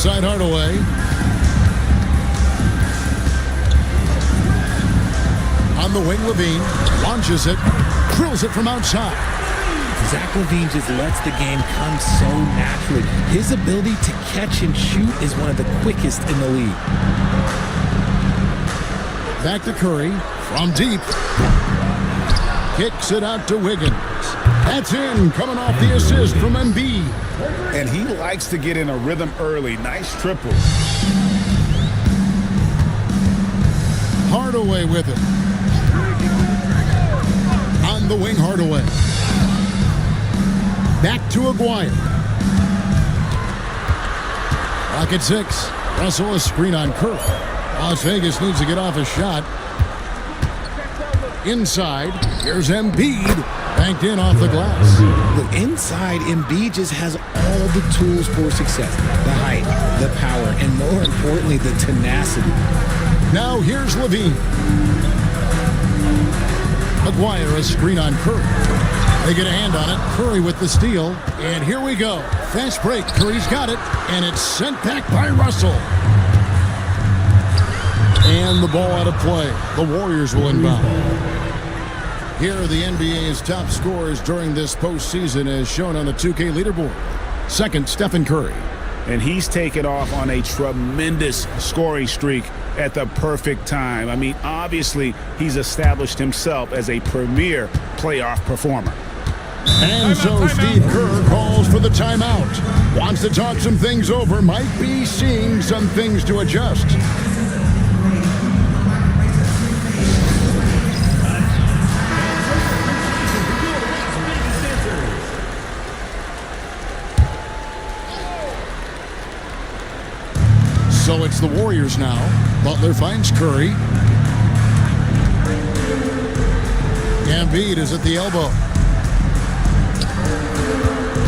Outside Hardaway. On the wing, Levine launches it, drills it from outside. Zach LaVine just lets the game come so naturally. His ability to catch and shoot is one of the quickest in the league. Back to Curry from deep. Kicks it out to Wiggins. That's in, coming off the assist from Embiid. And he likes to get in a rhythm early. Nice triple. Hardaway with it. On the wing, Hardaway. Back to Aguirre. Rocket 6. Russell, a screen on Curry. Las Vegas needs to get off a shot. Inside, here's Embiid. Banked in off the glass. Look, inside, Embiid just has all the tools for success. The height, the power, and more importantly, the tenacity. Now here's Levine. Aguirre, a screen on Curry. They get a hand on it. Curry with the steal. And here we go. Fast break. Curry's got it. And it's sent back by Russell. And the ball out of play. The Warriors will inbound. Here are the NBA's top scorers during this postseason as shown on the 2K leaderboard. Second, Stephen Curry. And he's taken off on a tremendous scoring streak at the perfect time. I mean, obviously, he's established himself as a premier playoff performer. And so Steve Kerr calls for the timeout. Wants to talk some things over. Might be seeing some things to adjust. So it's the Warriors now. Butler finds Curry. Embiid is at the elbow.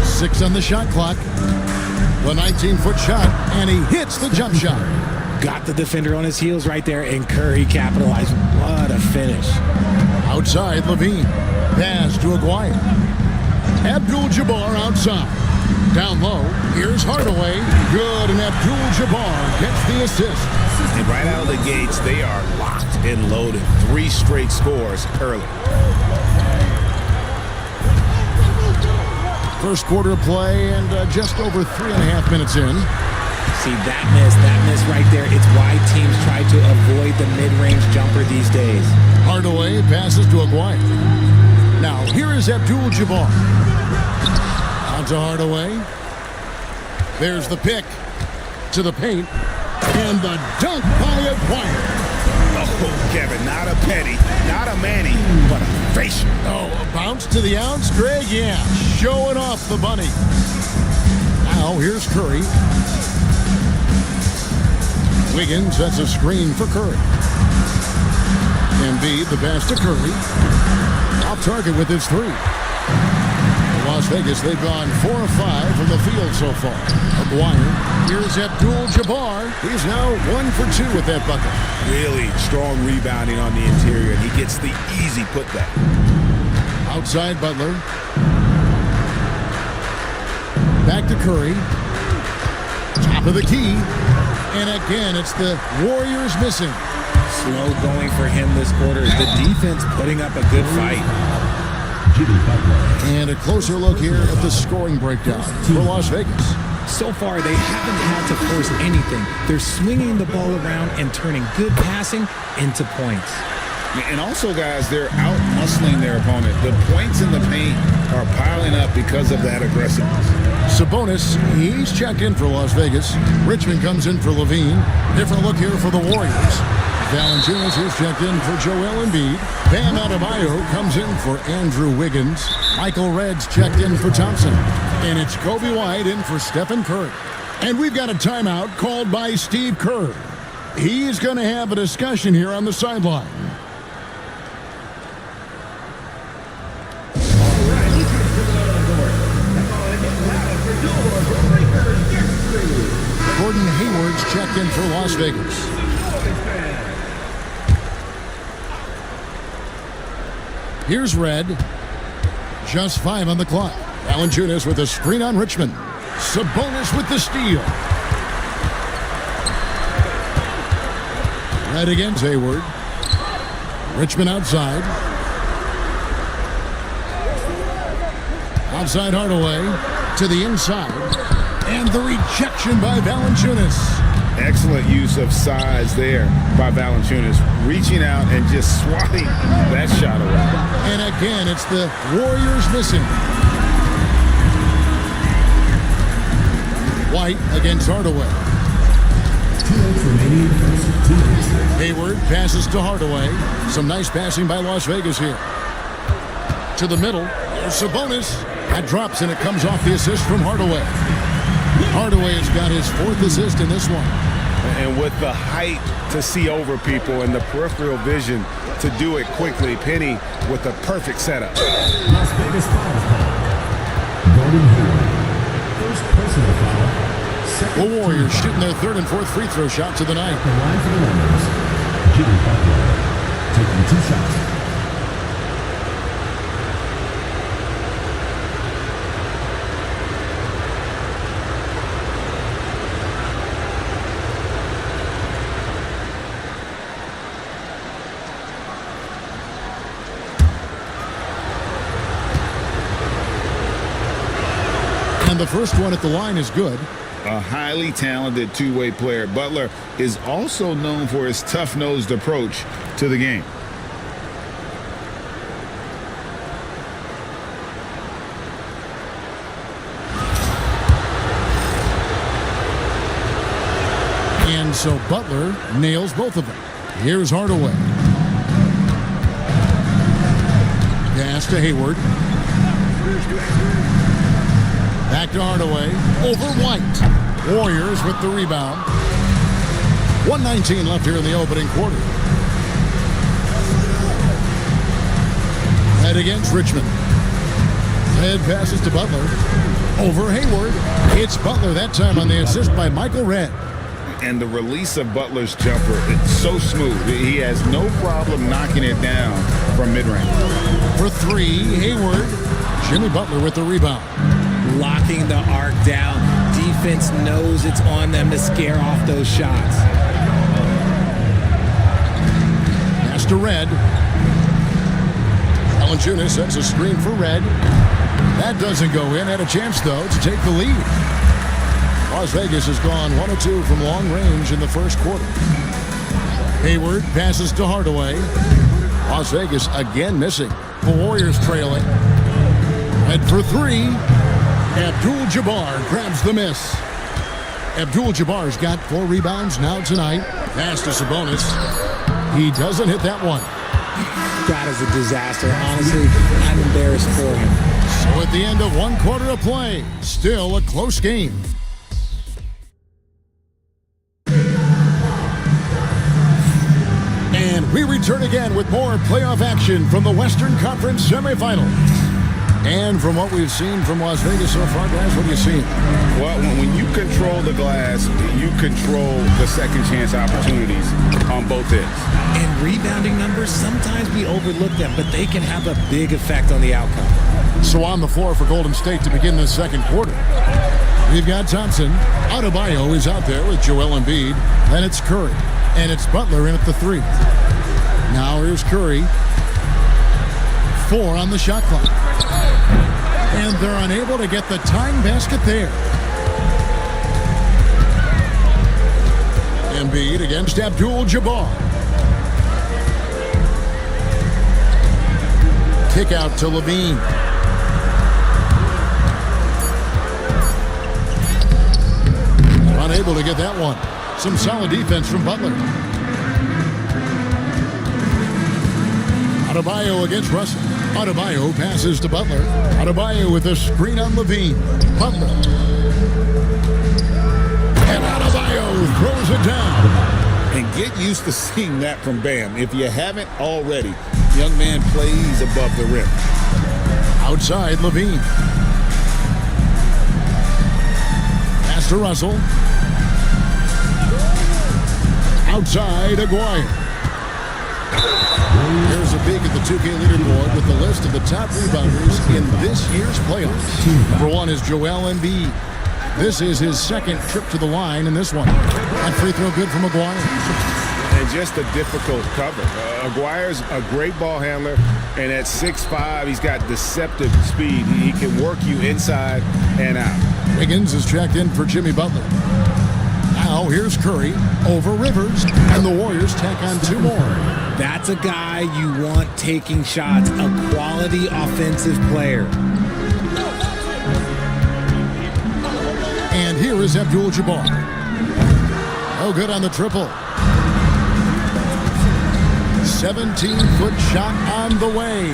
6 on the shot clock. The 19-foot shot, and he hits the jump shot. Got the defender on his heels right there, and Curry capitalized. What a finish. Outside, Levine. Pass to Aguirre. Abdul-Jabbar outside. Down low, here's Hardaway. Good, and Abdul-Jabbar gets the assist. And right out of the gates, they are locked and loaded. 3 straight scores early. First quarter play, and just over 3.5 minutes in. See, that miss right there. It's why teams try to avoid the mid-range jumper these days. Hardaway passes to Aguirre. Now, here is Abdul-Jabbar. On to Hardaway. There's the pick to the paint. And the dunk by Aguirre. Oh, Kevin, not a penny, not a Manny, but a facial. Oh, a bounce to the ounce, Greg? Yeah, showing off the bunny. Now, here's Curry. Wiggins sets a screen for Curry. Embiid, the pass to Curry. Off target with his 3. Las Vegas, they've gone 4 of 5 from the field so far. Aguirre, here's Abdul-Jabbar. He's now 1 for 2 with that bucket. Really strong rebounding on the interior, and he gets the easy putback. Outside Butler. Back to Curry. Top of the key. And again, it's the Warriors missing. Slow going for him this quarter. The defense putting up a good fight. And a closer look here at the scoring breakdown for Las Vegas. So far, they haven't had to force anything. They're swinging the ball around and turning good passing into points. And also, guys, they're out-muscling their opponent. The points in the paint are piling up because of that aggressiveness. Sabonis, he's checked in for Las Vegas. Richmond comes in for Levine. Different look here for the Warriors. Valanciunas is checked in for Joel Embiid. Bam Adebayo comes in for Andrew Wiggins. Michael Redd's checked in for Thompson. And it's Kobe White in for Stephen Curry. And we've got a timeout called by Steve Kerr. He's going to have a discussion here on the sideline. Gordon Hayward's checked in for Las Vegas. Here's Red. Just 5 on the clock. Valanciunas with a screen on Richmond. Sabonis with the steal. Red against Hayward. Richmond outside. Outside Hardaway to the inside. And the rejection by Valanciunas. Excellent use of size there by Valanciunas, reaching out and just swatting that shot away. And again, it's the Warriors missing. White against Hardaway. Hayward passes to Hardaway. Some nice passing by Las Vegas here. To the middle. There's Sabonis. That drops and it comes off the assist from Hardaway. Hardaway has got his 4th assist in this one. And with the height to see over people and the peripheral vision to do it quickly, Penny with the perfect setup. Las Vegas foul call. Gordon Hayward. First personal foul. The Warriors shooting their 3rd and 4th free throw shots of the night. The line for the Warriors. Jimmy Butler taking 2 shots. And the first one at the line is good. A highly talented two-way player. Butler is also known for his tough-nosed approach to the game. And so Butler nails both of them. Here's Hardaway. Pass to Hayward. Back to Hardaway. Over White. Warriors with the rebound. 1:19 left here in the opening quarter. Head against Richmond. Head passes to Butler. Over Hayward. It's Butler that time on the assist by Michael Redd. And the release of Butler's jumper, it's so smooth. He has no problem knocking it down from mid-range. For 3, Hayward. Jimmy Butler with the rebound. Locking the arc down. Defense knows it's on them to scare off those shots. Pass to Redd. Valanciunas sets a screen for Redd. That doesn't go in. Had a chance, though, to take the lead. Las Vegas has gone 1 of 2 from long range in the first quarter. Hayward passes to Hardaway. Las Vegas again missing. The Warriors trailing. Head for 3. Abdul-Jabbar grabs the miss. Abdul-Jabbar's got 4 rebounds now tonight. Pass to Sabonis. He doesn't hit that one. That is a disaster. Honestly, I'm embarrassed for him. So at the end of 1 quarter of play, still a close game. And we return again with more playoff action from the Western Conference semifinals. And from what we've seen from Las Vegas so far, guys, what are you seeing? Well, when you control the glass, you control the second chance opportunities on both ends. And rebounding numbers, sometimes we overlook them, but they can have a big effect on the outcome. So on the floor for Golden State to begin the second quarter. We've got Thompson. Adebayo is out there with Joel Embiid. Then it's Curry. And it's Butler in at the 3. Now here's Curry. 4 on the shot clock. And they're unable to get the tying basket there. Embiid against Abdul-Jabbar. Kick out to Levine. Unable to get that one. Some solid defense from Butler. Adebayo against Russell. Adebayo passes to Butler. Adebayo with a screen on Levine. Butler. And Adebayo throws it down. And get used to seeing that from Bam. If you haven't already, young man plays above the rim. Outside Levine. Pass to Russell. Outside Aguirre. Here's a peek at the 2K leaderboard with the list of the top rebounders in this year's playoffs. Number 1 is Joel Embiid. This is his second trip to the line in this one. That free throw good from Aguirre. And just a difficult cover. Aguirre's a great ball handler, and at 6'5", he's got deceptive speed. He can work you inside and out. Wiggins is checked in for Jimmy Butler. Now here's Curry over Rivers, and the Warriors tack on 2 more. That's a guy you want taking shots, a quality offensive player. And here is Abdul-Jabbar. No good on the triple. 17-foot shot on the way.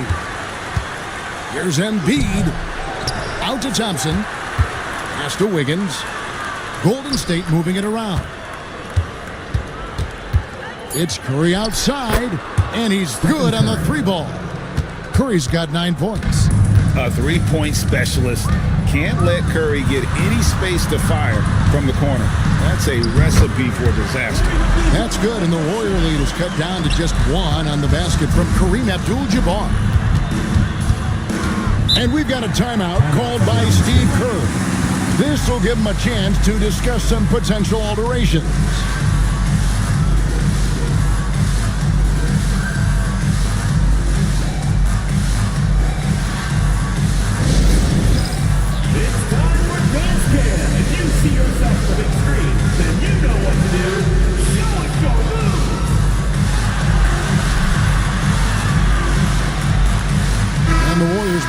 Here's Embiid. Out to Thompson. Pass to Wiggins. Golden State moving it around. It's Curry outside, and he's good on the 3-ball. Curry's got 9 points. A 3-point specialist can't let Curry get any space to fire from the corner. That's a recipe for disaster. That's good, and the Warrior lead is cut down to just 1 on the basket from Kareem Abdul-Jabbar. And we've got a timeout called by Steve Kerr. This will give him a chance to discuss some potential alterations.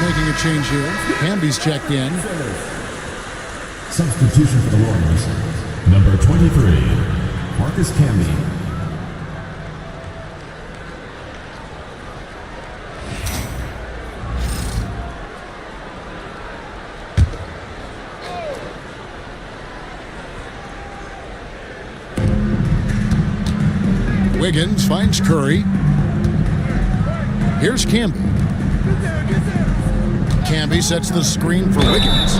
Making a change here. Camby's checked in. Substitution for the Warriors. Number 23, Marcus Camby. Wiggins finds Curry. Here's Camby. Camby sets the screen for Wiggins.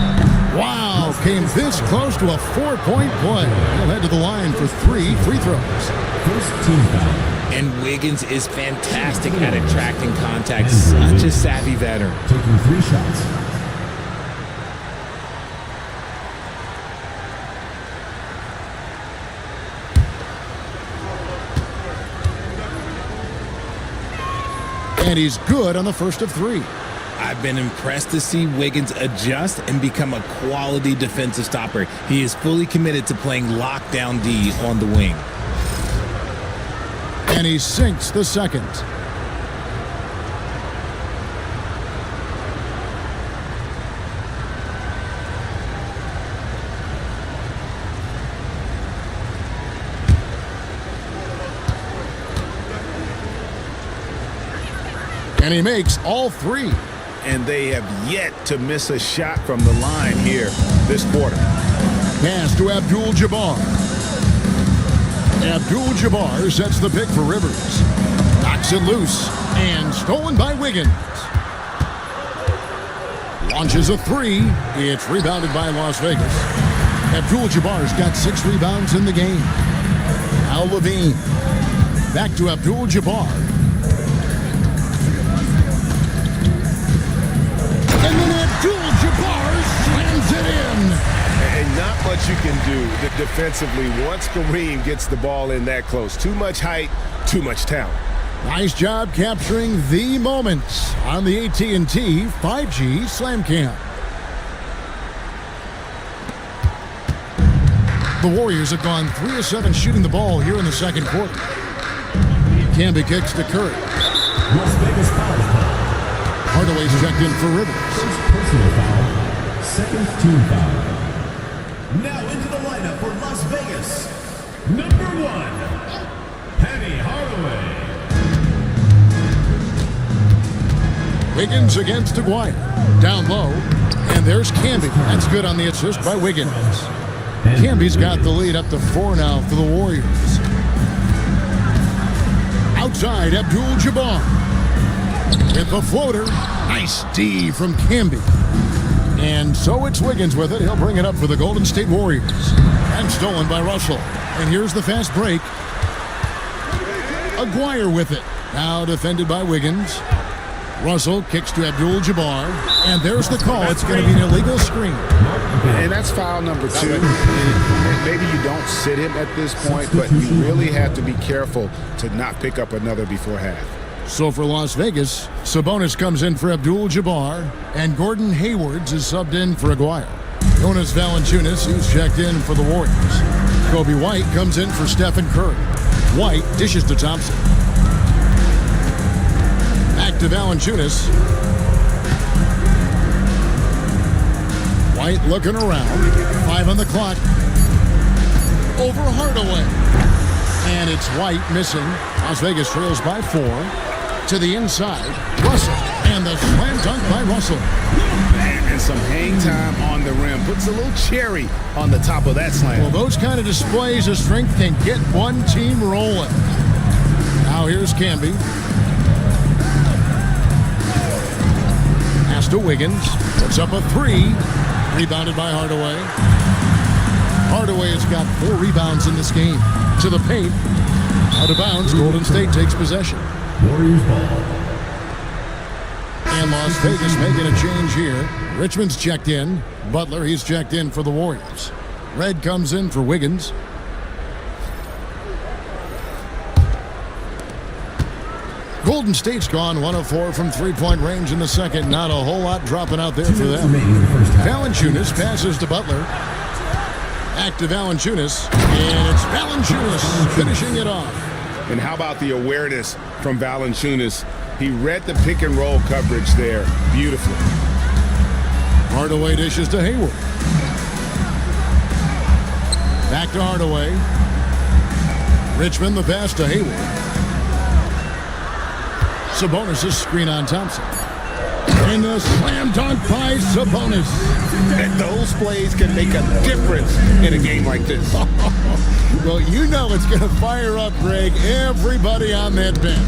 Wow, came this close to a 4-point play. He'll head to the line for 3 free throws. First team foul. And Wiggins is fantastic at attracting contact. Such a savvy veteran. Taking 3 shots. And he's good on the first of 3. I've been impressed to see Wiggins adjust and become a quality defensive stopper. He is fully committed to playing lockdown D on the wing. And he sinks the second. And he makes all 3. And they have yet to miss a shot from the line here this quarter. Pass to Abdul-Jabbar. Abdul-Jabbar sets the pick for Rivers. Knocks it loose and stolen by Wiggins. Launches a 3. It's rebounded by Las Vegas. Abdul-Jabbar's got 6 rebounds in the game. Now Levine. Back to Abdul-Jabbar. And then Abdul-Jabbar slams it in. And not much you can do defensively once Kareem gets the ball in that close. Too much height, too much talent. Nice job capturing the moments on the AT&T 5G Slam Cam. The Warriors have gone 3 of 7 shooting the ball here in the second quarter. Camby kicks to Curry. Las Vegas foul. Hardaway's checked in for Rivers. First personal foul. Second team foul. Now into the lineup for Las Vegas. Number 1, Penny Hardaway. Wiggins against Aguirre. Down low. And there's Camby. That's good on the assist by Wiggins. Camby's got the lead up to 4 now for the Warriors. Outside, Abdul-Jabbar. With the floater. Nice D from Camby. And so it's Wiggins with it. He'll bring it up for the Golden State Warriors. And stolen by Russell. And here's the fast break. Aguirre with it. Now defended by Wiggins. Russell kicks to Abdul-Jabbar, and there's the call. It's going to be an illegal screen. And that's foul number 2. And maybe you don't sit him at this point, but you really have to be careful to not pick up another before half. So for Las Vegas, Sabonis comes in for Abdul-Jabbar, and Gordon Haywards is subbed in for Aguirre. Jonas Valanciunas, who's checked in for the Warriors. Kobe White comes in for Stephen Curry. White dishes to Thompson. Back to Valanciunas. White looking around. 5 on the clock. Over Hardaway. And it's White missing. Las Vegas trails by 4. To the inside. Russell. And the slam dunk by Russell. And some hang time on the rim. Puts a little cherry on the top of that slam. Well, those kind of displays of strength can get one team rolling. Now here's Camby. Pass to Wiggins. Puts up a 3. Rebounded by Hardaway. Hardaway has got 4 rebounds in this game. To the paint. Out of bounds. Golden State takes possession. Warriors ball. And Las Vegas making a change here. Richmond's checked in. Butler, he's checked in for the Warriors. Red comes in for Wiggins. Golden State's gone 1 of 4 from three-point range in the second. Not a whole lot dropping out there for them. Valanciunas passes to Butler. Back to Valanciunas. And it's Valanciunas finishing it off. And how about the awareness from Valanciunas? He read the pick and roll coverage there beautifully. Hardaway dishes to Hayward. Back to Hardaway. Richmond the pass to Hayward. Sabonis' screen on Thompson. And the slam dunk by Sabonis. And those plays can make a difference in a game like this. Well, you know it's going to fire up, Greg, everybody on that bench.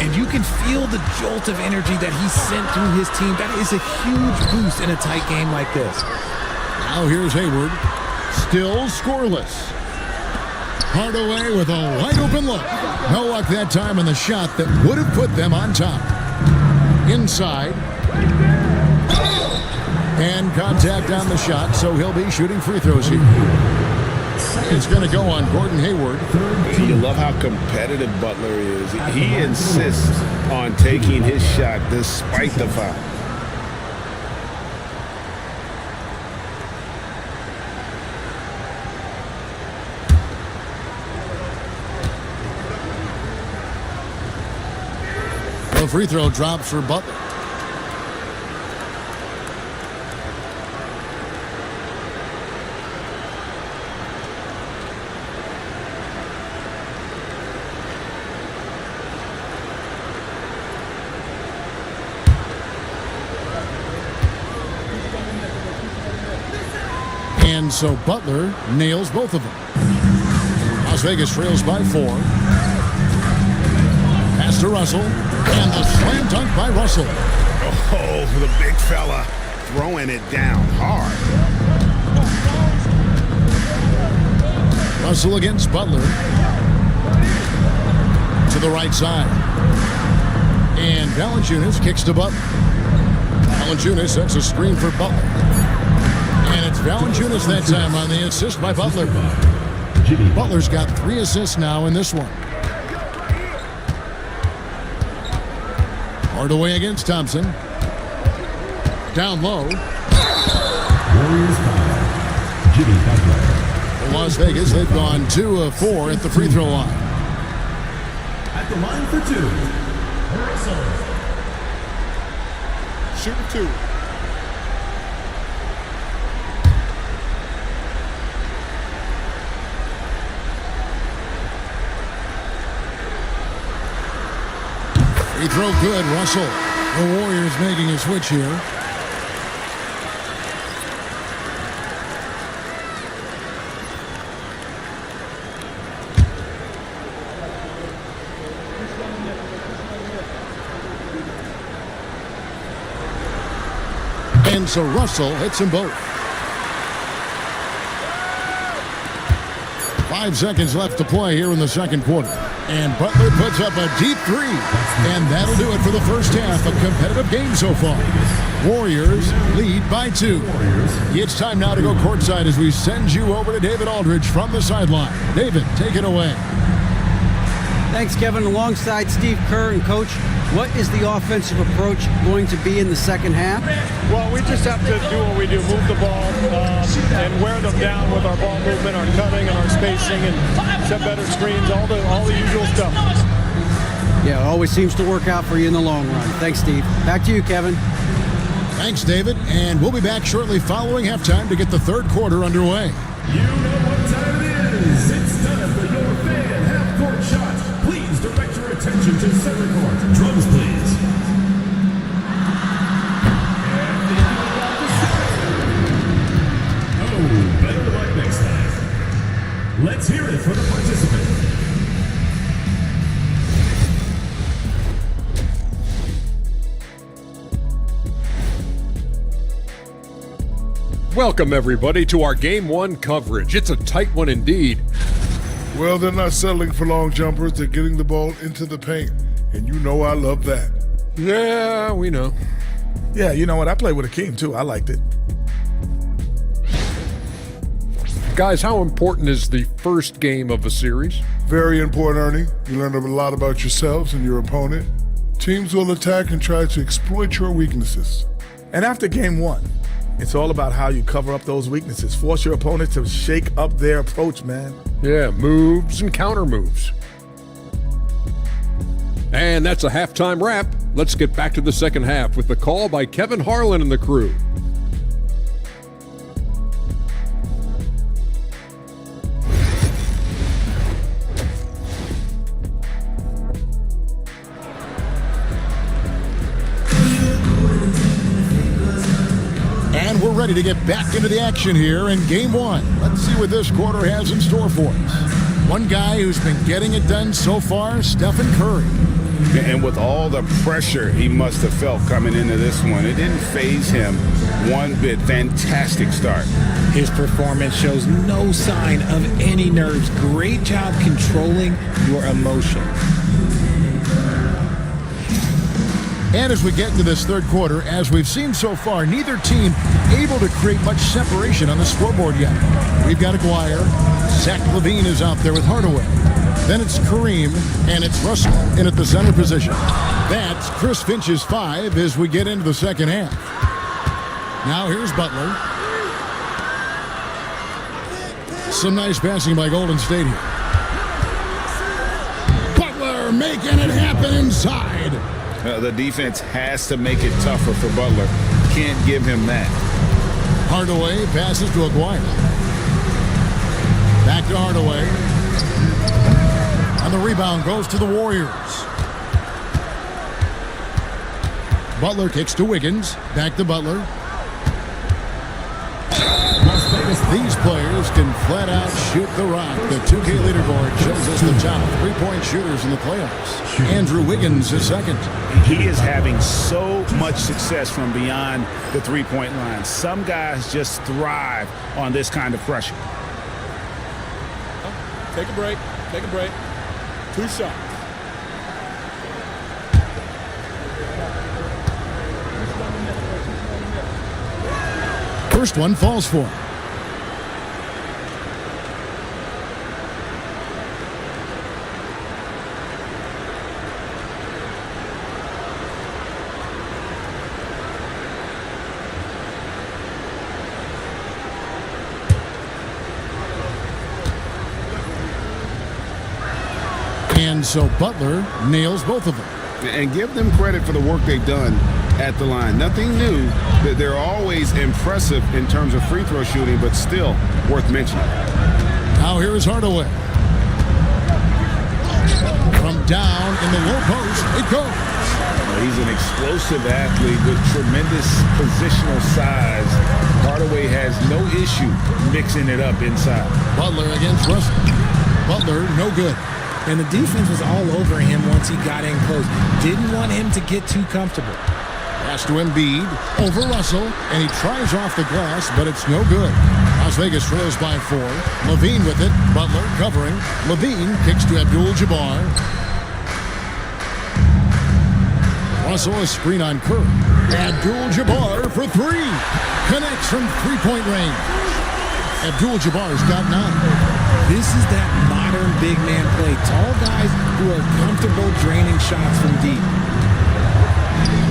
And you can feel the jolt of energy that he sent through his team. That is a huge boost in a tight game like this. Now here's Hayward. Still scoreless. Hardaway with a wide open look. No luck that time on the shot that would have put them on top. Inside. And contact on the shot, so he'll be shooting free throws here. It's going to go on Gordon Hayward. You love how competitive Butler is. He insists on taking his shot despite the foul. The free throw drops for Butler. And so Butler nails both of them. Las Vegas trails by 4. Pass to Russell. And the slam dunk by Russell. Oh, the big fella throwing it down hard. Russell against Butler. To the right side. And Valanciunas kicks to Butler. Valanciunas sets a screen for Butler. And it's Valanciunas that time on the assist by Butler. Butler's got 3 assists now in this one. Hardaway against Thompson. Down low. Warriors foul. Jimmy Butler. In Las Vegas, they've gone 2 of 4 at the free throw line. At the line for 2. Russell. Shooting 2. Free throw good, Russell. The Warriors making a switch here. And so Russell hits them both. 5 seconds left to play here in the second quarter. And Butler puts up a deep three. And that'll do it for the first half. A competitive game so far. Warriors lead by 2. It's time now to go courtside as we send you over to David Aldridge from the sideline. David, take it away. Thanks, Kevin. Alongside Steve Kerr and Coach, what is the offensive approach going to be in the second half? Well, we just have to do what we do, move the ball and wear them down with our ball movement, our cutting, and our spacing, and set better screens, all the usual stuff. Yeah, it always seems to work out for you in the long run. Thanks, Steve. Back to you, Kevin. Thanks, David. And we'll be back shortly following halftime to get the third quarter underway. You know what time it is. It's time for your fan half-court shot. Please direct your attention to center court. Drums, please. Oh, better luck next time. Let's hear it for the participant. Welcome, everybody, to our Game 1 coverage. It's a tight one indeed. Well, they're not settling for long jumpers. They're getting the ball into the paint. And you know I love that. Yeah, we know. Yeah, you know what? I played with Akeem, too. I liked it. Guys, how important is the first game of a series? Very important, Ernie. You learn a lot about yourselves and your opponent. Teams will attack and try to exploit your weaknesses. And after game 1, it's all about how you cover up those weaknesses. Force your opponent to shake up their approach, man. Yeah, moves and counter moves. And that's a halftime wrap. Let's get back to the second half with the call by Kevin Harlan and the crew. And we're ready to get back into the action here in Game 1. Let's see what this quarter has in store for us. One guy who's been getting it done so far, Stephen Curry. And with all the pressure he must have felt coming into this one, it didn't faze him one bit. Fantastic start. His performance shows no sign of any nerves. Great job controlling your emotion. And as we get into this third quarter, as we've seen so far, neither team able to create much separation on the scoreboard yet. We've got Aguirre. Zach LaVine is out there with Hardaway. Then it's Kareem, and it's Russell in at the center position. That's Chris Finch's 5 as we get into the second half. Now here's Butler. Some nice passing by Golden State here. Butler making it happen inside. The defense has to make it tougher for Butler. Can't give him that. Hardaway passes to Aguirre. Back to Hardaway. And the rebound goes to the Warriors. Butler kicks to Wiggins. Back to Butler. These players can flat out shoot the rock. The 2K leaderboard shows us the top three-point shooters in the playoffs. Andrew Wiggins is second. He is having so much success from beyond the three-point line. Some guys just thrive on this kind of pressure. Take a break. Take a break. 2 shots. First one falls for him. And so Butler nails both of them. And give them credit for the work they've done at the line. Nothing new. They're always impressive in terms of free throw shooting, but still worth mentioning. Now here is Hardaway. From down in the low post, it goes. He's an explosive athlete with tremendous positional size. Hardaway has no issue mixing it up inside. Butler against Russell. Butler, no good. And the defense was all over him once he got in close. Didn't want him to get too comfortable. Pass to Embiid, over Russell, and he tries off the glass, but it's no good. Las Vegas trails by 4. Levine with it. Butler covering. Levine kicks to Abdul-Jabbar. Russell a screen on Kerr. Abdul-Jabbar for 3. Connects from three-point range. Abdul-Jabbar's got 9. This is that modern big man play. Tall guys who are comfortable draining shots from deep.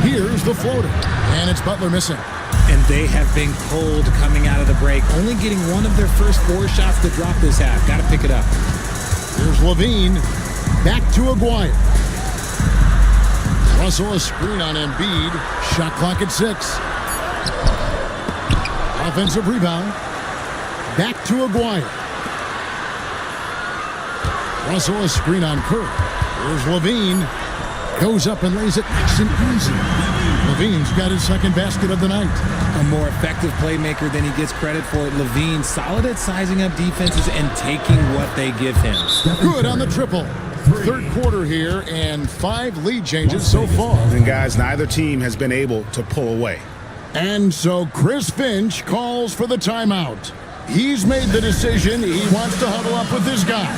Here's the floater. And it's Butler missing. And they have been cold coming out of the break, only getting one of their first 4 shots to drop this half. Got to pick it up. Here's Levine. Back to Aguirre. Russell a screen on Embiid. Shot clock at 6. Offensive rebound. Back to Aguirre. Russell a screen on Kerr. Here's Levine. Goes up and lays it nice and easy. Levine's got his second basket of the night. A more effective playmaker than he gets credit for. Levine solid at sizing up defenses and taking what they give him. Good on the triple. Third quarter here and 5 lead changes so far. And guys, neither team has been able to pull away. And so Chris Finch calls for the timeout. He's made the decision. He wants to huddle up with his guys.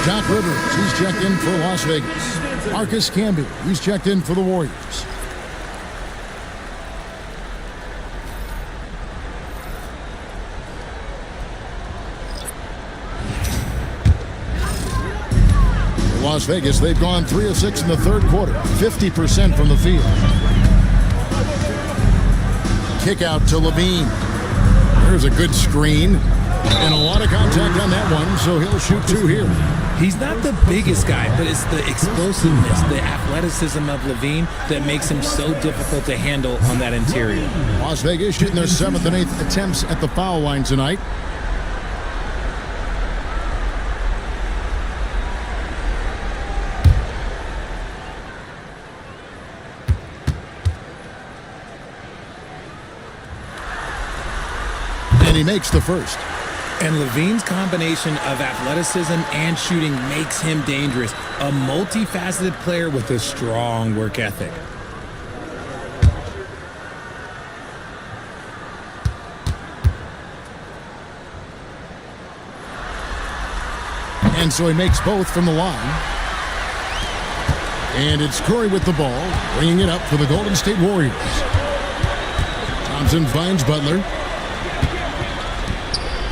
Doc Rivers, he's checked in for Las Vegas. Marcus Camby, he's checked in for the Warriors. For Las Vegas, they've gone 3 of 6 in the third quarter, 50% from the field. Kick out to Levine. There's a good screen. And a lot of contact on that one, so he'll shoot 2 here. He's not the biggest guy, but it's the explosiveness, the athleticism of Levine that makes him so difficult to handle on that interior. Las Vegas shooting their 7th and 8th attempts at the foul line tonight. And he makes the first. And Levine's combination of athleticism and shooting makes him dangerous. A multifaceted player with a strong work ethic. And so he makes both from the line. And it's Curry with the ball, bringing it up for the Golden State Warriors. Thompson finds Butler.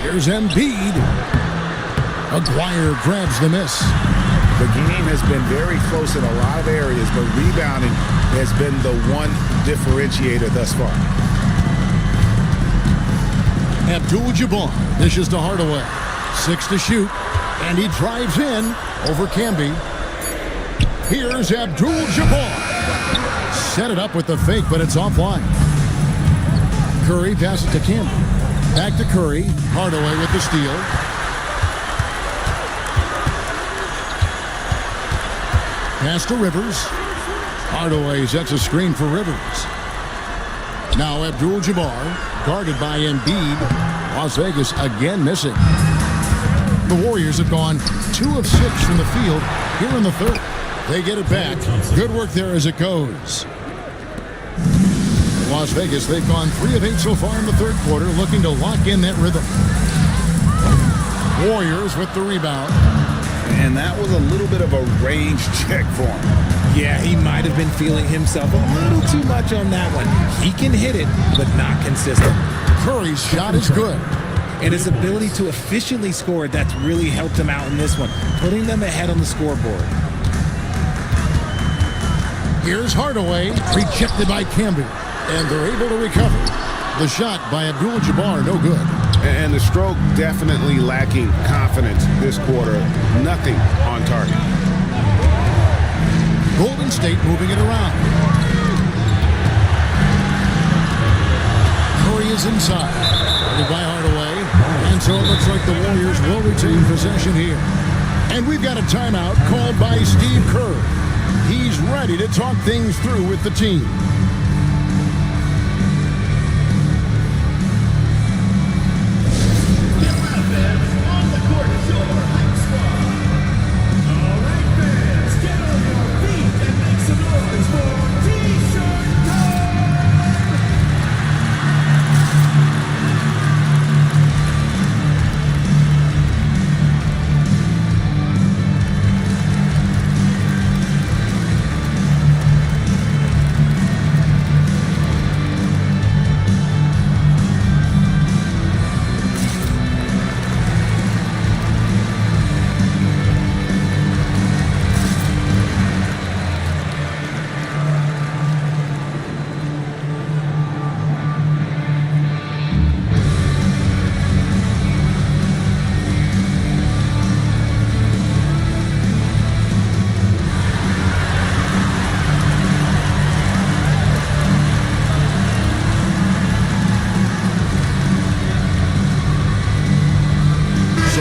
Here's Embiid. Aguirre grabs the miss. The game has been very close in a lot of areas, but rebounding has been the one differentiator thus far. Abdul-Jabbar dishes to Hardaway. 6 to shoot, and he drives in over Camby. Here's Abdul-Jabbar. Set it up with the fake, but it's offline. Curry passes to Camby. Back to Curry. Hardaway with the steal. Pass to Rivers. Hardaway sets a screen for Rivers. Now Abdul-Jabbar, guarded by Embiid. Las Vegas again missing. The Warriors have gone 2 of 6 from the field here in the third. They get it back. Good work there as it goes. Las Vegas, they've gone 3 of 8 so far in the third quarter, looking to lock in that rhythm. Warriors with the rebound. And that was a little bit of a range check for him. Yeah, he might have been feeling himself a little too much on that one. He can hit it, but not consistent. Curry's shot is good. and his ability to efficiently score that's really helped him out in this one, putting them ahead on the scoreboard. Here's Hardaway, rejected by Camby, and they're able to recover. The shot by Abdul-Jabbar, no good. And the stroke definitely lacking confidence this quarter. Nothing on target. Golden State moving it around. Curry is inside. Guarded by Hardaway. And so it looks like the Warriors will retain possession here. And we've got a timeout called by Steve Kerr. He's ready to talk things through with the team.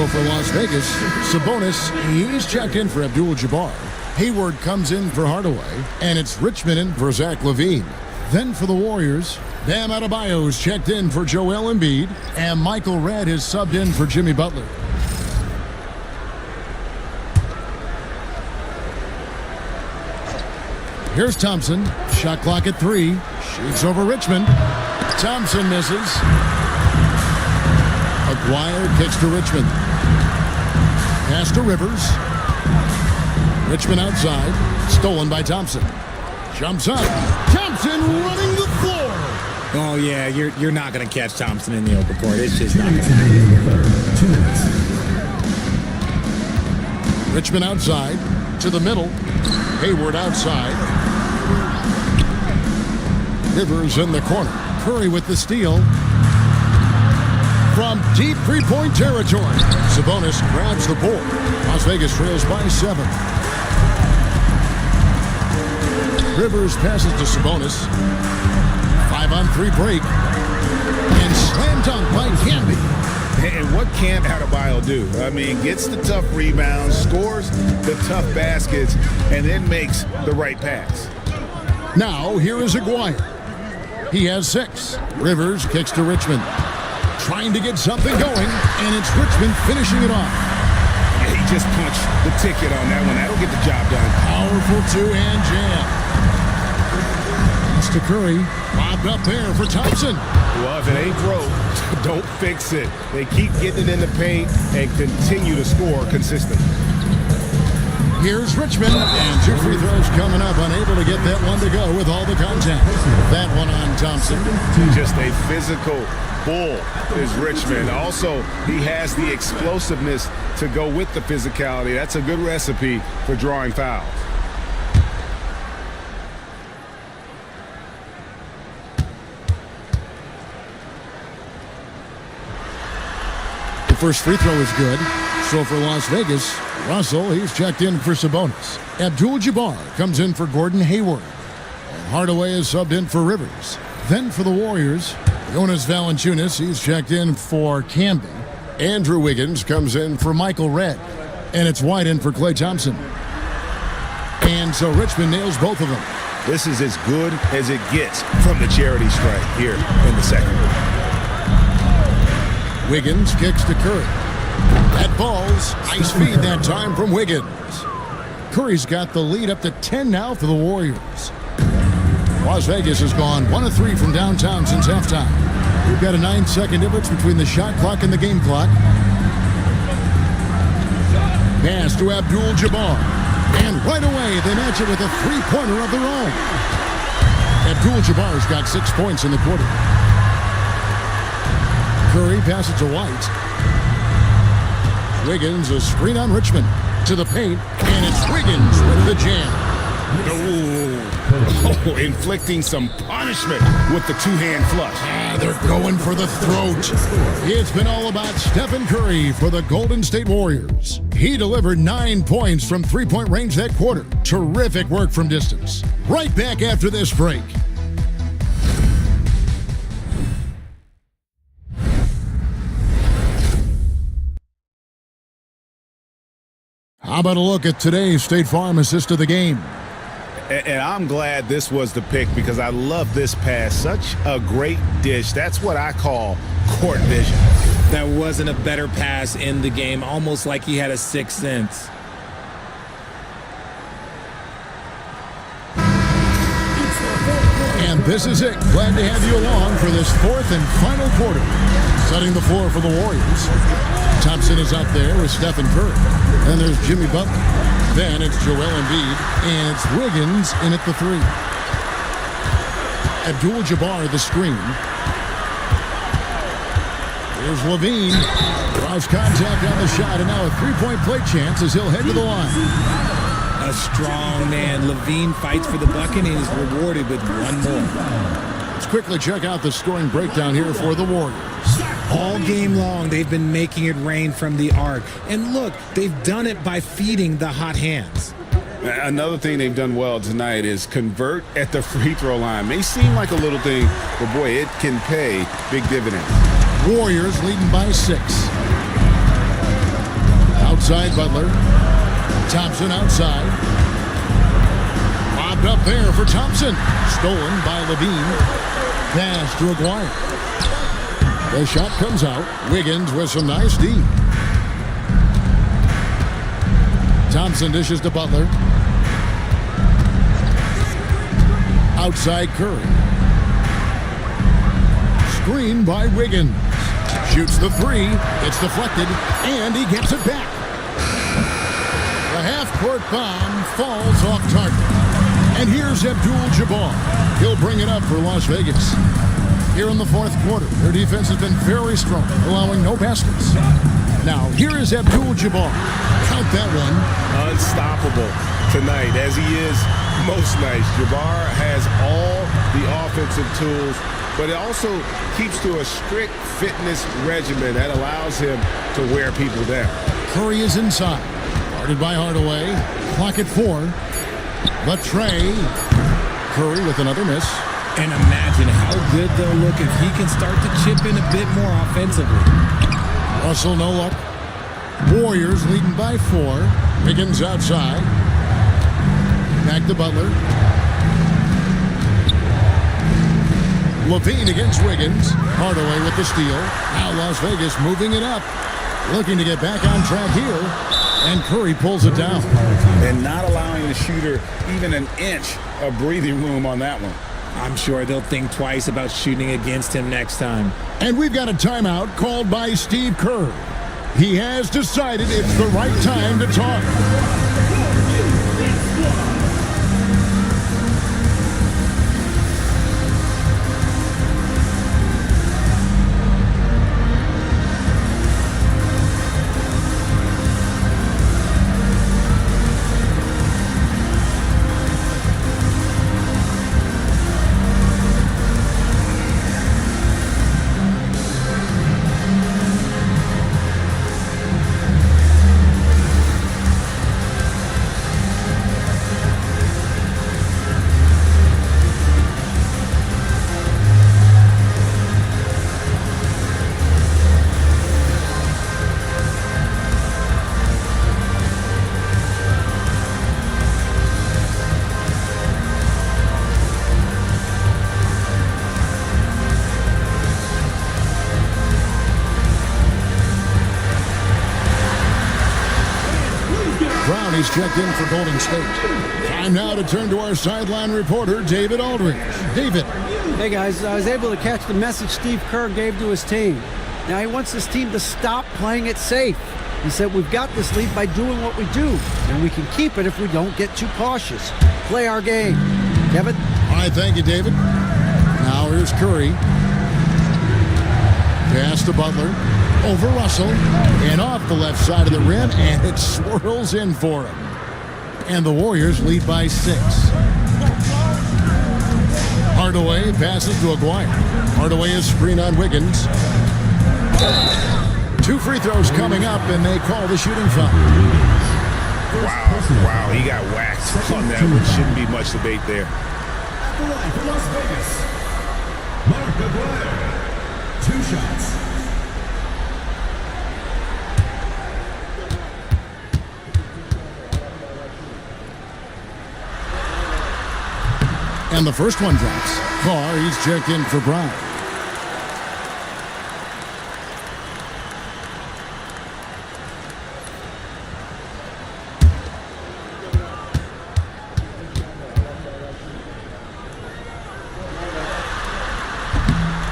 For Las Vegas, Sabonis, he's checked in for Abdul-Jabbar. Hayward comes in for Hardaway, and it's Richmond in for Zach LaVine. Then for the Warriors, Bam Adebayo's checked in for Joel Embiid, and Michael Redd is subbed in for Jimmy Butler. Here's Thompson, shot clock at 3, shoots over Richmond. Thompson misses. Aguirre kicks to Richmond. Pass to Rivers. Richmond outside. Stolen by Thompson. Jumps up. Thompson running the floor. Oh, yeah, you're not going to catch Thompson in the open court. It's just not going to happen. Richmond outside. To the middle. Hayward outside. Rivers in the corner. Curry with the steal. From deep three-point territory, Sabonis grabs the board. Las Vegas trails by 7. Rivers passes to Sabonis. 5-on-3 break. And slam dunk by Camby. And what can't Adebayo do? I mean, gets the tough rebounds, scores the tough baskets, and then makes the right pass. Now, here is Aguirre. He has 6. Rivers kicks to Richmond. Trying to get something going, and it's Richmond finishing it off. Yeah, he just punched the ticket on that one. That'll get the job done. Powerful two-hand jam. Pass to Curry. Lobbed up there for Thompson. Well, if it ain't broke, don't fix it. They keep getting it in the paint and continue to score consistently. Here's Richmond, and 2 free throws coming up, unable to get that one to go with all the contact. That one on Thompson. Just a physical bull is Richmond. Also, he has the explosiveness to go with the physicality. That's a good recipe for drawing fouls. The first free throw is good. So for Las Vegas, Russell, he's checked in for Sabonis. Abdul-Jabbar comes in for Gordon Hayward. And Hardaway is subbed in for Rivers. Then for the Warriors, Jonas Valanciunas, he's checked in for Camby. Andrew Wiggins comes in for Michael Redd. And it's White in for Klay Thompson. And so Richmond nails both of them. This is as good as it gets from the charity strike here in the second. Wiggins kicks to Curry. That falls. Nice feed that time from Wiggins. Curry's got the lead up to 10 now for the Warriors. Las Vegas has gone 1 of 3 from downtown since halftime. We've got a 9-second difference between the shot clock and the game clock. Pass to Abdul-Jabbar. And right away, they match it with a three-pointer of their own. Abdul-Jabbar's got 6 points in the quarter. Curry passes to White. Wiggins, a screen on Richmond. To the paint, and it's Wiggins with the jam. Oh, inflicting some punishment with the two-hand flush. They're going for the throat. It's been all about Stephen Curry for the Golden State Warriors. He delivered 9 points from three-point range that quarter. Terrific work from distance. Right back after this break. How about a look at today's State Farm assist of the game? And I'm glad this was the pick because I love this pass. Such a great dish. That's what I call court vision. That wasn't a better pass in the game, almost like he had a sixth sense. And this is it. Glad to have you along for this fourth and final quarter. Setting the floor for the Warriors. Thompson is out there with Stephen Curry. And there's Jimmy Butler. Then it's Joel Embiid. And it's Wiggins in at the three. Abdul-Jabbar the screen. Here's Levine. Drives contact on the shot. And now a three-point play chance as he'll head to the line. A strong man. Levine fights for the bucket and is rewarded with one more. Let's quickly check out the scoring breakdown here for the Warriors. All game long, they've been making it rain from the arc. And look, they've done it by feeding the hot hands. Another thing they've done well tonight is convert at the free throw line. May seem like a little thing, but boy, it can pay big dividends. Warriors leading by 6. Outside Butler. Thompson outside. Lobbed up there for Thompson. Stolen by Levine. Pass to Aguirre. The shot comes out. Wiggins with some nice D. Thompson dishes to Butler. Outside Curry. Screen by Wiggins. Shoots the three. It's deflected. And he gets it back. The half-court bomb falls off target. And here's Abdul-Jabbar. He'll bring it up for Las Vegas. Here in the fourth quarter, their defense has been very strong, allowing no baskets. Now, here is Abdul-Jabbar. Count that one. Unstoppable tonight, as he is most nights. Jabbar has all the offensive tools, but it also keeps to a strict fitness regimen that allows him to wear people down. Curry is inside. Guarded by Hardaway. Clock at 4. But Trey. Curry with another miss. And imagine how good they'll look if he can start to chip in a bit more offensively. Russell, no luck. Warriors leading by 4. Wiggins outside. Back to Butler. Levine against Wiggins. Hardaway with the steal. Now Las Vegas moving it up. Looking to get back on track here. And Curry pulls it down. And not allowing the shooter even an inch of breathing room on that one. I'm sure they'll think twice about shooting against him next time. And we've got a timeout called by Steve Kerr. He has decided it's the right time to talk. Brownies checked in for Golden State. Time now to turn to our sideline reporter, David Aldridge. David. Hey, guys. I was able to catch the message Steve Kerr gave to his team. Now, he wants his team to stop playing it safe. He said, we've got this lead by doing what we do, and we can keep it if we don't get too cautious. Play our game. Kevin? All right, thank you, David. Now here's Curry. Pass to Butler. Over Russell. And off the left side of the rim. And it swirls in for him. And the Warriors lead by 6. Hardaway passes to Aguirre. Hardaway is screen on Wiggins. 2 free throws coming up, and they call the shooting foul. Wow, he got waxed on that one. Shouldn't be much debate there. At the line for Las Vegas, Mark Aguirre. 2 shots. And the first one drops. Carr, he's checked in for Brown.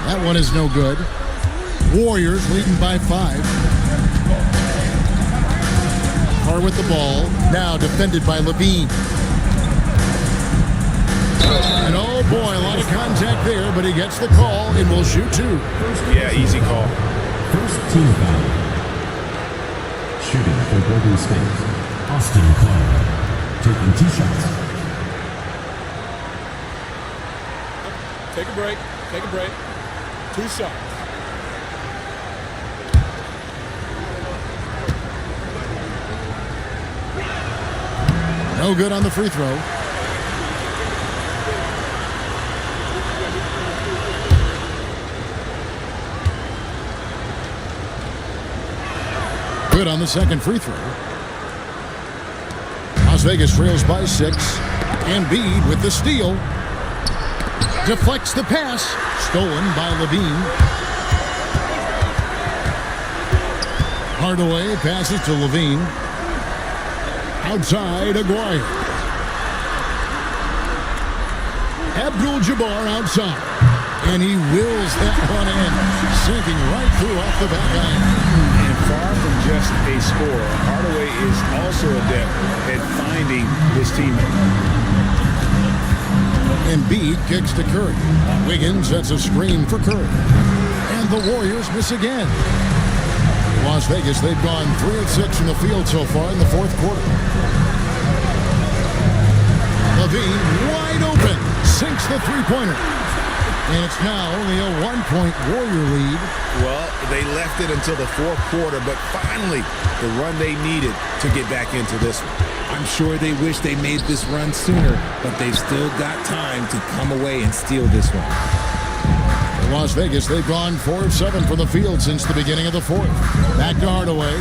That one is no good. Warriors leading by 5. Carr with the ball. Now defended by Levine. And oh boy, a lot of contact there, but he gets the call and will shoot 2. Yeah, easy call. First team foul. Shooting for Golden State, Austin Carr, taking 2 shots. Take a break. Take a break. 2 shots. No good on the free throw. Good on the second free throw. Las Vegas trails by 6. Embiid with the steal. Deflects the pass. Stolen by Levine. Hardaway passes to Levine. Outside, Aguirre. Abdul-Jabbar outside. And he wills that one in. Sinking right through off the back iron. Far from just a scorer, Hardaway is also adept at finding his teammate. Embiid kicks to Curry. Wiggins sets a screen for Curry. And the Warriors miss again. Las Vegas, they've gone 3 of 6 from the field so far in the 4th quarter. Levine wide open. Sinks the three-pointer. And it's now only a 1-point Warrior lead. Well, they left it until the 4th quarter, but finally the run they needed to get back into this one. I'm sure they wish they made this run sooner, but they've still got time to come away and steal this one. In Las Vegas, they've gone 4 of 7 from the field since the beginning of the 4th. Back to Hardaway.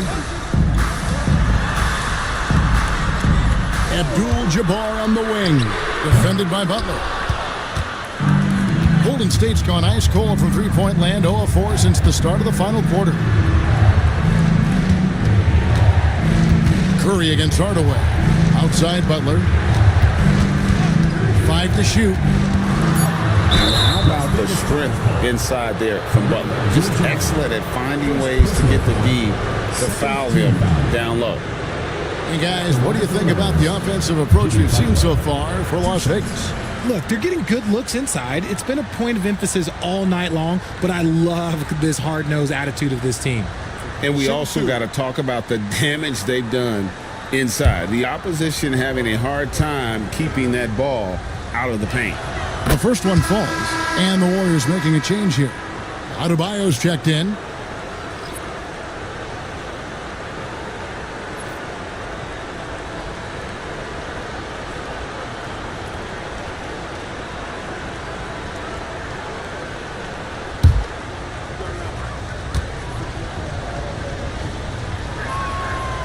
Abdul-Jabbar on the wing. Defended by Butler. Golden State's gone ice cold from three-point land, 0 of 4 since the start of the final quarter. Curry against Hardaway. Outside Butler. 5 to shoot. How about the strength inside there from Butler? Just excellent at finding ways to get the D to foul him down low. Hey guys, what do you think about the offensive approach we've seen so far for Las Vegas? Look, they're getting good looks inside. It's been a point of emphasis all night long, but I love this hard-nosed attitude of this team. And we also got to talk about the damage they've done inside. The opposition having a hard time keeping that ball out of the paint. The first one falls, and the Warriors making a change here. Adebayo's checked in.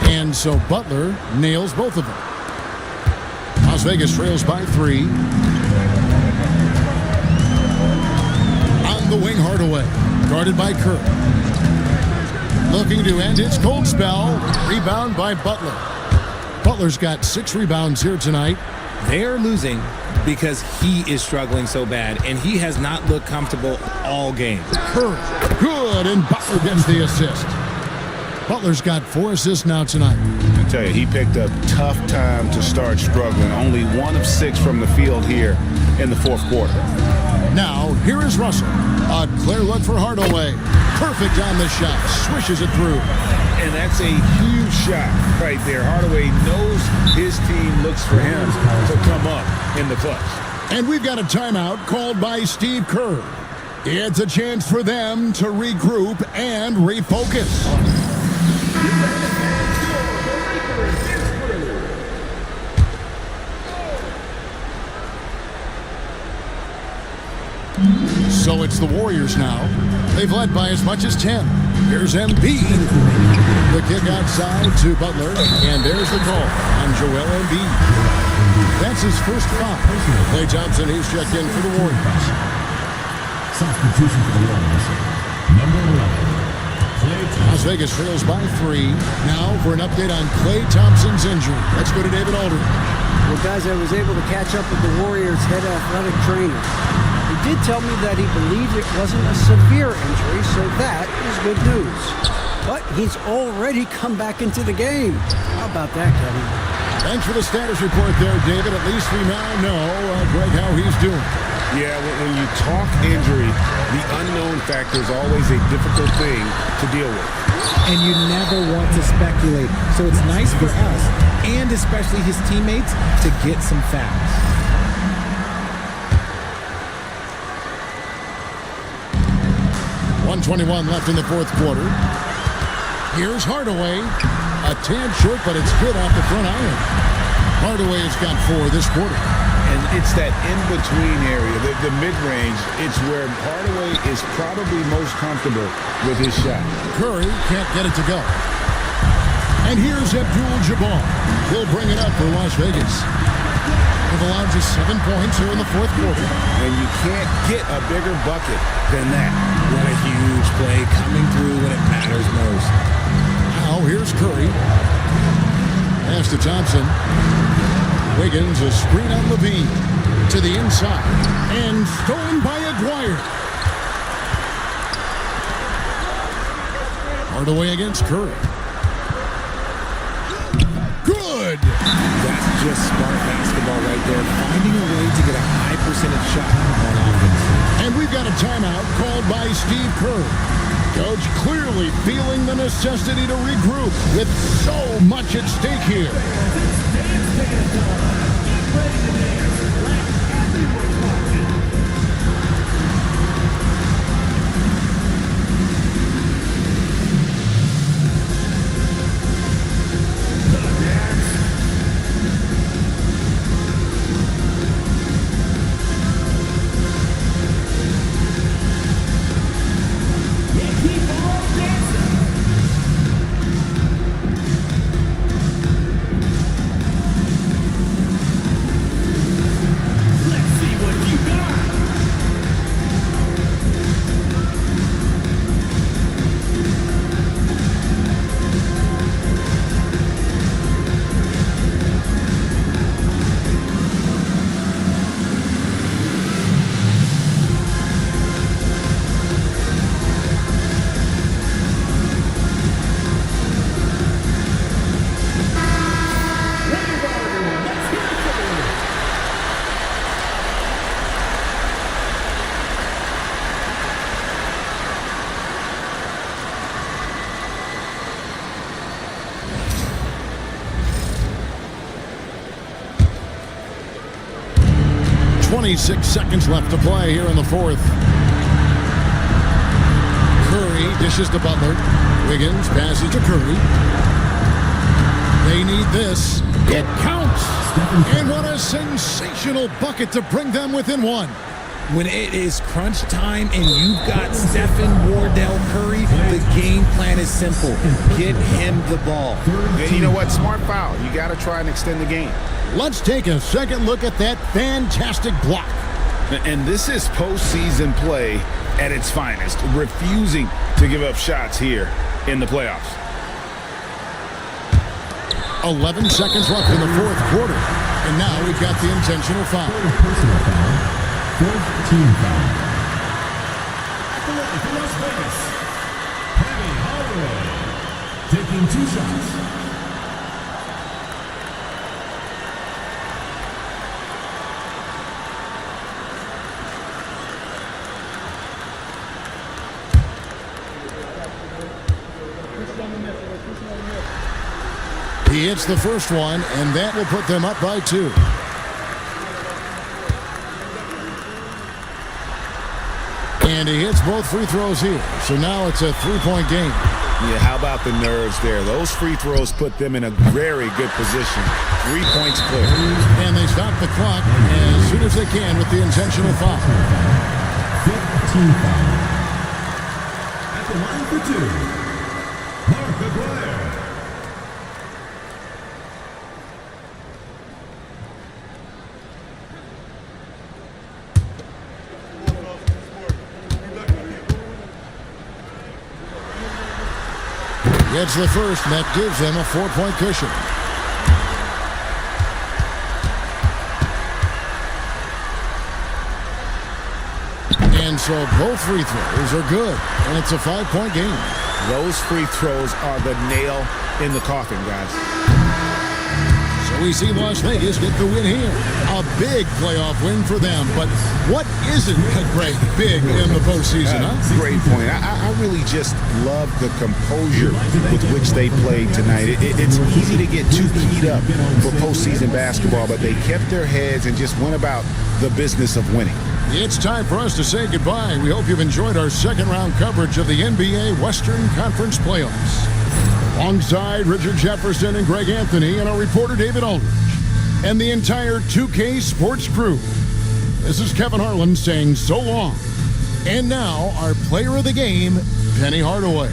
And so Butler nails both of them. Las Vegas trails by 3. On the wing, Hardaway. Guarded by Curry. Looking to end his cold spell. Rebound by Butler. Butler's got 6 rebounds here tonight. They're losing because he is struggling so bad, and he has not looked comfortable all game. Curry. Good, and Butler gets the assist. Butler's got 4 assists now tonight. I tell you, he picked a tough time to start struggling. Only 1 of 6 from the field here in the 4th quarter. Now, here is Russell. A clear look for Hardaway. Perfect on the shot. Swishes it through. And that's a huge shot right there. Hardaway knows his team looks for him to come up in the clutch. And we've got a timeout called by Steve Kerr. It's a chance for them to regroup and refocus. So it's the Warriors now. They've led by as much as 10. Here's Embiid. The kick outside to Butler. And there's the call on Joel Embiid. That's his first foul. Klay Thompson, he's checked in for the Warriors. Substitution for the Warriors. Number 11. Las Vegas trails by 3. Now for an update on Klay Thompson's injury. Let's go to David Aldridge. Well, guys, I was able to catch up with the Warriors' head athletic trainer. He did tell me that he believed it wasn't a severe injury, so that is good news. But he's already come back into the game. How about that, Kevin? Thanks for the status report there, David. At least we now know, Greg, how he's doing. Yeah, when you talk injury, the unknown factor is always a difficult thing to deal with. And you never want to speculate. So it's nice for us, and especially his teammates, to get some fouls. 1:21 left in the fourth quarter. Here's Hardaway. A tad short, but it's good off the front iron. Hardaway has got 4 this quarter. And it's that in-between area, the mid-range. It's where Hardaway is probably most comfortable with his shot. Curry can't get it to go. And here's Abdul-Jabbar. He'll bring it up for Las Vegas. They've allowed just 7 points here in the fourth quarter. And you can't get a bigger bucket than that. What a huge play coming through when it matters most. Now here's Curry. Pass to Thompson. Wiggins, a screen on Levine. To the inside. And stolen by Aguirre. Hardaway against Curry. Good! That's just smart basketball right there. Finding a way to get a high percentage shot on offense. And we've got a timeout called by Steve Kerr. Coach clearly feeling the necessity to regroup with so much at stake here. .26 seconds left to play here in the fourth. Curry dishes to Butler. Wiggins passes to Curry. They need this. It counts. And what a sensational bucket to bring them within 1. When it is crunch time and you've got Stephen Wardell Curry, the game plan is simple. Get him the ball. And you know what? Smart foul. You got to try and extend the game. Let's take a second look at that fantastic block. And this is postseason play at its finest, refusing to give up shots here in the playoffs. 11 seconds left in the fourth quarter. And now we've got the intentional foul. Personal foul. Fourth team foul. At the line for Las Vegas, Penny Hardaway taking 2 shots. He hits the first one, and that will put them up by 2. And he hits both free throws here. So now it's a 3-point game. Yeah, how about the nerves there? Those free throws put them in a very good position. 3 points clear. And they stop the clock as soon as they can with the intentional foul. 15 foul. At the line for 2, Mark Aguirre. Gets the first, and that gives them a 4-point cushion. And so both free throws are good, and it's a 5-point game. Those free throws are the nail in the coffin, guys. So we see Las Vegas get the win here. A big playoff win for them, but what isn't a great big in the postseason, huh? Great point. I really just love the composure with which they played tonight. It's easy to get too keyed up for postseason basketball, but they kept their heads and just went about the business of winning. It's time for us to say goodbye. We hope you've enjoyed our second-round coverage of the NBA Western Conference Playoffs. Alongside Richard Jefferson and Greg Anthony and our reporter David Aldridge and the entire 2K Sports crew, this is Kevin Harlan saying so long. And now, our player of the game, Penny Hardaway.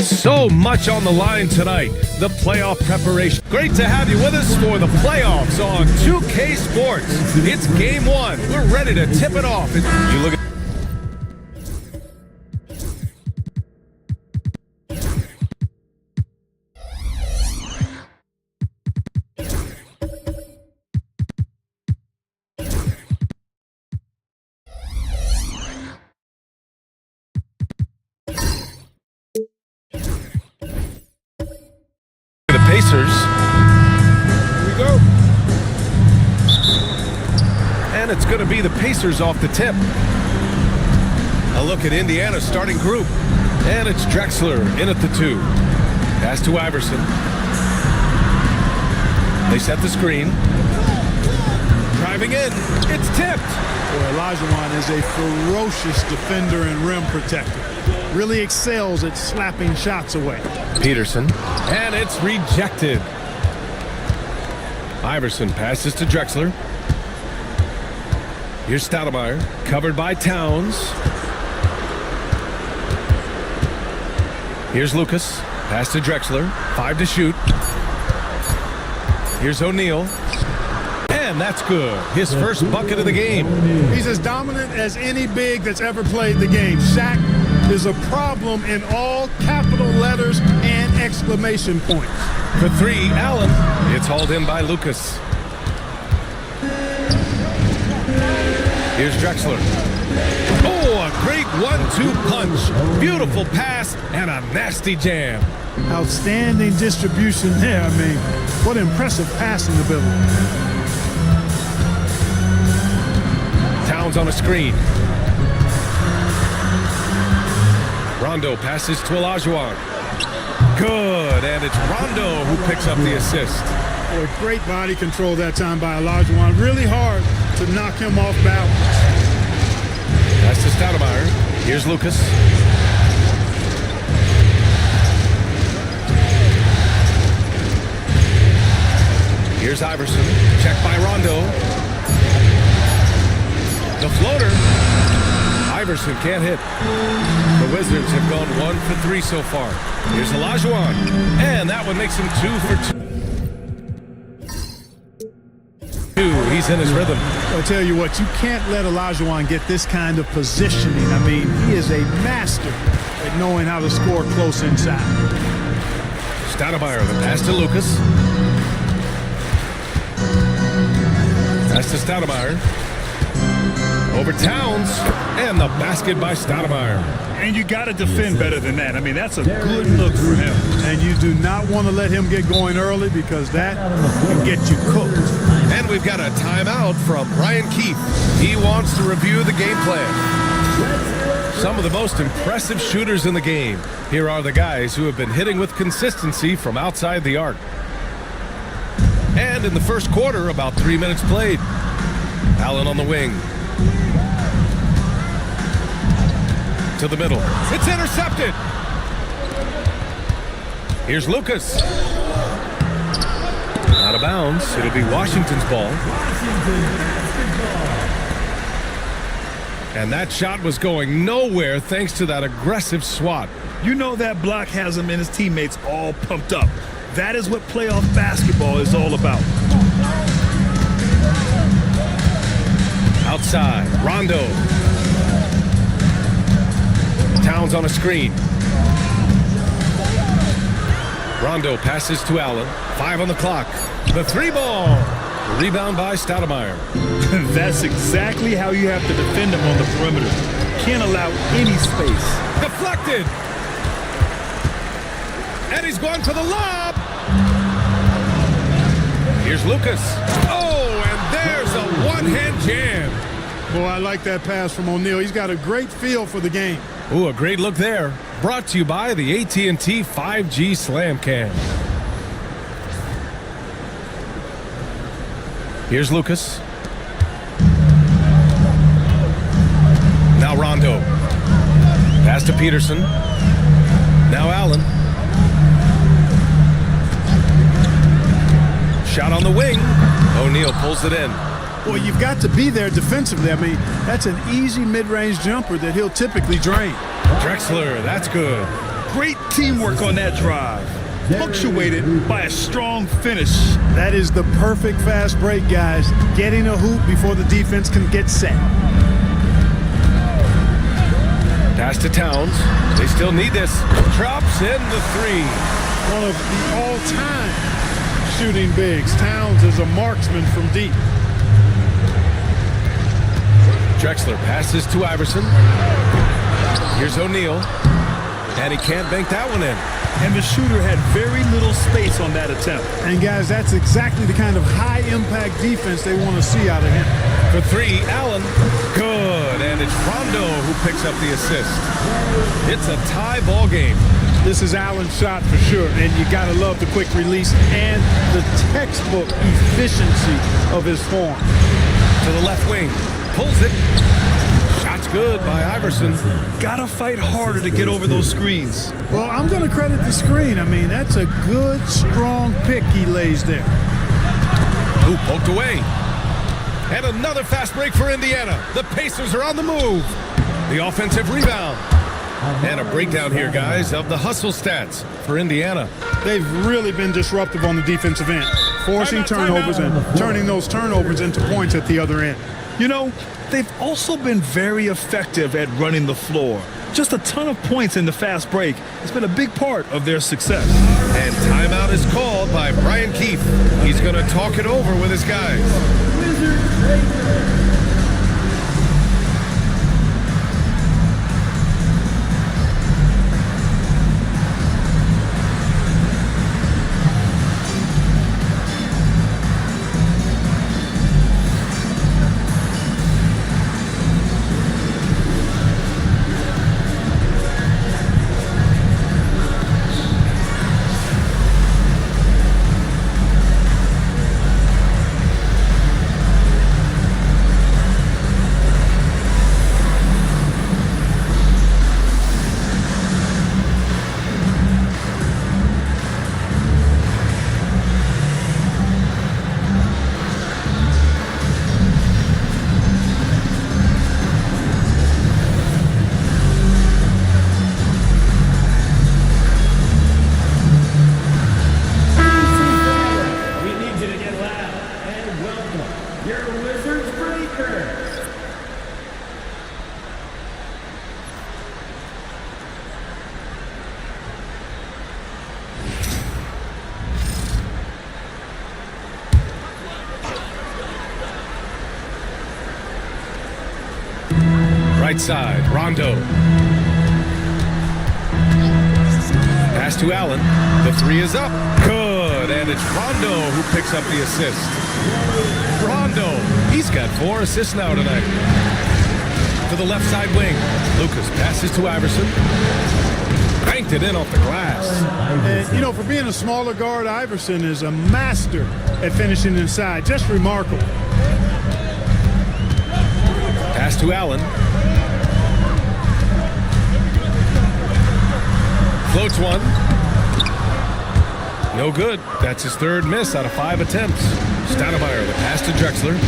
So much on the line tonight. The playoff preparation. Great to have you with us for the playoffs on 2K Sports. It's game one. We're ready to tip it off. You look at Pacers. Here we go. And it's going to be the Pacers off the tip. A look at Indiana's starting group. And it's Drexler in at the 2. Pass to Iverson. They set the screen. Driving in. It's tipped. Boy, Olajuwon is a ferocious defender and rim protector. Really excels at slapping shots away. Peterson, and it's rejected. Iverson passes to Drexler. Here's Stoudemire, covered by Towns. Here's Lucas, pass to Drexler, 5 to shoot. Here's O'Neal, and that's good. His first bucket of the game. He's as dominant as any big that's ever played the game. Shaq is a problem in all capital letters and exclamation points. For 3, Allen. It's hauled in by Lucas. Here's Drexler. Oh, a great 1-2 punch. Beautiful pass and a nasty jam. Outstanding distribution there. I mean, what impressive passing ability. Towns on a screen. Rondo passes to Olajuwon. Good, and it's Rondo who picks up the assist. Boy, great body control that time by Olajuwon. Really hard to knock him off balance. That's to Stoudemire. Here's Lucas. Here's Iverson. Checked by Rondo. The floater. Iverson can't hit. The Wizards have gone 1 for 3 so far. Here's Olajuwon. And that one makes him 2 for 2. He's in his rhythm. I'll tell you what, you can't let Olajuwon get this kind of positioning. I mean, he is a master at knowing how to score close inside. Stoudemire, the pass to Lucas. Pass to Stoudemire. Over Towns, and the basket by Stoudemire. And you got to defend better than that. I mean, that's a good look for him. And you do not want to let him get going early because that can get you cooked. And we've got a timeout from Brian Keith. He wants to review the game plan. Some of the most impressive shooters in the game. Here are the guys who have been hitting with consistency from outside the arc. And in the first quarter, about 3 minutes played. Allen on the wing. To the middle. It's intercepted. Here's Lucas. Out of bounds. It'll be Washington's ball. And that shot was going nowhere thanks to that aggressive swat. You know that block has him and his teammates all pumped up. That is what playoff basketball is all about. Outside, Rondo. Towns on a screen. Rondo passes to Allen. 5 on the clock. The 3 ball. Rebound by Stoudemire. That's exactly how you have to defend him on the perimeter. Can't allow any space. Deflected. And he's going for the lob. Here's Lucas. Oh, and there's a one-hand jam. Boy, I like that pass from O'Neal. He's got a great feel for the game. Ooh, a great look there. Brought to you by the AT&T 5G Slam Cam. Here's Lucas. Now Rondo. Pass to Peterson. Now Allen. Shot on the wing. O'Neal pulls it in. Well, you've got to be there defensively. I mean, that's an easy mid-range jumper that he'll typically drain. Drexler, that's good. Great teamwork on that drive, punctuated by a strong finish. That is the perfect fast break, guys. Getting a hoop before the defense can get set. Pass to Towns. They still need this. Drops in the three. One of the all-time shooting bigs. Towns is a marksman from deep. Drexler passes to Iverson. Here's O'Neal. And he can't bank that one in. And the shooter had very little space on that attempt. And guys, that's exactly the kind of high-impact defense they want to see out of him. For three, Allen. Good. And it's Rondo who picks up the assist. It's a tie ball game. This is Allen's shot for sure, and you got to love the quick release and the textbook efficiency of his form. To the left wing. Pulls it. Shot's good by Iverson. Gotta fight harder to get over those screens. Well, I'm going to credit the screen. I mean, that's a good, strong pick he lays there. Ooh, poked away. And another fast break for Indiana. The Pacers are on the move. The offensive rebound. And a breakdown here, guys, of the hustle stats for Indiana. They've really been disruptive on the defensive end, forcing turnovers and turning those turnovers into points at the other end. You know, they've also been very effective at running the floor. Just a ton of points in the fast break. It's been a big part of their success. And timeout is called by Brian Keefe. He's going to talk it over with his guys. Right side, Rondo. Pass to Allen. The three is up. Good. And it's Rondo who picks up the assist. Rondo. He's got 4 assists now tonight. To the left side wing. Lucas passes to Iverson. Banked it in off the glass. And, you know, for being a smaller guard, Iverson is a master at finishing inside. Just remarkable. Pass to Allen. Floats one. No good. That's his 3rd miss out of 5 attempts. Stoudemire, the pass to Drexler.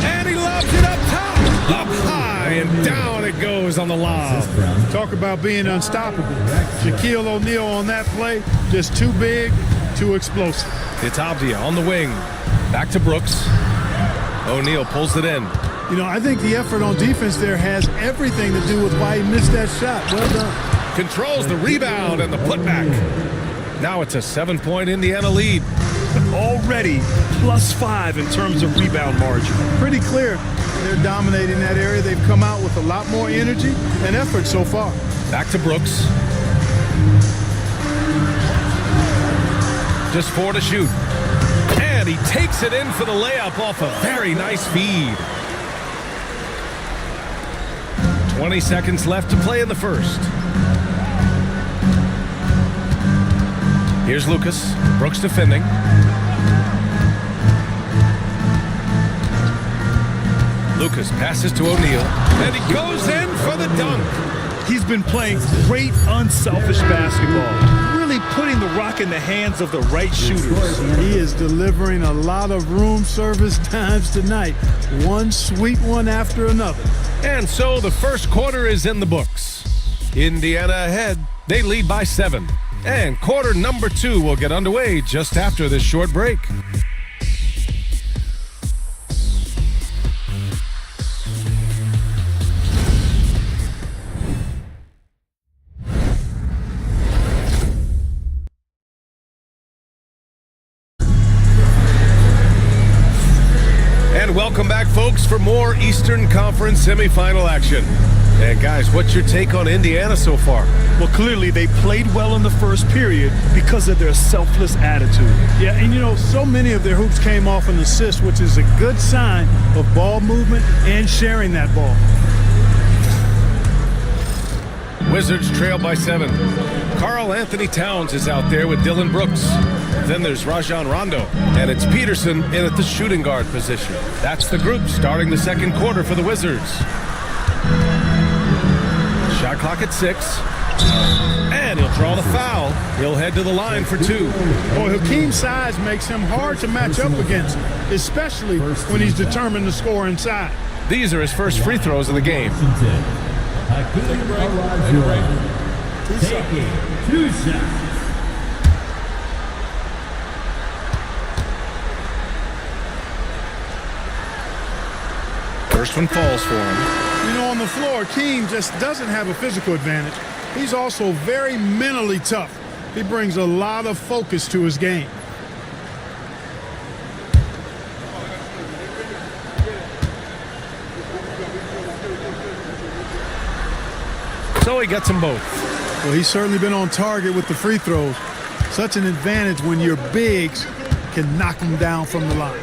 And he lobs it up top. Up high and down it goes on the lob. Talk about being unstoppable. Shaquille O'Neal on that play, just too big, too explosive. It's Abdia on the wing. Back to Brooks. O'Neal pulls it in. You know, I think the effort on defense there has everything to do with why he missed that shot. Well done. Controls the rebound and the putback. Now it's a 7-point Indiana lead. Already +5 in terms of rebound margin. Pretty clear. They're dominating that area. They've come out with a lot more energy and effort so far. Back to Brooks. Just 4 to shoot. And he takes it in for the layup off a very nice feed. 20 seconds left to play in the first. Here's Lucas. Brooks defending. Lucas passes to O'Neal. And he goes in for the dunk. He's been playing great unselfish basketball. Really putting the rock in the hands of the right shooters. He is delivering a lot of room service times tonight. One sweet one after another. And so the first quarter is in the books. Indiana ahead. They lead by 7. And quarter number 2 will get underway just after this short break. And welcome back, folks, for more Eastern Conference semifinal action. And guys, what's your take on Indiana so far? Well, clearly they played well in the first period because of their selfless attitude. Yeah, and you know, so many of their hoops came off an assist, which is a good sign of ball movement and sharing that ball. Wizards trail by 7. Karl Anthony Towns is out there with Dylan Brooks. Then there's Rajon Rondo, and it's Peterson in at the shooting guard position. That's the group starting the second quarter for the Wizards. Shot clock at 6. And he'll draw the foul. He'll head to the line for 2. Boy, Hakeem's size makes him hard to match up against, especially when he's determined to score inside. These are his first free throws of the game. Taking 2 shots. First one falls for him. You know, on the floor, Hakeem just doesn't have a physical advantage. He's also very mentally tough. He brings a lot of focus to his game. So he gets them both. Well, he's certainly been on target with the free throws. Such an advantage when your bigs can knock them down from the line.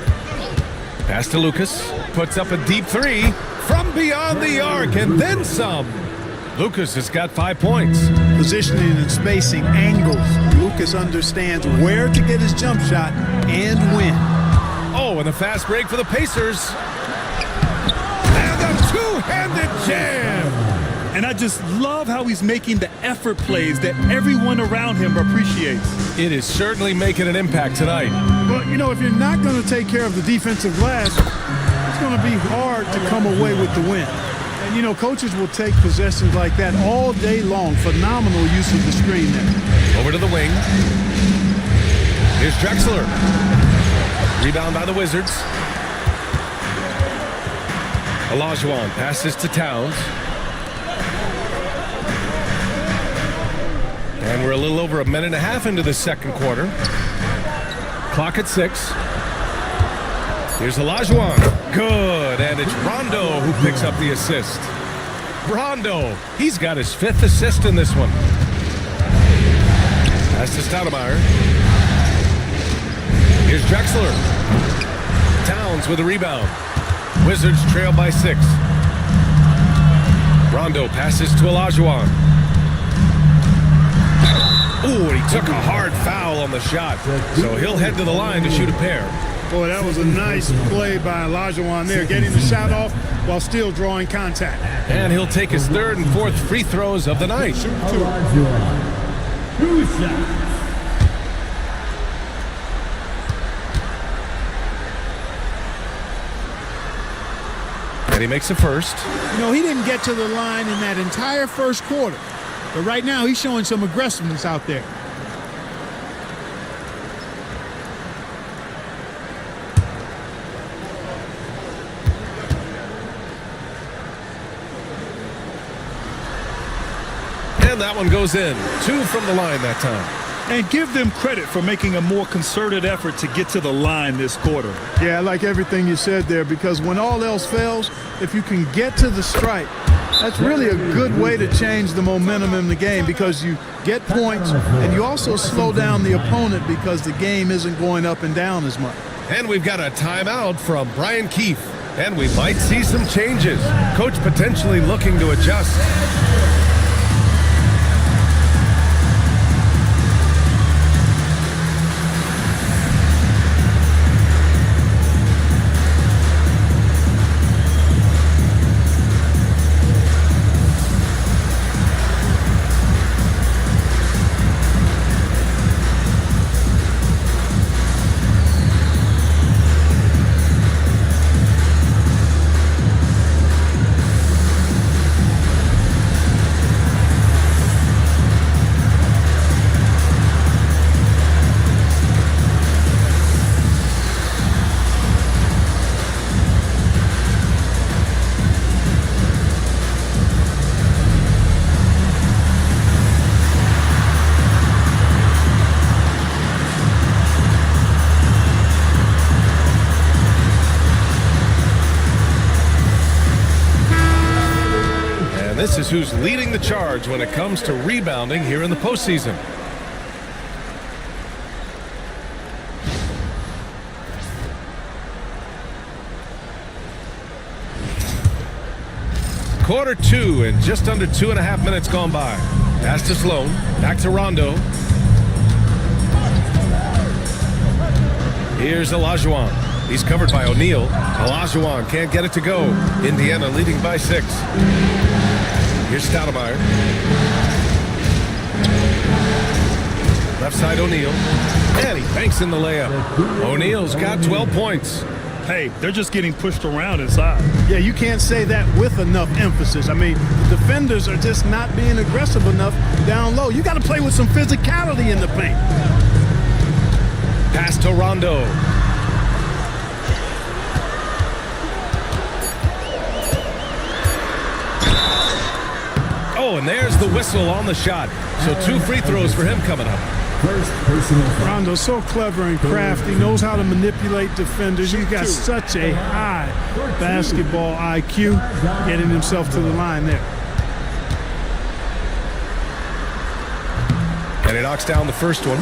Pass to Lucas. Puts up a deep 3 from beyond the arc and then some. Lucas has got 5 points. Positioning and spacing, angles. Lucas understands where to get his jump shot and when. Oh, and a fast break for the Pacers. And a two-handed jam. And I just love how he's making the effort plays that everyone around him appreciates. It is certainly making an impact tonight. Well, you know, if you're not going to take care of the defensive glass, it's going to be hard to come away with the win. And, you know, coaches will take possessions like that all day long. Phenomenal use of the screen there. Over to the wing. Here's Drexler. Rebound by the Wizards. Olajuwon passes to Towns. And we're a little over a minute and a half into the second quarter. Clock at 6. Here's Olajuwon. Good. And it's Rondo who picks up the assist. Rondo. He's got his 5th assist in this one. Pass to Stoudemire. Here's Drexler. Towns with a rebound. Wizards trail by 6. Rondo passes to Olajuwon. Ooh, and he took a hard foul on the shot. So he'll head to the line to shoot a pair. Boy, that was a nice play by Olajuwon there, getting the shot off while still drawing contact. And he'll take his 3rd and 4th free throws of the night. Olajuwon. 2 shots. And he makes the first. You know, he didn't get to the line in that entire first quarter. But right now, he's showing some aggressiveness out there. And that one goes in. 2 from the line that time. And give them credit for making a more concerted effort to get to the line this quarter. Yeah, I like everything you said there, because when all else fails, if you can get to the stripe, that's really a good way to change the momentum in the game, because you get points and you also slow down the opponent because the game isn't going up and down as much. And we've got a timeout from Brian Keefe. And we might see some changes. Coach potentially looking to adjust. And this is who's leading the charge when it comes to rebounding here in the postseason. Quarter 2 and just under 2.5 minutes gone by. Pass to Sloan. Back to Rondo. Here's Olajuwon. He's covered by O'Neal. Olajuwon can't get it to go. Indiana leading by 6. Here's Stoudemire. Left side O'Neal. And he banks in the layup. O'Neal's got 12 points. Hey, they're just getting pushed around inside. Yeah, you can't say that with enough emphasis. I mean, the defenders are just not being aggressive enough down low. You got to play with some physicality in the paint. Pass to Rondo. Oh, and there's the whistle on the shot. So 2 free throws for him coming up. Rondo's so clever and crafty, knows how to manipulate defenders. He's got such a high basketball IQ, getting himself to the line there. And he knocks down the first one.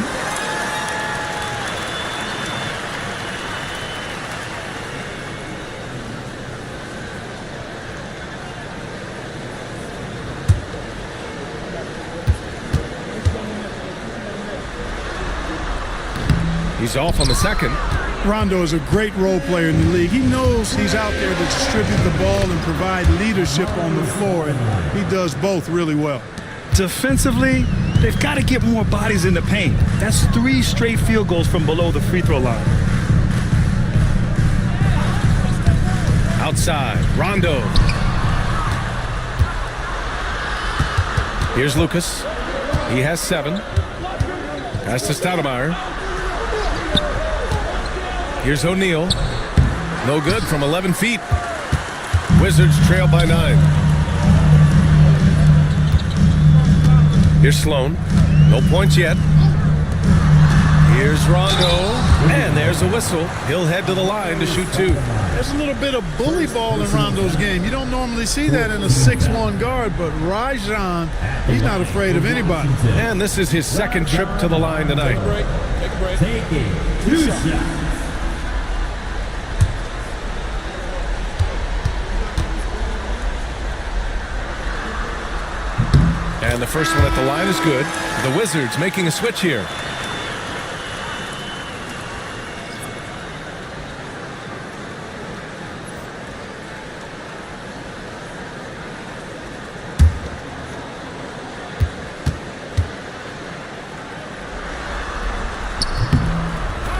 He's off on the second. Rondo is a great role player in the league. He knows he's out there to distribute the ball and provide leadership on the floor, and he does both really well. Defensively, they've got to get more bodies in the paint. That's 3 straight field goals from below the free throw line. Outside, Rondo. Here's Lucas. He has 7. Pass to Stoudemire. Here's O'Neal. No good from 11 feet. Wizards trail by 9. Here's Sloan. No points yet. Here's Rondo. And there's a whistle. He'll head to the line to shoot 2. There's a little bit of bully ball in Rondo's game. You don't normally see that in a 6'1" guard, but Rajon, he's not afraid of anybody. And this is his second trip to the line tonight. Take a break. Taking 2 shots. And the first one at the line is good. The Wizards making a switch here.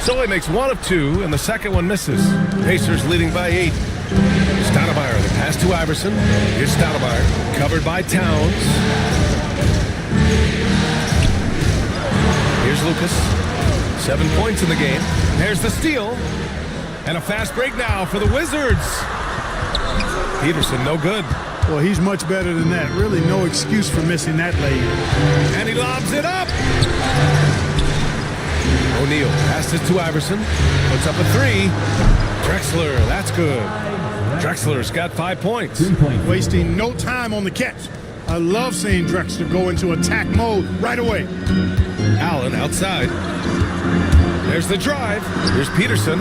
So he makes 1 of 2, and the second one misses. Pacers leading by 8. Stoudemire, the pass to Iverson. Here's Stoudemire, covered by Towns. Here's Lucas. 7 points in the game. There's the steal. And a fast break now for the Wizards. Peterson, no good. Well, he's much better than that. Really no excuse for missing that layup. And he lobs it up. O'Neal passes to Iverson. Puts up a 3. Drexler, that's good. Drexler's got 5 points. Wasting no time on the catch. I love seeing Drexler go into attack mode right away. Allen outside. There's the drive. Here's Peterson.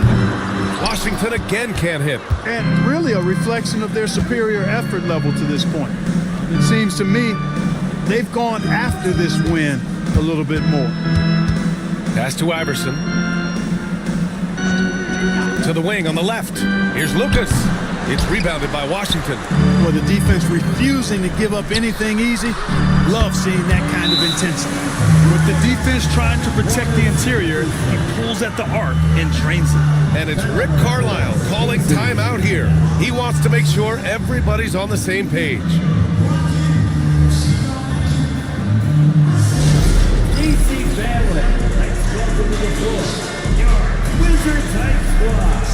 Washington again can't hit. And really a reflection of their superior effort level to this point. It seems to me they've gone after this win a little bit more. Pass to Iverson. To the wing on the left. Here's Lucas. It's rebounded by Washington. Well, the defense refusing to give up anything easy. Love seeing that kind of intensity. With the defense trying to protect the interior, he pulls at the arc and drains it. And it's Rick Carlisle calling timeout here. He wants to make sure everybody's on the same page. DC Family. Welcome to the floor. Your Wizards High Squad.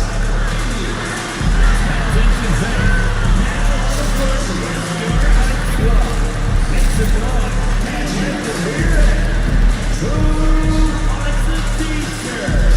Attention fans. Now on the floor is your high squad. Make some noise and let them hear it. Who wants a t-shirt?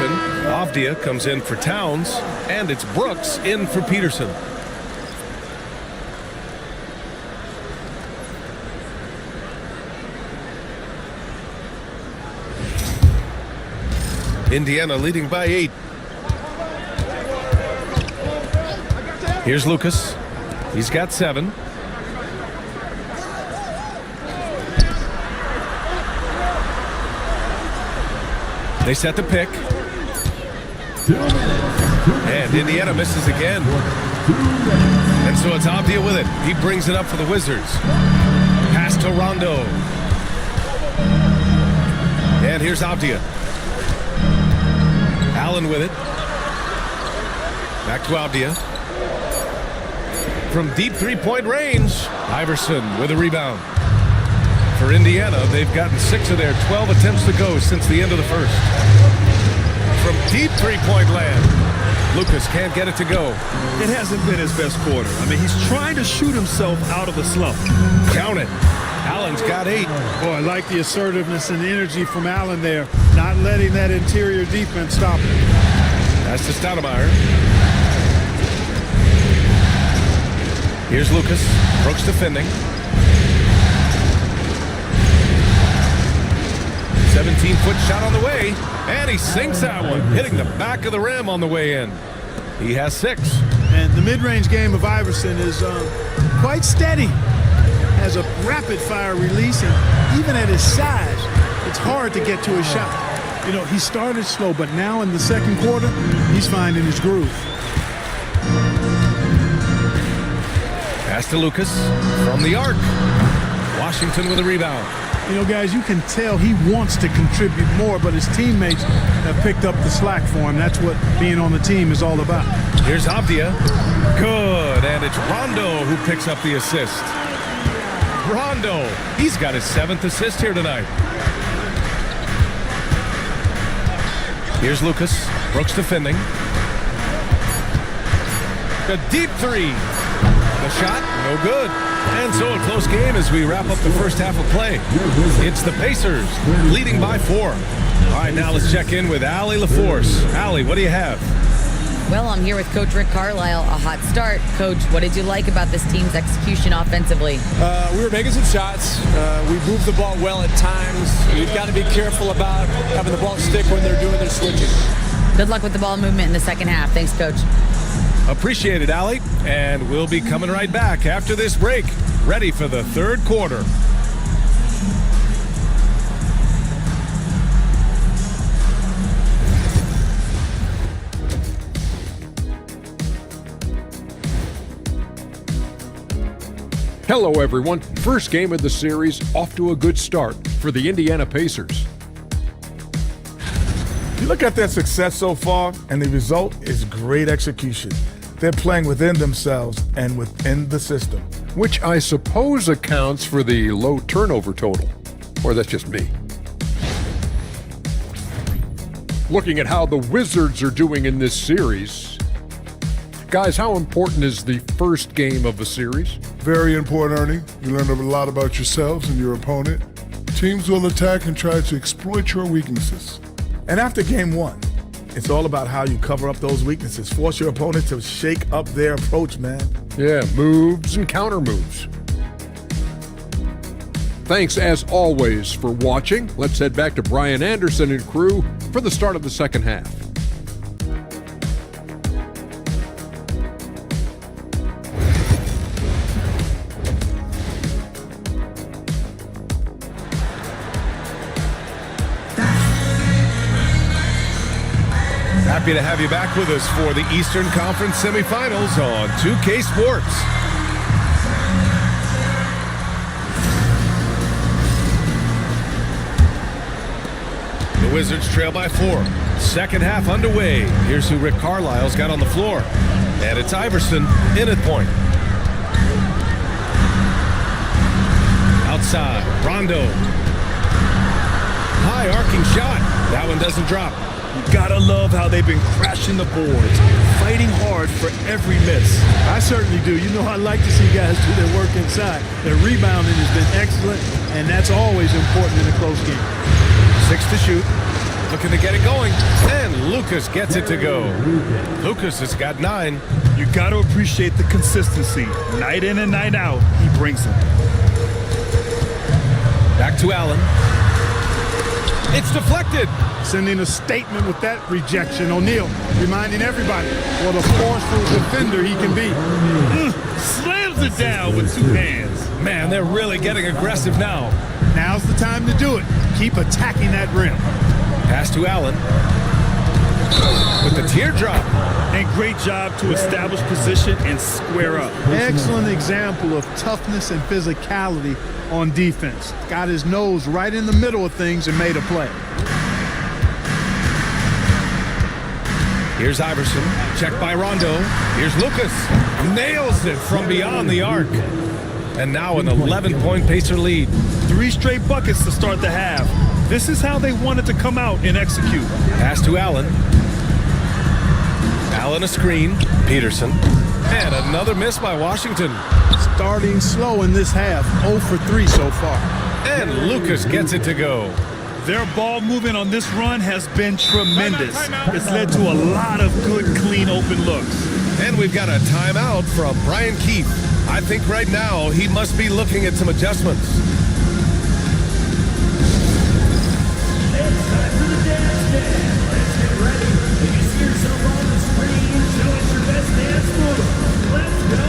Washington. Avdia comes in for Towns, and it's Brooks in for Peterson. Indiana leading by 8. Here's Lucas. He's got 7. They set the pick. And Indiana misses again. And so it's Avdia with it. He brings it up for the Wizards. Pass to Rondo. And here's Avdia. Allen with it. Back to Avdia. From deep three-point range, Iverson with a rebound. For Indiana, they've gotten 6 of their 12 attempts to go since the end of the first. From deep three-point land, Lucas can't get it to go. It hasn't been his best quarter. I mean, he's trying to shoot himself out of the slump. Count it. Allen's got 8. Boy, I like the assertiveness and energy from Allen there, not letting that interior defense stop him. That's to Stoudemire. Here's Lucas. Brooks defending. 17-foot shot on the way, and he sinks that one, hitting the back of the rim on the way in. He has 6. And the mid-range game of Iverson is quite steady. Has a rapid-fire release, and even at his size, it's hard to get to his shot. You know, he started slow, but now in the second quarter, he's finding his groove. Pass to Lucas from the arc. Washington with a rebound. You know, guys, you can tell he wants to contribute more, but his teammates have picked up the slack for him. That's what being on the team is all about. Here's Avdia. Good, and it's Rondo who picks up the assist. Rondo, he's got his 7th assist here tonight. Here's Lucas. Brooks defending. The deep 3. The shot, no good. And so a close game as we wrap up the first half of play. It's the Pacers leading by 4. All right, now let's check in with Allie LaForce. Allie, what do you have? Well, I'm here with Coach Rick Carlisle. A hot start. Coach, what did you like about this team's execution offensively? We were making some shots. We moved the ball well at times. You've got to be careful about having the ball stick when they're doing their switching. Good luck with the ball movement in the second half. Thanks, Coach. Appreciate it, Allie. And we'll be coming right back after this break, ready for the third quarter. Hello, everyone. First game of the series off to a good start for the Indiana Pacers. You look at their success so far, and the result is great execution. They're playing within themselves and within the system. Which I suppose accounts for the low turnover total. Or that's just me. Looking at how the Wizards are doing in this series. Guys, how important is the first game of a series? Very important, Ernie. You learn a lot about yourselves and your opponent. Teams will attack and try to exploit your weaknesses. And after game 1, it's all about how you cover up those weaknesses. Force your opponent to shake up their approach, man. Yeah, moves and counter moves. Thanks, as always, for watching. Let's head back to Brian Anderson and crew for the start of the second half. Happy to have you back with us for the Eastern Conference semifinals on 2K Sports. The Wizards trail by 4. Second half underway. Here's who Rick Carlisle's got on the floor. And it's Iverson in at point. Outside, Rondo. High arcing shot. That one doesn't drop. You gotta love how they've been crashing the boards, fighting hard for every miss. I certainly do. You know, I like to see guys do their work inside. Their rebounding has been excellent, and that's always important in a close game. 6 to shoot. looking to get it going. And Lucas gets it to go. Lucas has got 9. You got to appreciate the consistency. Night in and night out, he brings them. Back to Allen. It's deflected. Sending a statement with that rejection. O'Neal reminding everybody what a forceful defender he can be. Slams it down with 2 hands. Man, they're really getting aggressive now. Now's the time to do it. Keep attacking that rim. Pass to Allen. With the teardrop. And great job to establish position and square up. Excellent example of toughness and physicality on defense. Got his nose right in the middle of things and made a play. Here's Iverson. Checked by Rondo. Here's Lucas. Nails it from beyond the arc. And now an 11-point Pacer lead. 3 straight buckets to start the half. This is how they wanted to come out and execute. Pass to Allen. Allen a screen. Peterson. And another miss by Washington. Starting slow in this half. 0 for 3 so far. And Lucas gets it to go. Their ball movement on this run has been tremendous. It's led to a lot of good, clean, open looks. And we've got a timeout from Brian Keefe. I think right now he must be looking at some adjustments. It's time for the dance band. Let's get ready. If you see yourself on the screen, show us your best dance move. Let's go.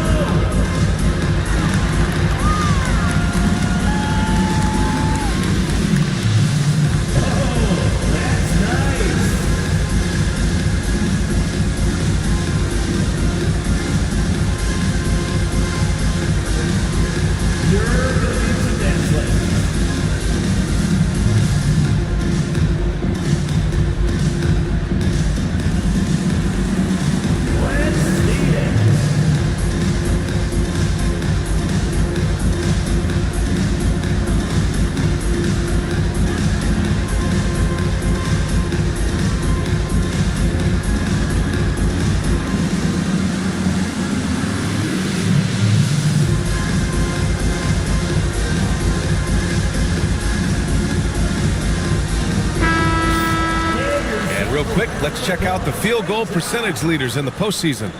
Quick, let's check out the field goal percentage leaders in the postseason.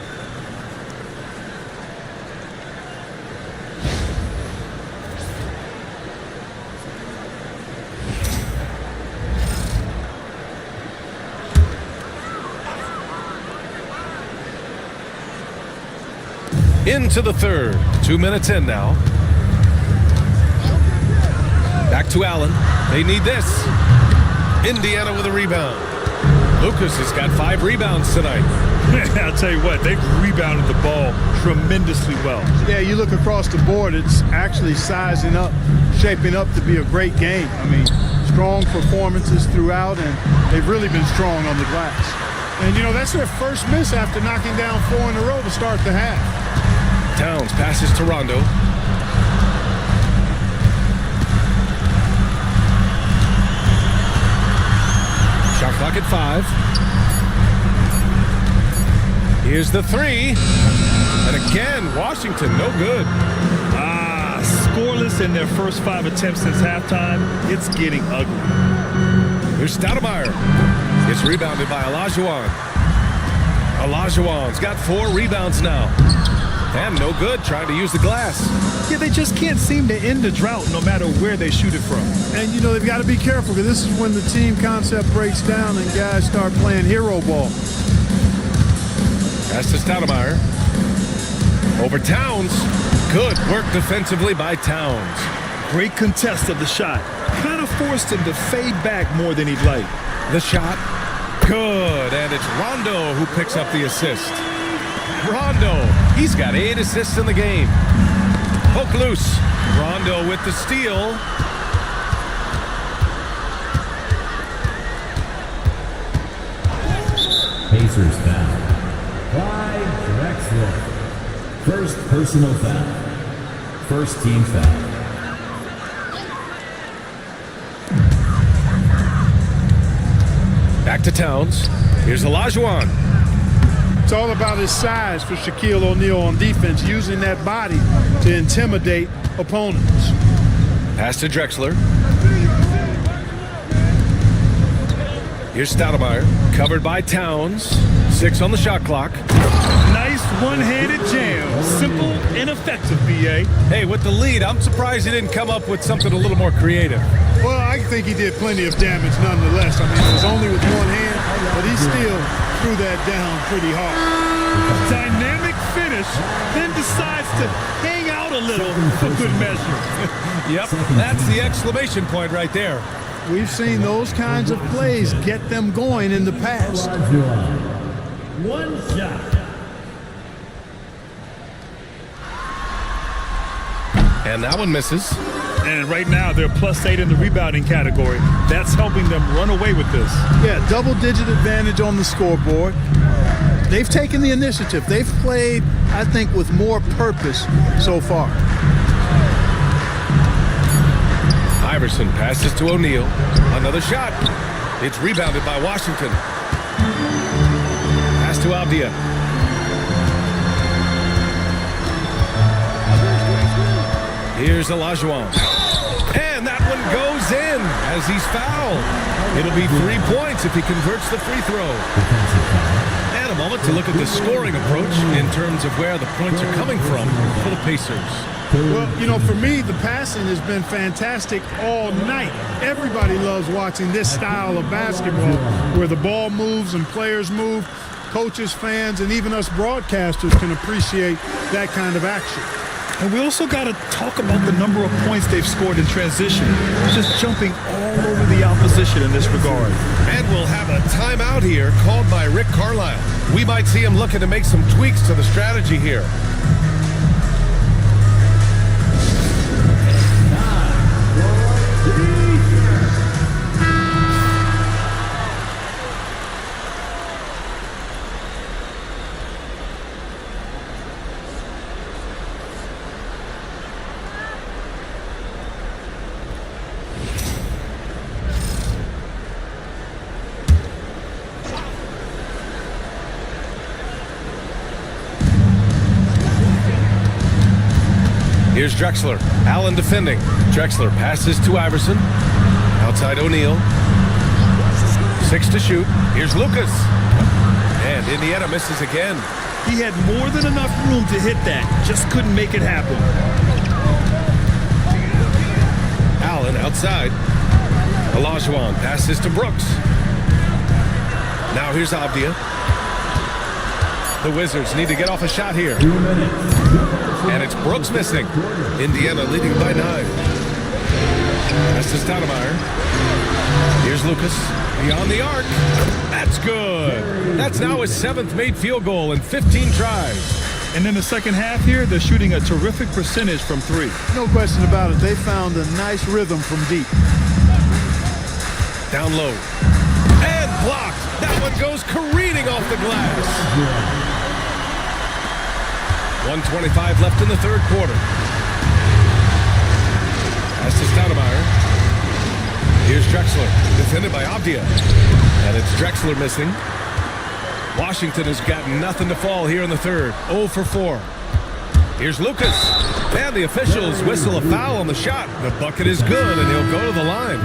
Into the third. 2 minutes in now. Back to Allen. They need this. Indiana with a rebound. Lucas has got 5 rebounds tonight. I'll tell you what, they've rebounded the ball tremendously well. Yeah, you look across the board, it's actually sizing up, shaping up to be a great game. I mean, strong performances throughout, and they've really been strong on the glass. And, you know, that's their first miss after knocking down 4 in a row to start the half. Towns passes to Rondo. Shot clock at 5. Here's the 3. And again, Washington, no good. Scoreless in their first 5 attempts since halftime. It's getting ugly. Here's Stoudemire. It's rebounded by Olajuwon. Olajuwon's got 4 rebounds now. And no good trying to use the glass. Yeah, they just can't seem to end the drought no matter where they shoot it from. And, you know, they've got to be careful because this is when the team concept breaks down and guys start playing hero ball. Pass to Stoudemire. Over Towns. Good work defensively by Towns. Great contest of the shot. Kind of forced him to fade back more than he'd like. The shot. Good. And it's Rondo who picks up the assist. Rondo. He's got 8 assists in the game. Poke loose. Rondo with the steal. Pacers foul. Clyde Drexler. First personal foul. First team foul. Back to Towns. Here's Olajuwon. It's all about his size for Shaquille O'Neal on defense, using that body to intimidate opponents. Pass to Drexler. Here's Stoudemire, covered by Towns. 6 on the shot clock. Nice one-handed jam. Simple and effective, B.A. Hey, with the lead, I'm surprised he didn't come up with something a little more creative. Well, I think he did plenty of damage nonetheless. I mean, it was only with one hand, but he still threw that down pretty hard. Dynamic finish, then decides to hang out a little for good measure. Yep, that's the exclamation point right there. We've seen those kinds of plays get them going in the past. One shot. And that one misses. And right now, they're +8 in the rebounding category. That's helping them run away with this. Yeah, double-digit advantage on the scoreboard. They've taken the initiative. They've played, I think, with more purpose so far. Iverson passes to O'Neal. Another shot. It's rebounded by Washington. Pass to Avdia. Here's Olajuwon. And that one goes in as he's fouled. It'll be 3 points if he converts the free throw. And a moment to look at the scoring approach in terms of where the points are coming from for the Pacers. Well, you know, for me, the passing has been fantastic all night. Everybody loves watching this style of basketball where the ball moves and players move. Coaches, fans, and even us broadcasters can appreciate that kind of action. And we also got to talk about the number of points they've scored in transition. Just jumping all over the opposition in this regard. And we'll have a timeout here called by Rick Carlisle. We might see him looking to make some tweaks to the strategy here. Here's Drexler. Allen defending. Drexler passes to Iverson. Outside O'Neal. 6 to shoot. Here's Lucas. And Indiana misses again. He had more than enough room to hit that. Just couldn't make it happen. Allen outside. Olajuwon passes to Brooks. Now here's Avdia. The Wizards need to get off a shot here. And it's Brooks missing. Indiana leading by 9. Pass to Stoudemire. Here's Lucas. Beyond the arc. That's good. That's now his 7th made field goal in 15 tries. And in the second half here, they're shooting a terrific percentage from 3. No question about it. They found a nice rhythm from deep. Down low. And blocked. That one goes careening off the glass. 1:25 left in the third quarter. Pass to Stoudemire. Here's Drexler, defended by Avdia. And it's Drexler missing. Washington has got nothing to fall here in the third. 0 for 4. Here's Lucas. And the officials whistle a foul on the shot. The bucket is good, and he'll go to the line.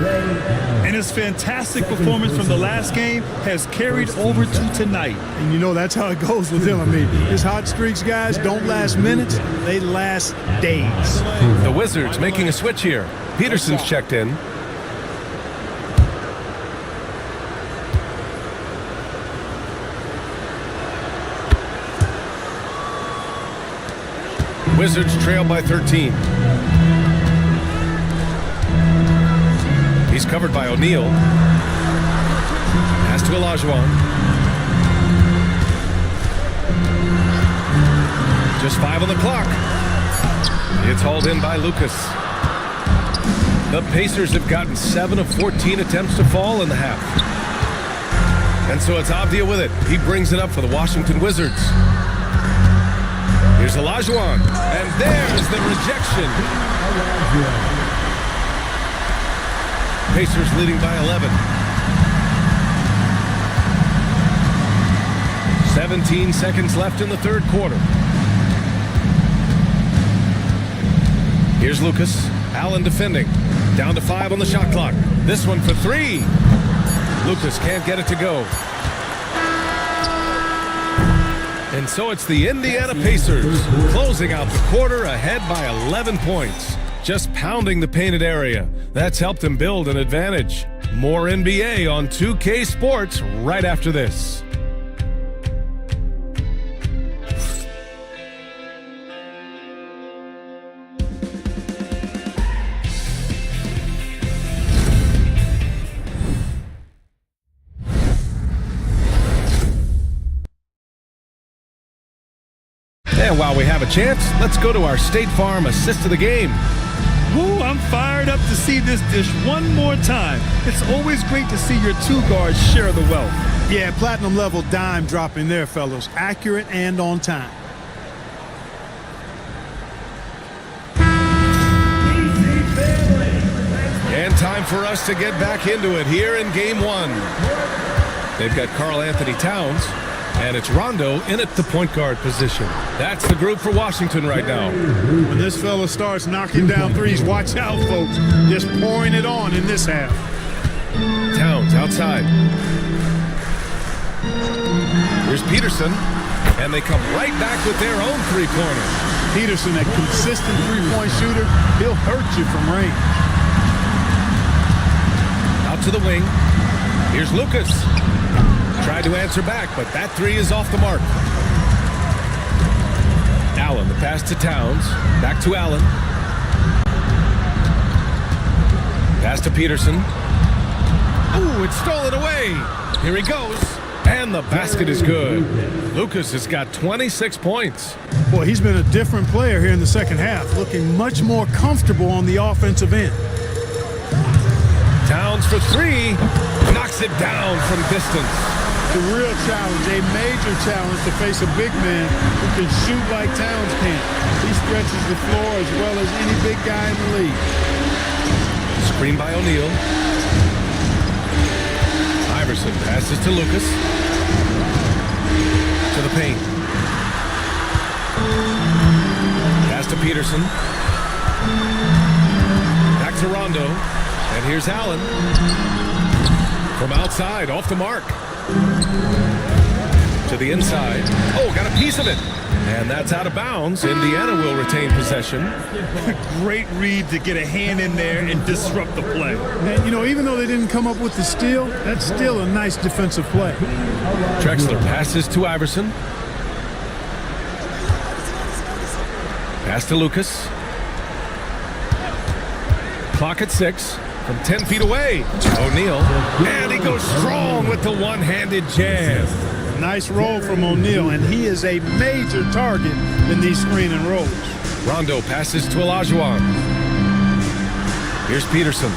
And his fantastic performance from the last game has carried over to tonight. And you know, that's how it goes with him. I mean, his hot streaks, guys, don't last minutes. They last days. The Wizards making a switch here. Peterson's checked in. Wizards trail by 13. He's covered by O'Neal. Pass to Olajuwon. Just 5 on the clock. It's hauled in by Lucas. The Pacers have gotten 7 of 14 attempts to fall in the half. And so it's Avdia with it. He brings it up for the Washington Wizards. Here's Olajuwon, and there's the rejection. Pacers leading by 11. 17 seconds left in the third quarter. Here's Lucas. Allen defending. Down to 5 on the shot clock. This one for 3. Lucas can't get it to go. And so it's the Indiana Pacers closing out the quarter ahead by 11 points. Just pounding the painted area. That's helped them build an advantage. More NBA on 2K Sports right after this. And while we have a chance, let's go to our State Farm assist of the game. Ooh, I'm fired up to see this dish one more time. It's always great to see your two guards share the wealth. Yeah, platinum level dime dropping there, fellas. Accurate and on time. And time for us to get back into it here in game one. They've got Karl Anthony Towns, and it's Rondo in at the point guard position. That's the group for Washington right now. When this fella starts knocking down threes, watch out, folks. Just pouring it on in this half. Towns outside. Here's Peterson, and they come right back with their own three-pointer. Peterson, a consistent three-point shooter, he'll hurt you from range. Out to the wing. Here's Lucas. Tried to answer back, but that three is off the mark. Allen, the pass to Towns. Back to Allen. Pass to Peterson. Ooh, it's stolen away. Here he goes. And the basket is good. Lucas has got 26 points. Boy, he's been a different player here in the second half, looking much more comfortable on the offensive end. Towns for three. Knocks it down from distance. The real challenge, a major challenge to face a big man who can shoot like Towns can. He stretches the floor as well as any big guy in the league. Screen by O'Neal. Iverson passes to Lucas. To the paint. Pass to Peterson. Back to Rondo. And here's Allen. From outside, off the mark. To the inside. Oh, got a piece of it. And that's out of bounds. Indiana will retain possession. Great read to get a hand in there and disrupt the play. And, you know, even though they didn't come up with the steal, that's still a nice defensive play. Drexler passes to Iverson. Pass to Lucas. Clock at 6. From 10 feet away. O'Neal. And he goes strong with the one-handed jam. Nice roll from O'Neal, and he is a major target in these screen and rolls. Rondo passes to Olajuwon. Here's Peterson.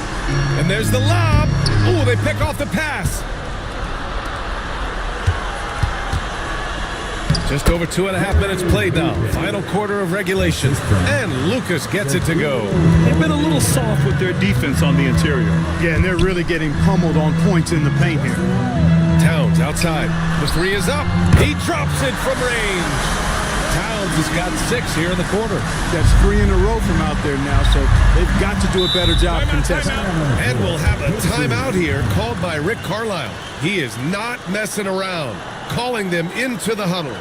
And there's the lob. Oh, they pick off the pass. Just over 2.5 minutes played now. Final quarter of regulation. And Lucas gets it to go. They've been a little soft with their defense on the interior. Yeah, and they're really getting pummeled on points in the paint here. Towns outside. The three is up. He drops it from range. Towns has got 6 here in the quarter. That's 3 in a row from out there now, so they've got to do a better job contesting. And we'll have a timeout here called by Rick Carlisle. He is not messing around, calling them into the huddle.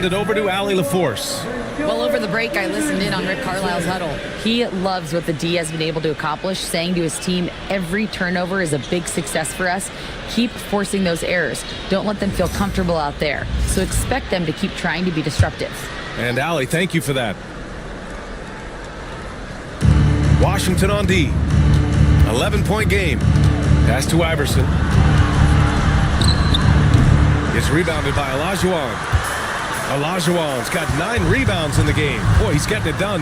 send it over to Allie LaForce. Well, over the break, I listened in on Rick Carlisle's huddle. He loves what the D has been able to accomplish, saying to his team, every turnover is a big success for us. Keep forcing those errors. Don't let them feel comfortable out there. So expect them to keep trying to be disruptive. And Allie, thank you for that. Washington on D. 11-point game. Pass to Iverson. It's rebounded by Olajuwon. Olajuwon's got 9 rebounds in the game. Boy, he's getting it done.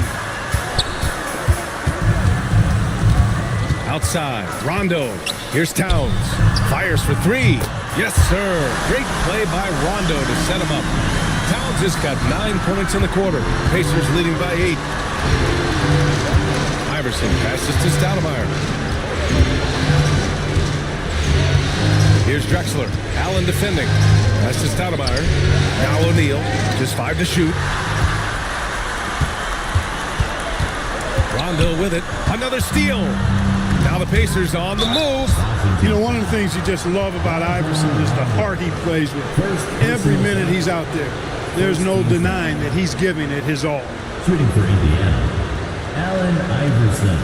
Outside, Rondo. Here's Towns. Fires for 3. Yes, sir. Great play by Rondo to set him up. Towns has got 9 points in the quarter. Pacers leading by 8. Iverson passes to Stoudemire. Here's Drexler. Allen defending. Pass to Stoudemire. Now O'Neal. Just 5 to shoot. Rondo with it. Another steal. Now the Pacers on the move. You know, one of the things you just love about Iverson is the heart he plays with. Every minute he's out there, there's no denying that he's giving it his all. Shooting for Indiana, Allen Iverson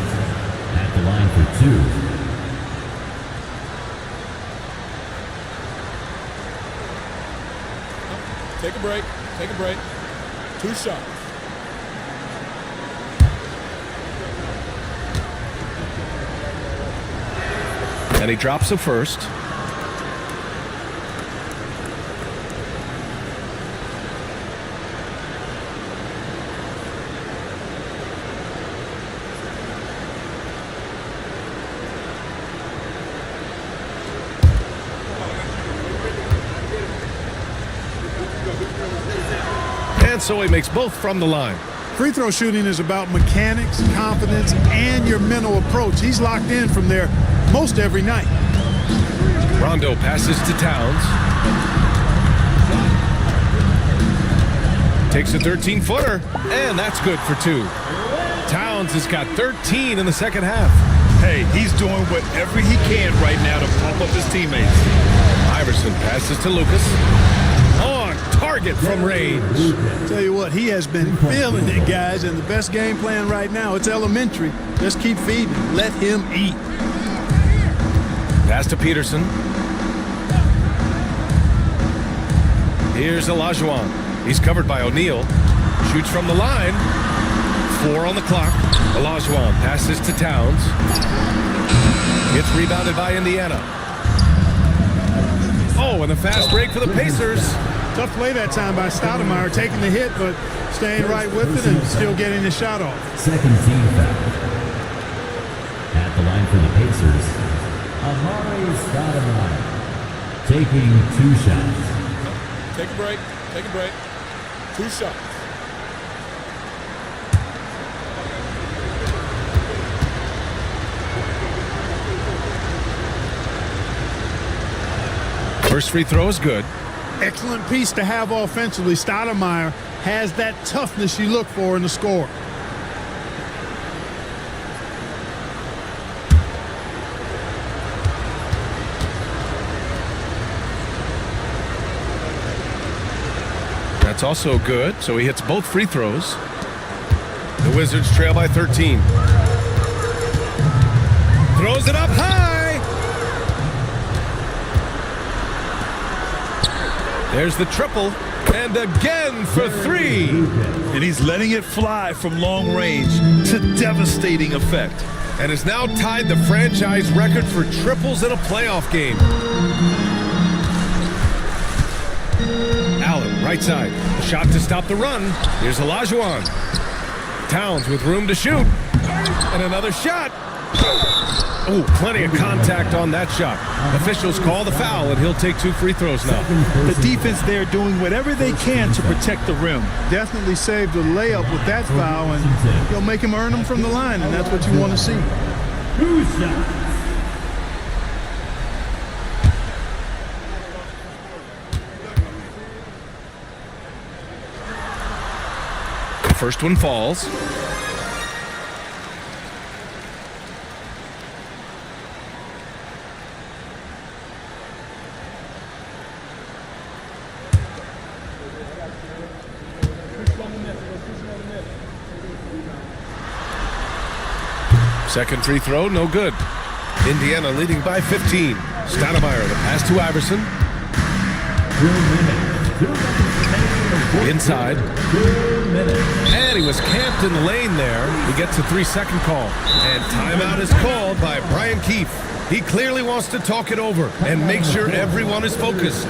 at the line for 2. Take a break. Take a break. 2 shots. And he drops the first. And so he makes both from the line. Free throw shooting is about mechanics, confidence, and your mental approach. He's locked in from there most every night. Rondo passes to Towns. Takes a 13-footer, and that's good for 2. Towns has got 13 in the second half. Hey, he's doing whatever he can right now to pump up his teammates. Iverson passes to Lucas. On target from range. Tell you what, he has been feeling it, guys, and the best game plan right now, it's elementary. Just keep feeding. Let him eat. Pass to Peterson. Here's Olajuwon. He's covered by O'Neal. Shoots from the line. 4 on the clock. Olajuwon passes to Towns. Gets rebounded by Indiana. Oh, and a fast break for the Pacers. Tough play that time by Stoudemire, taking the hit, but staying right with it and still getting the shot off. Second team foul. At the line for the Pacers, Amari Stoudemire taking 2 shots. Take a break. Take a break. 2 shots. First free throw is good. Excellent piece to have offensively. Stoudemire has that toughness you look for in the score. That's also good, so he hits both free throws. The Wizards trail by 13. Throws it up high! There's the triple, and again for 3. And he's letting it fly from long range to devastating effect. And has now tied the franchise record for triples in a playoff game. Allen, right side. A shot to stop the run. Here's Olajuwon. Towns with room to shoot. And another shot. Oh, plenty of contact on that shot. Officials call the foul, and he'll take 2 free throws now. The defense there doing whatever they can to protect the rim. Definitely saved the layup with that foul, and you'll make him earn them from the line, and that's what you want to see. 2 shots. The first one falls. Second free throw, no good. Indiana leading by 15. Stoudemire, the pass to Iverson. Inside. And he was camped in the lane there. He gets a 3-second call. And timeout is called by Brian Keefe. He clearly wants to talk it over and make sure everyone is focused.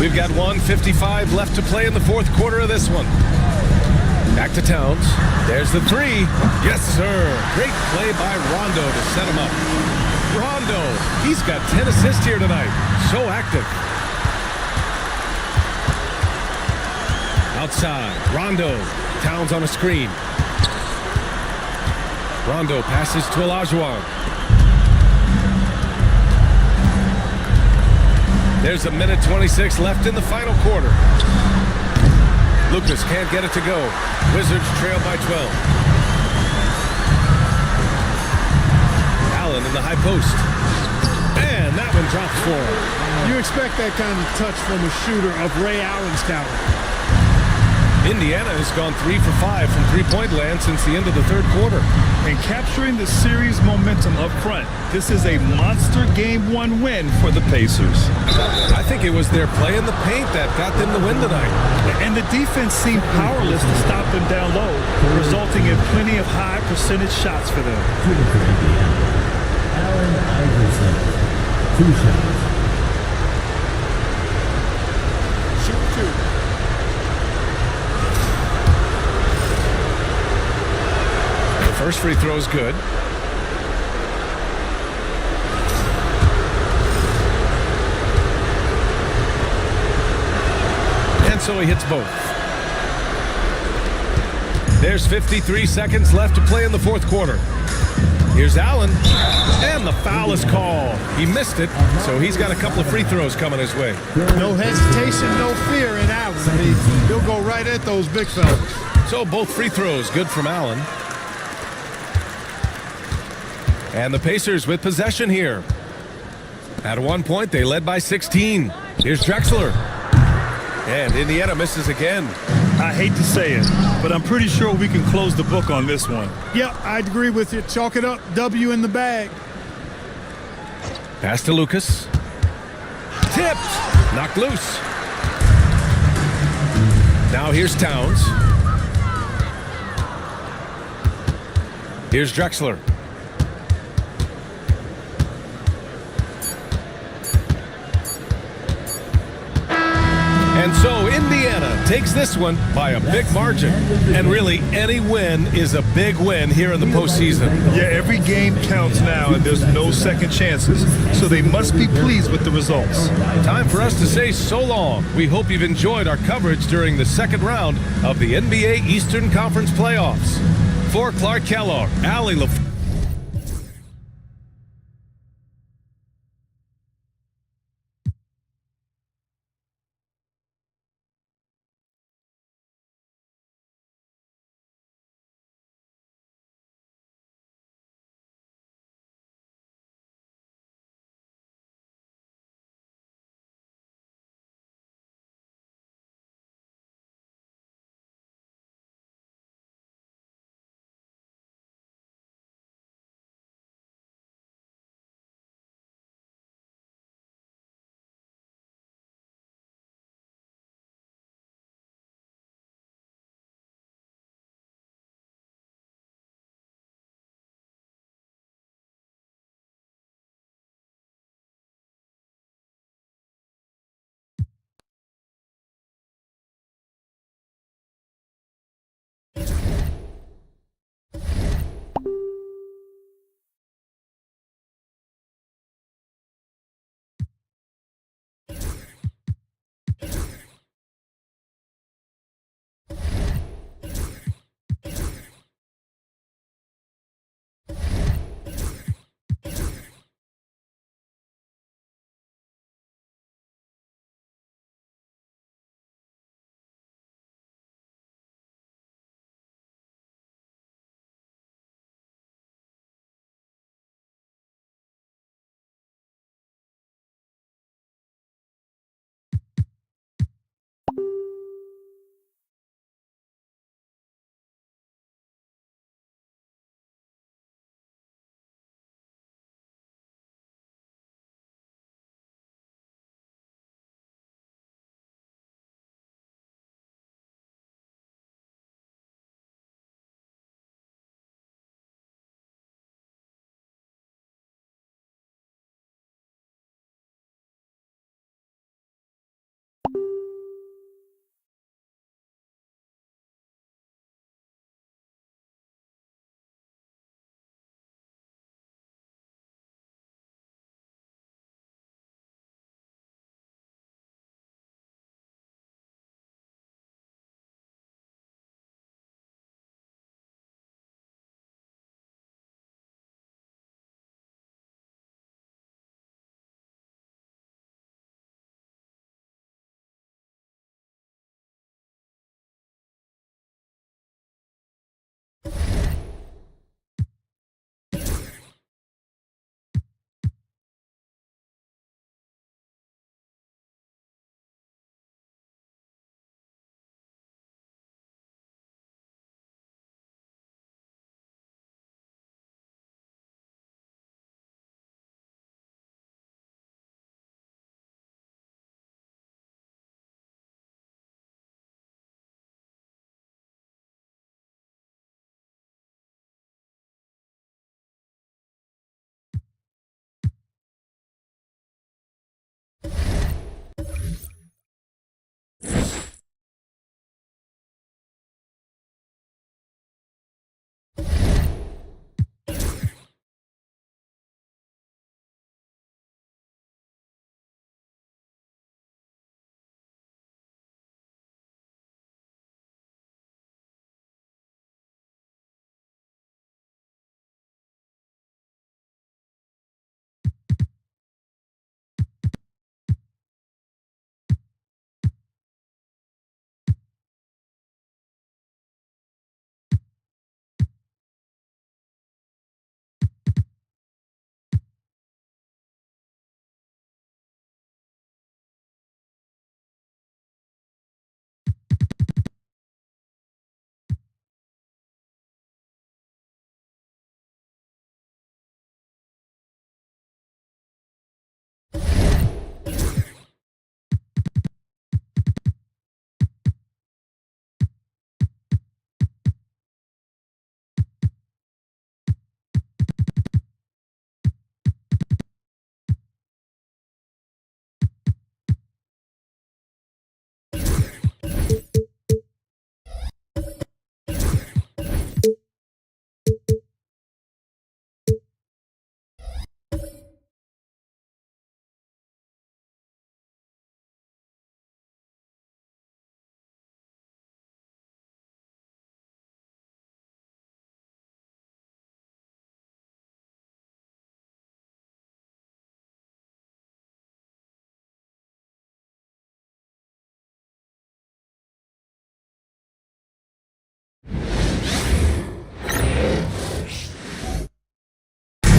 We've got 1:55 left to play in the fourth quarter of this one. Back to Towns. There's the three. Yes, sir. Great play by Rondo to set him up. Rondo, he's got 10 assists here tonight. So active. Outside, Rondo. Towns on a screen. Rondo passes to Olajuwon. There's a minute 26 left in the final quarter. Lucas can't get it to go. Wizards trail by 12. Allen in the high post. And that one drops for him. You expect that kind of touch from a shooter of Ray Allen's caliber. Indiana has gone 3 for 5 from three-point land since the end of the third quarter. And capturing the series momentum up front, this is a monster Game 1 win for the Pacers. I think it was their play in the paint that got them the win tonight. And the defense seemed powerless to stop them down low, resulting in plenty of high percentage shots for them. Allen Iverson, 2 shots. Shoot 2. First free throw is good. And so he hits both. There's 53 seconds left to play in the fourth quarter. Here's Allen, and the foul is called. He missed it, so he's got a couple of free throws coming his way. No hesitation, no fear in Allen. He'll go right at those big fellas. So both free throws good from Allen. And the Pacers with possession here. At one point, they led by 16. Here's Drexler. And Indiana misses again. I hate to say it, but I'm pretty sure we can close the book on this one. Yep, I'd agree with you. Chalk it up. W in the bag. Pass to Lucas. Tipped. Knocked loose. Now here's Towns. Here's Drexler. And so Indiana takes this one by a big margin. And really, any win is a big win here in the postseason. Yeah, every game counts now, and there's no second chances. So they must be pleased with the results. Time for us to say so long. We hope you've enjoyed our coverage during the second round of the NBA Eastern Conference playoffs. For Clark Kellogg, Allie LaFleur.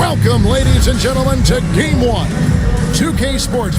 Welcome, ladies and gentlemen, to Game 1. 2K Sports.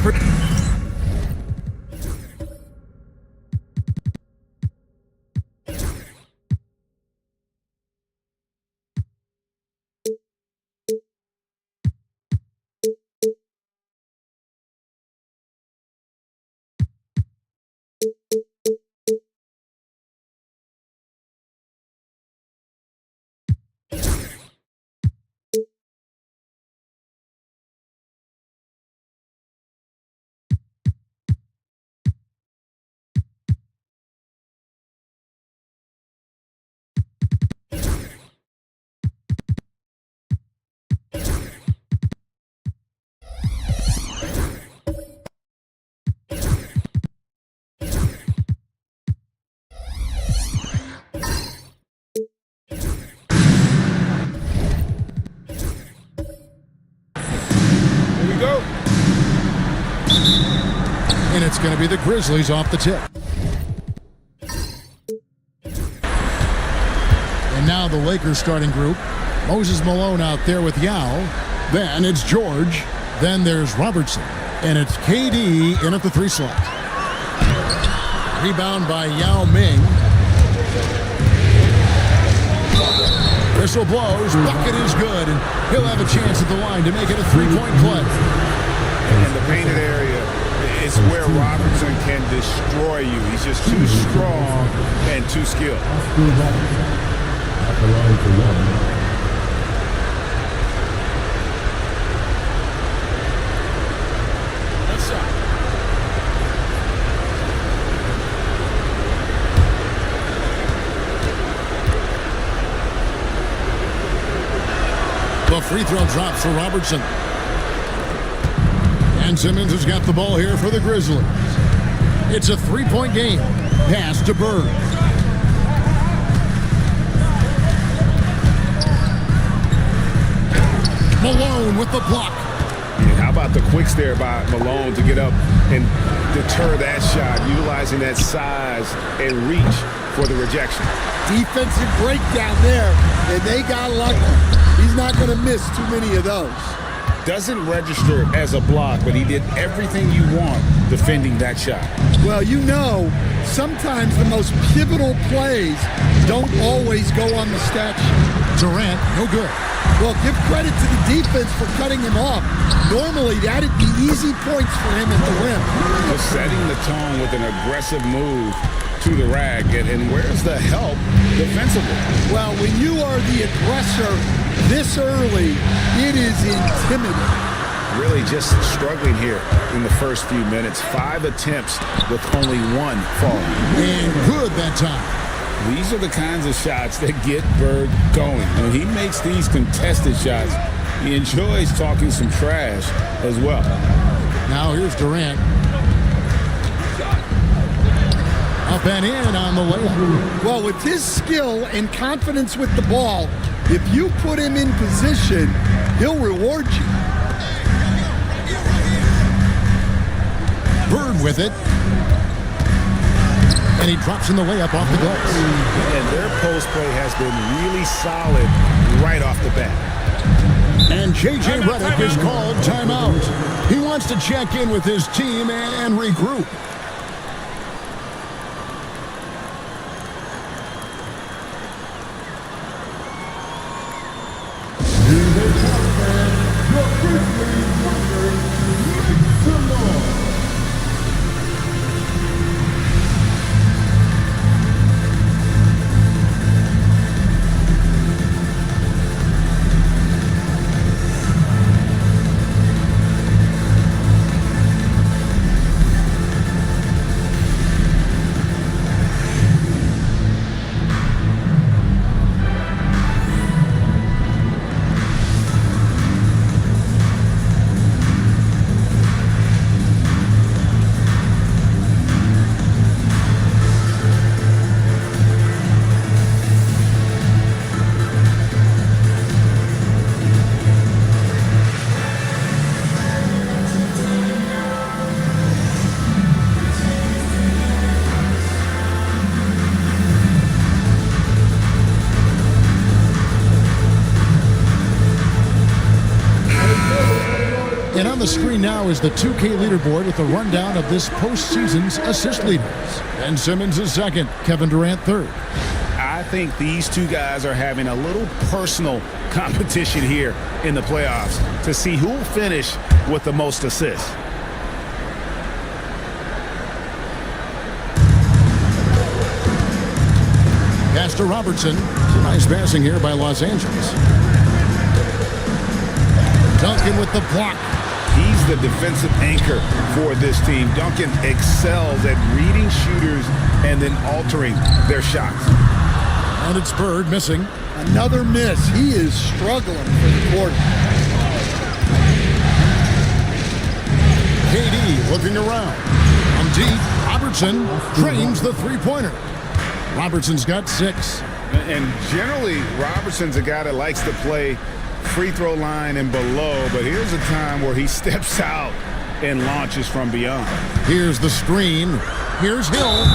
And it's going to be the Grizzlies off the tip. And now the Lakers starting group. Moses Malone out there with Yao. Then it's George. Then there's Robertson. And it's KD in at the 3 slot. Rebound by Yao Ming. Whistle blows. Bucket is good. And he'll have a chance at the line to make it a 3-point play. And the painted area is where Robertson can destroy you. He's just too strong and too skilled. The free throw drops for Robertson. And Simmons has got the ball here for the Grizzlies. It's a 3-point game. Pass to Bird. Malone with the block. Yeah, how about the quicks there by Malone to get up and deter that shot, utilizing that size and reach for the rejection. Defensive breakdown there, and they got lucky. He's not going to miss too many of those. Doesn't register as a block, but he did everything you want defending that shot. Well, you know, sometimes the most pivotal plays don't always go on the stat sheet. Durant, no good. Well, give credit to the defense for cutting him off. Normally, that'd be easy points for him at the rim. Just setting the tone with an aggressive move to the rack, and where's the help defensively? Well, when you are the aggressor this early, it is intimidating. Really just struggling here in the first few minutes. 5 attempts with only 1 falling. And good that time. These are the kinds of shots that get Bird going. When he makes these contested shots, he enjoys talking some trash as well. Now here's Durant. Up and in on the layup. Well, with his skill and confidence with the ball, if you put him in position, he'll reward you. Bird with it. And he drops in the layup off the glass. And their post play has been really solid right off the bat. And J.J. Redick is called timeout. He wants to check in with his team and regroup. And on the screen now is the 2K leaderboard with a rundown of this postseason's assist leaders. Ben Simmons is second, Kevin Durant third. I think these two guys are having a little personal competition here in the playoffs to see who will finish with the most assists. Pass to Robertson. Nice passing here by Los Angeles. Duncan with the block. He's the defensive anchor for this team. Duncan excels at reading shooters and then altering their shots. And it's Bird missing. Another miss. He is struggling for the quarter. KD looking around. From deep, Robertson drains the three-pointer. Robertson's got 6. And generally, Robertson's a guy that likes to play free throw line and below, but here's a time where he steps out and launches from beyond. Here's the screen. Here's Hill.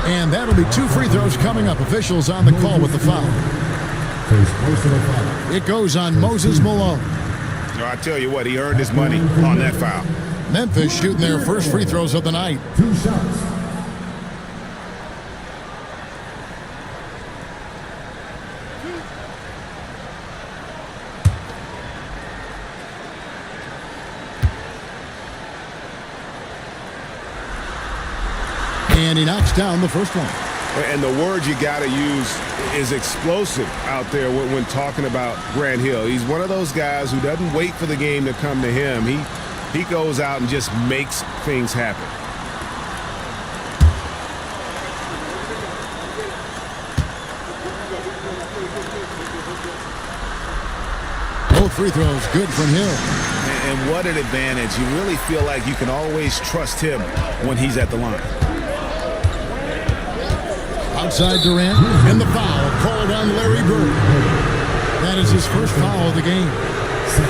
And that'll be 2 free throws coming up. Officials on the call with the foul. It goes on Moses Malone. I tell you what, he earned his money on that foul. Memphis shooting their first free throws of the night. 2 shots. And he knocks down the first one. And the word you got to use is explosive out there when talking about Grant Hill. He's one of those guys who doesn't wait for the game to come to him. He goes out and just makes things happen. Both free throws good from Hill. And what an advantage. You really feel like you can always trust him when he's at the line. Outside Durant, and the foul called on Larry Bird. That is his first foul of the game.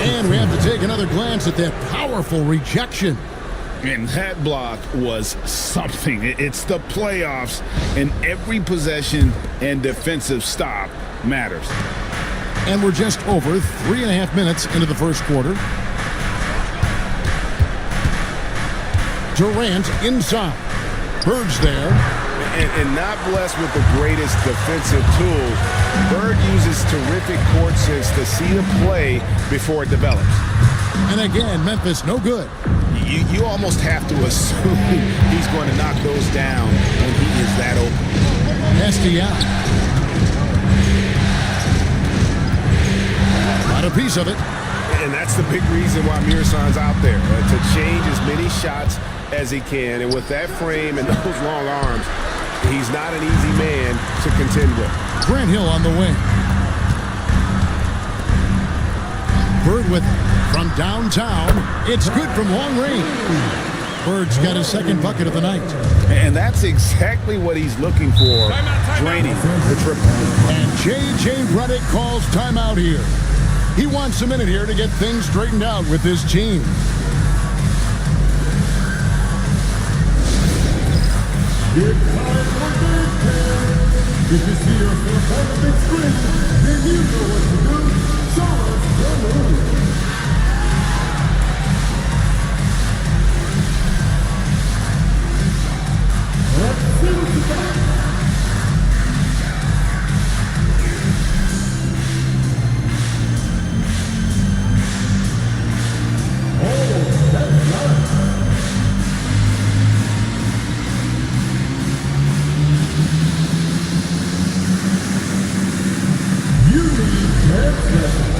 And we have to take another glance at that powerful rejection. And that block was something. It's the playoffs, and every possession and defensive stop matters. And we're just over 3.5 minutes into the first quarter. Durant inside. Bird's there. And not blessed with the greatest defensive tools. Bird uses terrific court sense to see the play before it develops. And again, Memphis no good. You almost have to assume he's going to knock those down when he is that open. Nasty out. Got a piece of it. And that's the big reason why Mirsan's out there, to change as many shots as he can. And with that frame and those long arms, he's not an easy man to contend with. Grant Hill on the wing. Bird with it. From downtown, it's good from long range. Bird's got his second bucket of the night. And that's exactly what he's looking for, draining the triple. And J.J. Redick calls timeout here. He wants a minute here to get things straightened out with his team. It's time for big time. If you see yourself on the big screen, then you know what to do. Show us the move. Let's see what you got. Oh, that's nice. You need 10 seconds.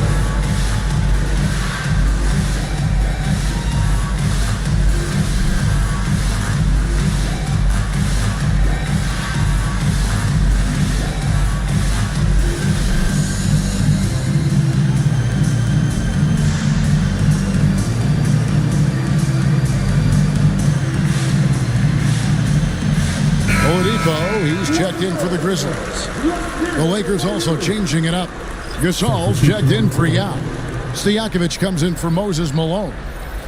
Oladipo, he's checked in for the Grizzlies. The Lakers also changing it up. Gasol's checked in for Yao. Stojakovic comes in for Moses Malone.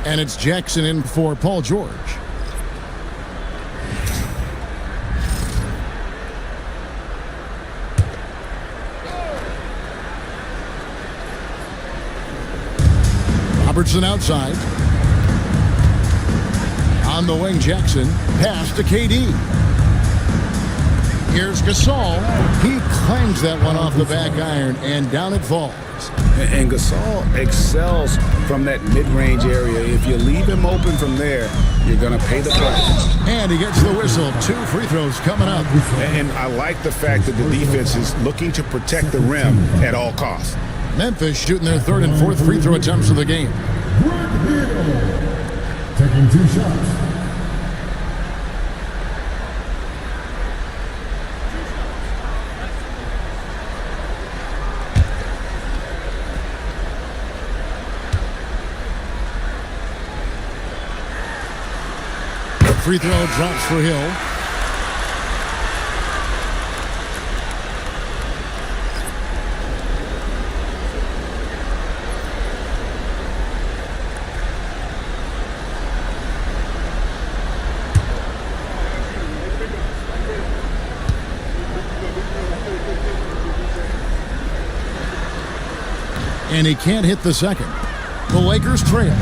And it's Jackson in for Paul George. Robertson outside. On the wing, Jackson. Pass to KD. Here's Gasol. He claims that one off the back iron, and down it falls. And Gasol excels from that mid-range area. If you leave him open from there, you're going to pay the price. And he gets the whistle. 2 free throws coming up. And I like the fact that the defense is looking to protect the rim at all costs. Memphis shooting their 3rd and 4th free throw attempts of the game. Taking 2 shots. Free throw drops for Hill. And he can't hit the second. The Lakers trail.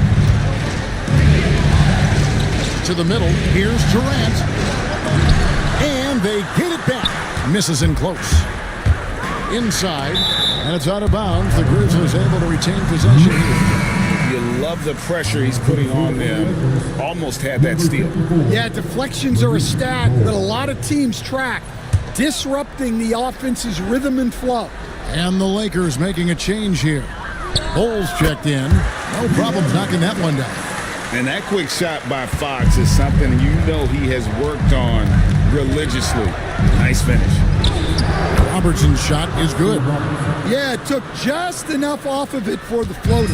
To the middle, here's Durant. And they get it back. Misses in close. Inside, and it's out of bounds. The Grizzlies able to retain possession here. You love the pressure he's putting on them. Almost had that steal. Yeah, deflections are a stat that a lot of teams track, disrupting the offense's rhythm and flow. And the Lakers making a change here. Bulls checked in. No problems knocking that one down. And that quick shot by Fox is something you know he has worked on religiously. Nice finish. Robertson's shot is good. Yeah, it took just enough off of it for the floater.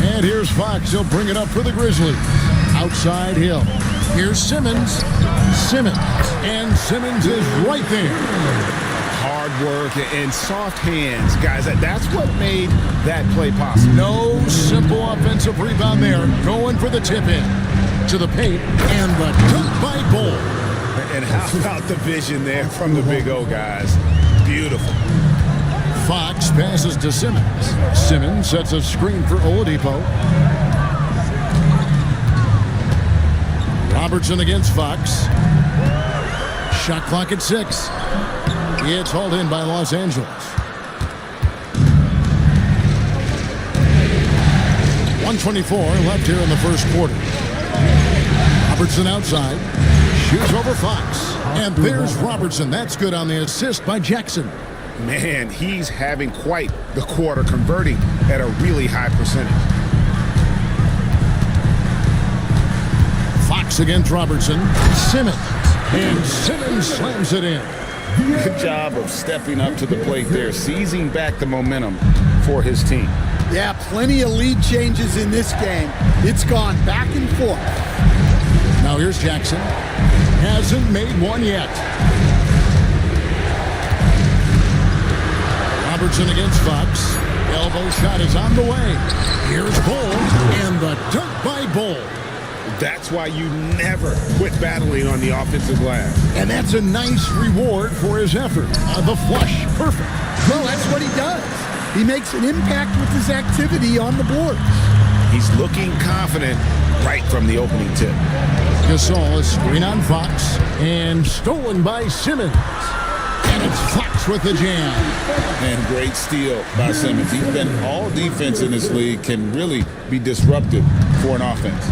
And here's Fox. He'll bring it up for the Grizzlies. Outside Hill. Here's Simmons. Simmons. And Simmons is right there. Hard work and soft hands, guys. That's what made that play possible. No simple offensive rebound there. Going for the tip in. To the paint. And the dunk by Bull. And how about the vision there from the Big O, guys? Beautiful. Fox passes to Simmons. Simmons sets a screen for Oladipo. Robertson against Fox. Shot clock at 6. It's hauled in by Los Angeles. 1:24 left here in the first quarter. Robertson outside. Shoots over Fox. And there's Robertson. That's good on the assist by Jackson. Man, he's having quite the quarter, converting at a really high percentage. Fox against Robertson. Simmons. And Simmons slams it in. Good job of stepping up to the plate there, seizing back the momentum for his team. Yeah, plenty of lead changes in this game. It's gone back and forth. Now here's Jackson. Hasn't made one yet. Robertson against Fox. Elbow shot is on the way. Here's Bull. And the dunk by Bull. That's why you never quit battling on the offensive glass. And that's a nice reward for his effort. The flush, perfect. Well, that's what he does. He makes an impact with his activity on the board. He's looking confident right from the opening tip. Gasol is screen on Fox. And stolen by Simmons. And it's Fox with the jam. And great steal by Simmons. He's been all defense in this league, can really be disruptive for an offense.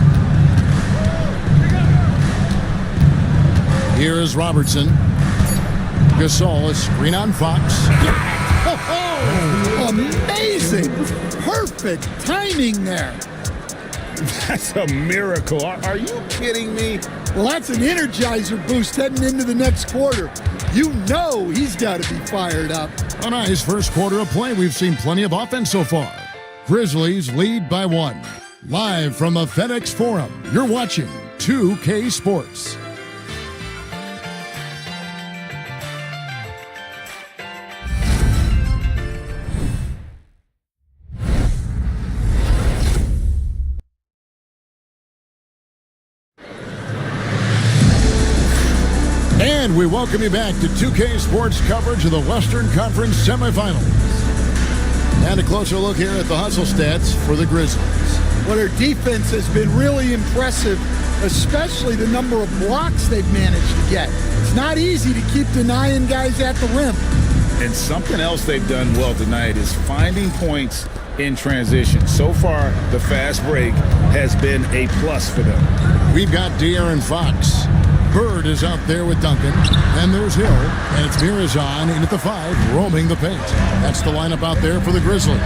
Here is Robertson. Gasol is screen on Fox. Oh, amazing. Perfect timing there. That's a miracle. Are you kidding me? Well, that's an energizer boost heading into the next quarter. You know he's got to be fired up. A nice first quarter of play. We've seen plenty of offense so far. Grizzlies lead by 1. Live from the FedEx Forum, you're watching 2K Sports. And we welcome you back to 2K Sports coverage of the Western Conference semifinals. And a closer look here at the hustle stats for the Grizzlies. Well, their defense has been really impressive especially the number of blocks they've managed to get. It's not easy to keep denying guys at the rim. And something else they've done well tonight is finding points in transition. So far, the fast break has been a plus for them. We've got De'Aaron Fox. Bird is out there with Duncan. Then there's Hill. And it's Mirazon in at the 5, roaming the paint. That's the lineup out there for the Grizzlies.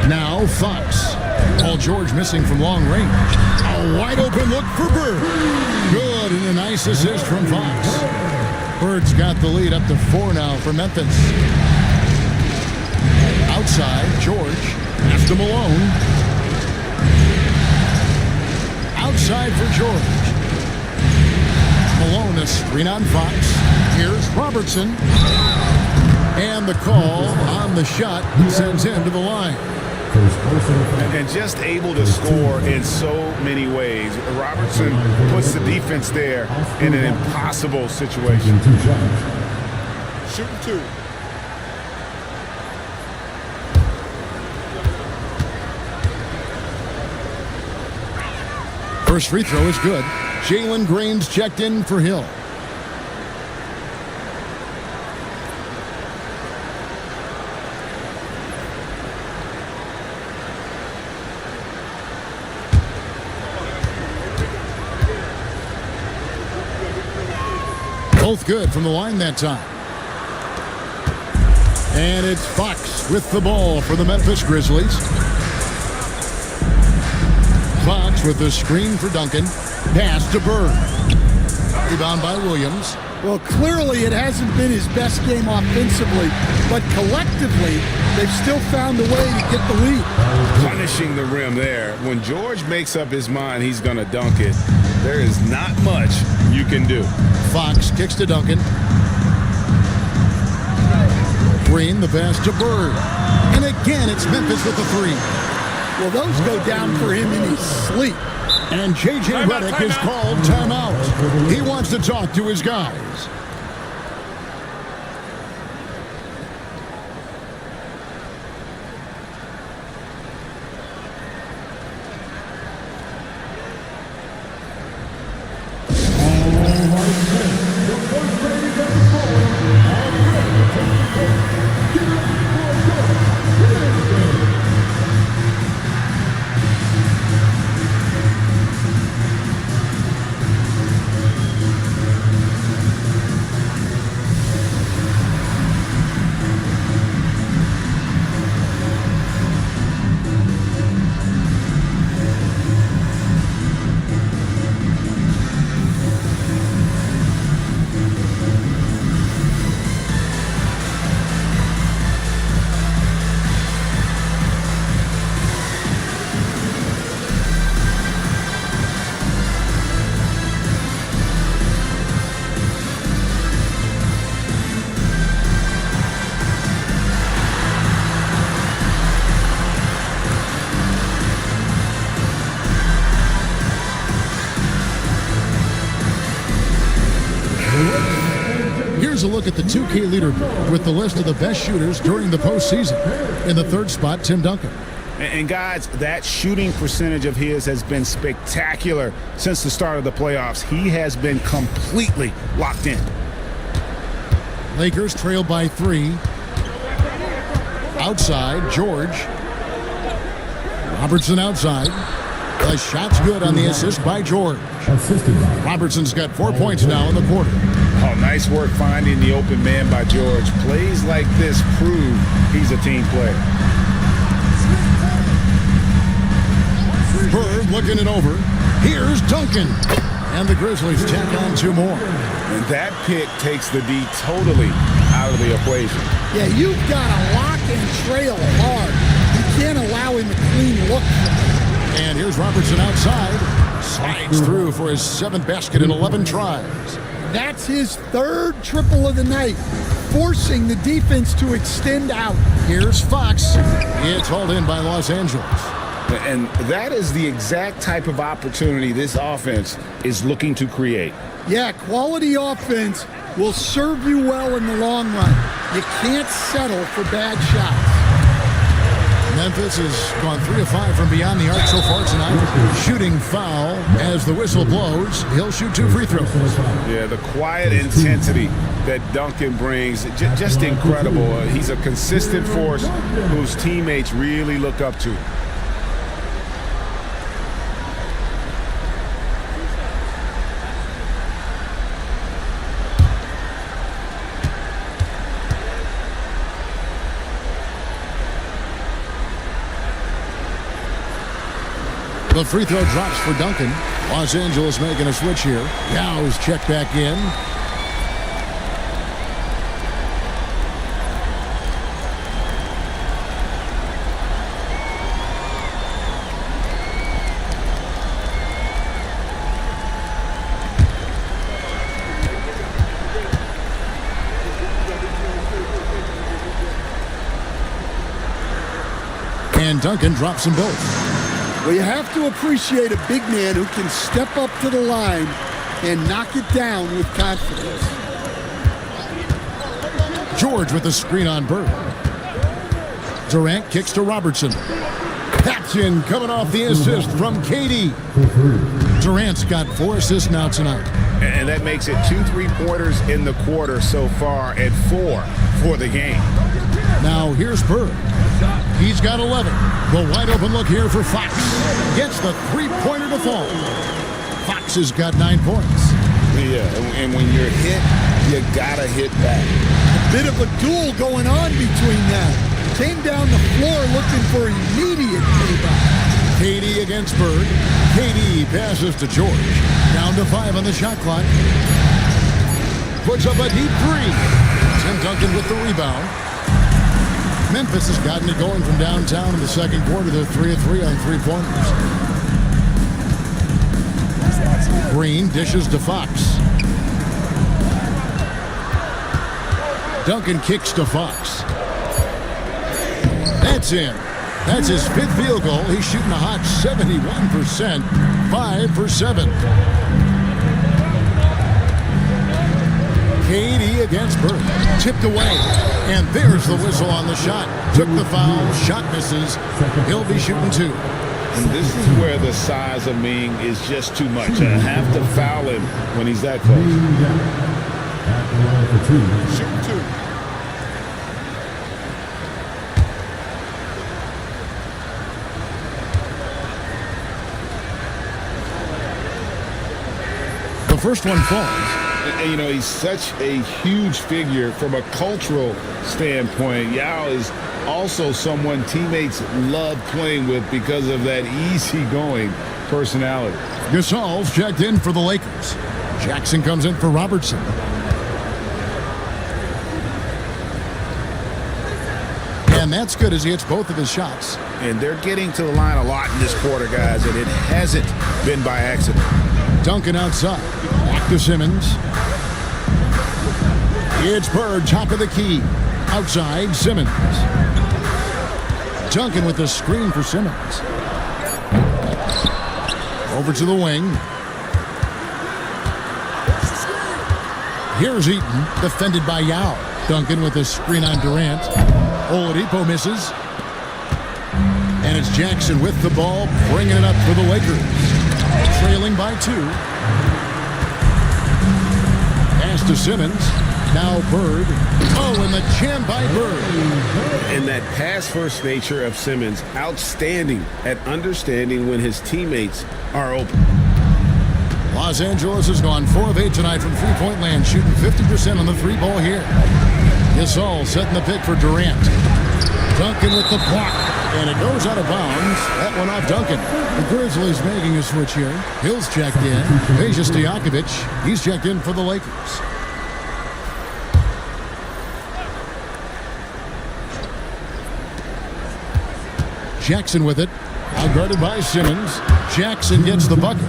Now Fox. Paul George missing from long range. A wide open look for Bird. Good, and a nice assist from Fox. Bird's got the lead up to 4 now for Memphis. Outside, George. Pass to Malone. Outside for George. Malone, a screen on Fox. Here's Robertson. And the call on the shot sends him to the line. And just able to score in so many ways. Robertson puts the defense there in an impossible situation. Shooting 2. First free throw is good. Jalen Green's checked in for Hill. Both good from the line that time. And it's Fox with the ball for the Memphis Grizzlies. Fox with the screen for Duncan. Pass to Bird. Rebound by Williams. Well, clearly it hasn't been his best game offensively, but collectively, they've still found a way to get the lead. Punishing the rim there. When George makes up his mind he's going to dunk it, there is not much you can do. Fox kicks to Duncan. Green, the pass to Bird. And again, it's Memphis with the 3. Well, those go down for him in his sleep. And J.J. Redick is called timeout. He wants to talk to his guys. Here's a look at the 2K leaderboard with the list of the best shooters during the postseason. In the 3rd spot, Tim Duncan. And guys, that shooting percentage of his has been spectacular since the start of the playoffs. He has been completely locked in. Lakers trail by 3. Outside, George. Robertson outside. The shot's good on the assist by George. Robertson's got 4 points now in the quarter. Oh, nice work finding the open man by George. Plays like this prove he's a team player. Bird looking it over. Here's Duncan. And the Grizzlies tack on 2 more. And that pick takes the D totally out of the equation. Yeah, you've got to lock and trail hard. You can't allow him a clean look. And here's Robertson outside. Slides through for his 7th basket in 11 tries. That's his 3rd triple of the night, forcing the defense to extend out. Here's Fox. It's hauled in by Los Angeles. And that is the exact type of opportunity this offense is looking to create. Yeah, quality offense will serve you well in the long run. You can't settle for bad shots. Memphis has gone 3 of 5 from beyond the arc so far tonight. Shooting foul as the whistle blows. He'll shoot 2 free throws. Yeah, the quiet intensity that Duncan brings, just incredible. He's a consistent force whose teammates really look up to. The free throw drops for Duncan. Los Angeles making a switch here. Yow's checked back in. And Duncan drops them both. Well, you have to appreciate a big man who can step up to the line and knock it down with confidence. George with the screen on Bird. Durant kicks to Robertson. That's in, coming off the assist from KD. Durant's got 4 assists now tonight. And that makes it 2 3-pointers in the quarter so far and 4 for the game. Now here's Bird. He's got 11. The wide open look here for Fox. Gets the 3-pointer to fall. Fox has got 9 points. Yeah, and when you're hit, you gotta hit back. A bit of a duel going on between them. Came down the floor looking for immediate payback. KD against Bird. KD passes to George. Down to 5 on the shot clock. Puts up a deep 3. Tim Duncan with the rebound. Memphis has gotten it going from downtown in the second quarter. They're 3 of 3 on 3-pointers. Green dishes to Fox. Duncan kicks to Fox. That's in. That's his 5th field goal. He's shooting a hot 71%. 5 for 7. KD against Bird. Tipped away. And there's the whistle on the shot. Took the foul. Shot misses. He'll be shooting 2. And this is where the size of Ming is just too much. I have to foul him when he's that close. Shooting 2. The first one falls. You know, he's such a huge figure from a cultural standpoint. Yao is also someone teammates love playing with because of that easygoing personality. Gasol's checked in for the Lakers. Jackson comes in for Robertson. And that's good as he hits both of his shots. And they're getting to the line a lot in this quarter, guys, and it hasn't been by accident. Duncan outside. Back to Simmons. It's Bird, top of the key. Outside, Simmons. Duncan with the screen for Simmons. Over to the wing. Here's Eaton, defended by Yao. Duncan with the screen on Durant. Oladipo misses. And it's Jackson with the ball, bringing it up for the Lakers. Trailing by 2. Pass to Simmons. Now Bird. Oh, and the jam by Bird. And that pass-first nature of Simmons, outstanding at understanding when his teammates are open. Los Angeles has gone 4 of 8 tonight from three-point land, shooting 50% on the 3-ball here. Gasol setting the pick for Durant. Duncan with the block, and it goes out of bounds. That one off Duncan. The Grizzlies making a switch here. Hill's checked in. Peja Stojakovic, he's checked in for the Lakers. Jackson with it. Outguarded by Simmons. Jackson gets the bucket.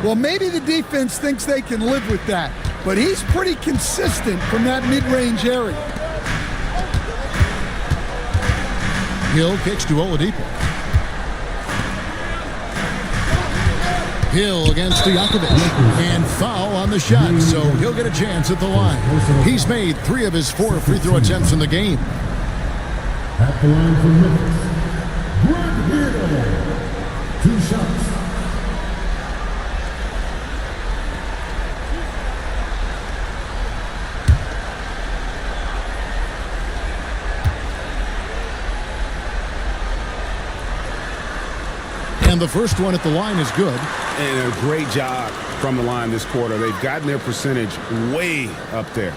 Well, maybe the defense thinks they can live with that, but he's pretty consistent from that mid-range area. Hill kicks to Oladipo. Hill against Stojakovic. And foul on the shot, so he'll get a chance at the line. He's made 3 of his 4 free throw attempts in the game. At the line for Memphis, 2 shots. And the first one at the line is good. And a great job from the line this quarter. They've gotten their percentage way up there.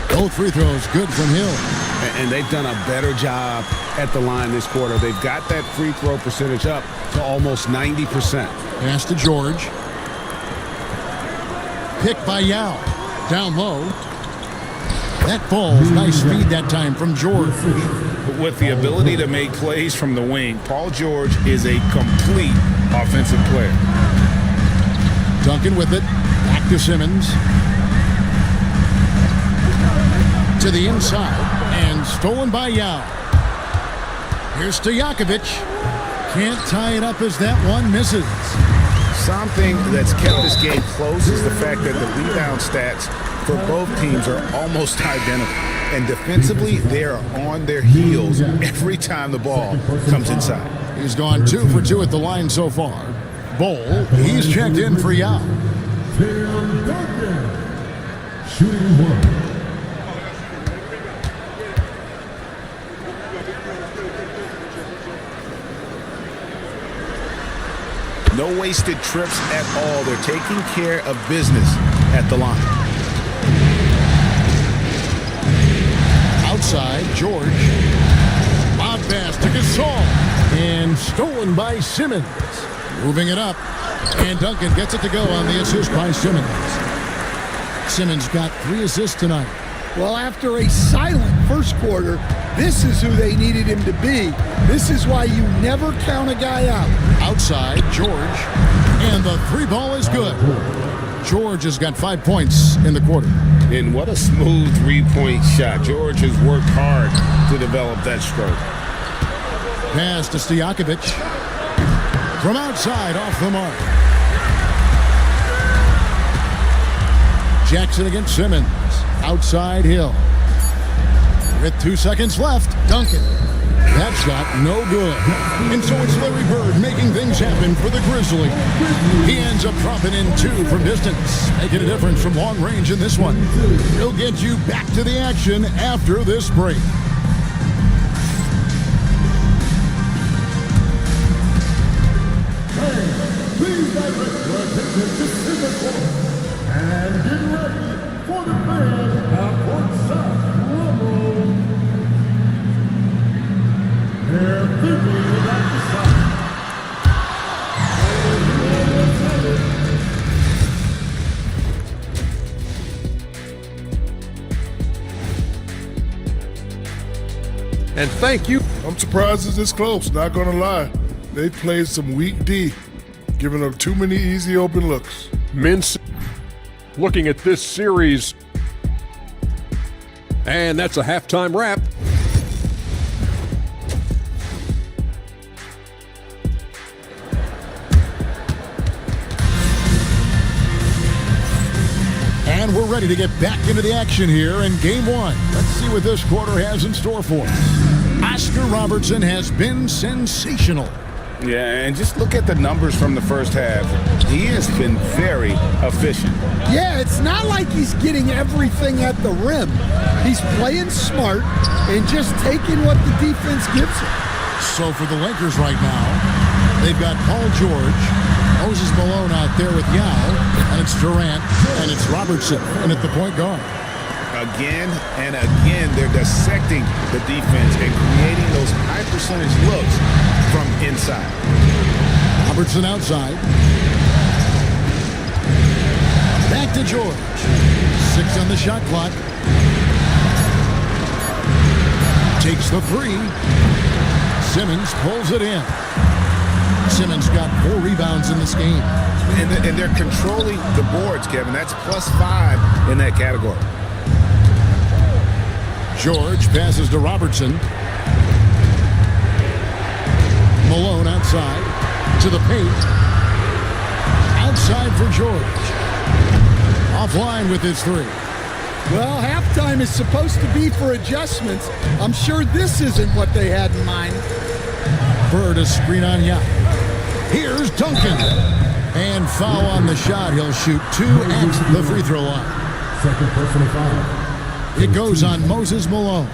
Both free throws good from Hill. And they've done a better job at the line this quarter. They've got that free throw percentage up to almost 90%. Pass to George. Picked by Yao. Down low. That falls. Nice feed that time from George. With the ability to make plays from the wing, Paul George is a complete offensive player. Duncan with it. Back to Simmons. To the inside. And stolen by Yao. Here's Stojakovic. Can't tie it up as that one misses. Something that's kept this game close is the fact that the rebound stats for both teams are almost identical. And defensively, they are on their heels every time the ball comes inside. He's gone 2 for 2 at the line so far. Bowl, he's checked in for Yao. Shooting 1. No wasted trips at all. They're taking care of business at the line. Outside, George. Lob pass to Gasol. And stolen by Simmons. Moving it up. And Duncan gets it to go on the assist by Simmons. Simmons got 3 assists tonight. Well, after a silent first quarter, this is who they needed him to be. This is why you never count a guy out. Outside, George. And the 3 ball is good. George has got 5 points in the quarter. And what a smooth 3-point shot. George has worked hard to develop that stroke. Pass to Stojakovic. From outside, off the mark. Jackson against Simmons. Outside Hill. With 2 seconds left, Duncan. That shot no good. And so it's Larry Bird making things happen for the Grizzlies. He ends up dropping in 2 from distance, making a difference from long range in this one. He'll get you back to the action after this break. Please direct your attention to center court and get ready for the fans at Fort South Rumble. They're thinking about the shot. And thank you. I'm surprised it's this close, not gonna lie. They played some weak D, giving up too many easy open looks. Mince looking at this series. And that's a halftime wrap. And we're ready to get back into the action here in Game 1. Let's see what this quarter has in store for us. Oscar Robertson has been sensational. Yeah, and just look at the numbers from the first half. He has been very efficient. Yeah, it's not like he's getting everything at the rim. He's playing smart and just taking what the defense gives him. So for the Lakers right now, they've got Paul George, Moses Malone out there with Yao, and it's Durant, and it's Robertson, and at the point guard. Again and again, they're dissecting the defense and creating those high percentage looks from inside. Robertson outside. Back to George. 6 on the shot clock. Takes the 3. Simmons pulls it in. Simmons got 4 rebounds in this game. And they're controlling the boards, Kevin. That's +5 in that category. George passes to Robertson. Malone outside. To the paint. Outside for George. Offline with his three. Well, halftime is supposed to be for adjustments. I'm sure this isn't what they had in mind. Bird a screen on Yao. Here's Duncan. And foul on the shot. He'll shoot 2 at the free throw line. Second personal foul. It goes on Moses Malone.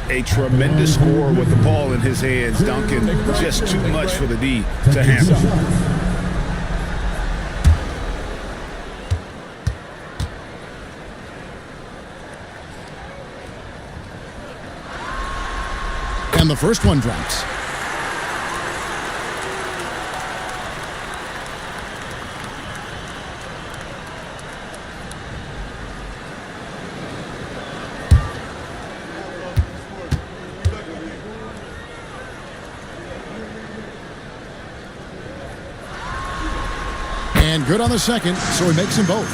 A tremendous score with the ball in his hands. Duncan, just too much for the D to handle. And the first one drops. And good on the second, so he makes them both.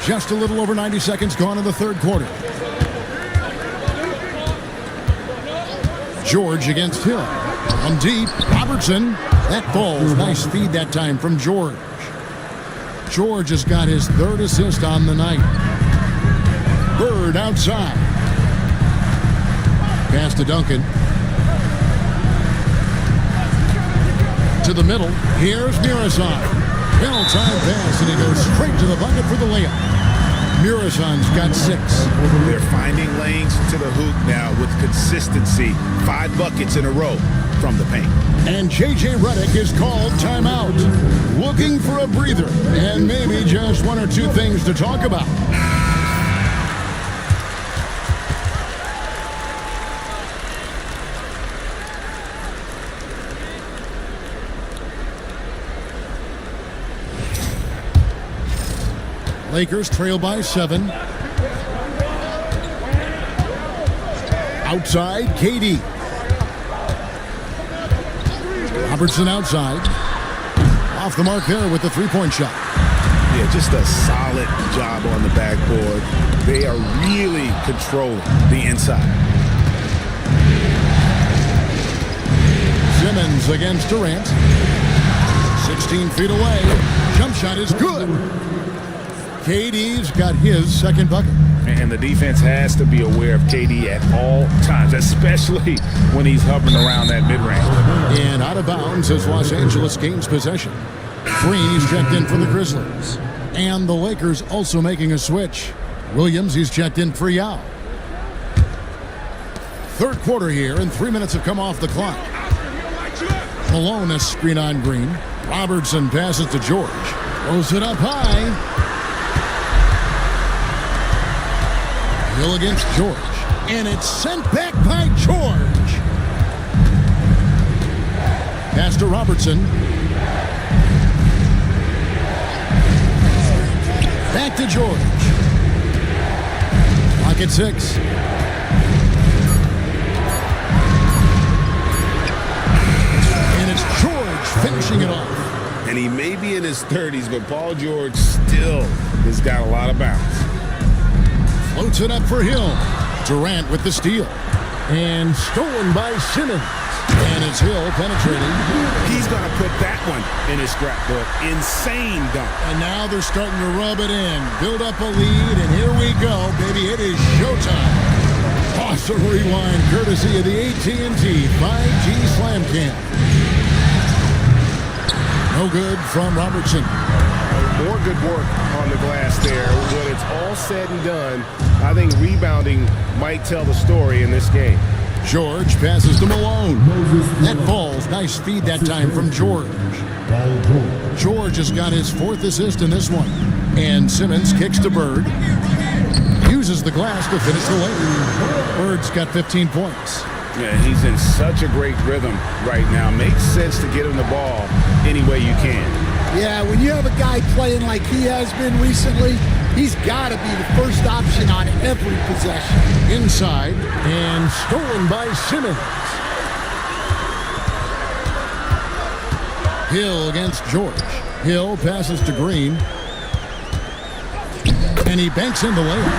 Just a little over 90 seconds gone in the third quarter. George against Hill. From deep, Robertson. That falls. Nice feed that time from George. George has got his third assist on the night. Bird outside. Pass to Duncan. To the middle. Here's Murasov. Well-timed pass, and he goes straight to the bucket for the layup. Murasov's got 6. They're finding lanes to the hoop now with consistency. 5 buckets in a row from the paint. And J.J. Redick is called timeout. Looking for a breather and maybe just 1 or 2 things to talk about. Lakers trail by 7. Outside, KD. Robertson outside. Off the mark there with the three-point shot. Yeah, just a solid job on the backboard. They are really controlling the inside. Simmons against Durant. 16 feet away. Jump shot is good. KD's got his second bucket. And the defense has to be aware of KD at all times, especially when he's hovering around that mid-range. And out of bounds as Los Angeles gains possession. Green's checked in for the Grizzlies. And the Lakers also making a switch. Williams, he's checked in for Yao. Third quarter here, and 3 minutes have come off the clock. Malone a screen on Green. Robertson passes to George. Throws it up high. Hill against George. And it's sent back by George. Pass to Robertson. Back to George. Clock at 6. And it's George finishing it off. And he may be in his 30s, but Paul George still has got a lot of bounce. Floats it up for Hill. Durant with the steal. And stolen by Simmons. And it's Hill penetrating. He's going to put that one in his scrapbook. Insane dunk. And now they're starting to rub it in. Build up a lead, and here we go, baby. It is showtime. Awesome rewind courtesy of the AT&T 5G Slam Cam. No good from Robertson. More good work on the glass there. When it's all said and done, I think rebounding might tell the story in this game. George passes to Malone. That falls. Nice feed that time from George. George has got his 4th assist in this one. And Simmons kicks to Bird. Uses the glass to finish the layup. Bird's got 15 points. Yeah, he's in such a great rhythm right now. Makes sense to get him the ball any way you can. Yeah, when you have a guy playing like he has been recently, he's got to be the first option on every possession. Inside, and stolen by Simmons. Hill against George. Hill passes to Green. And he banks in the layup.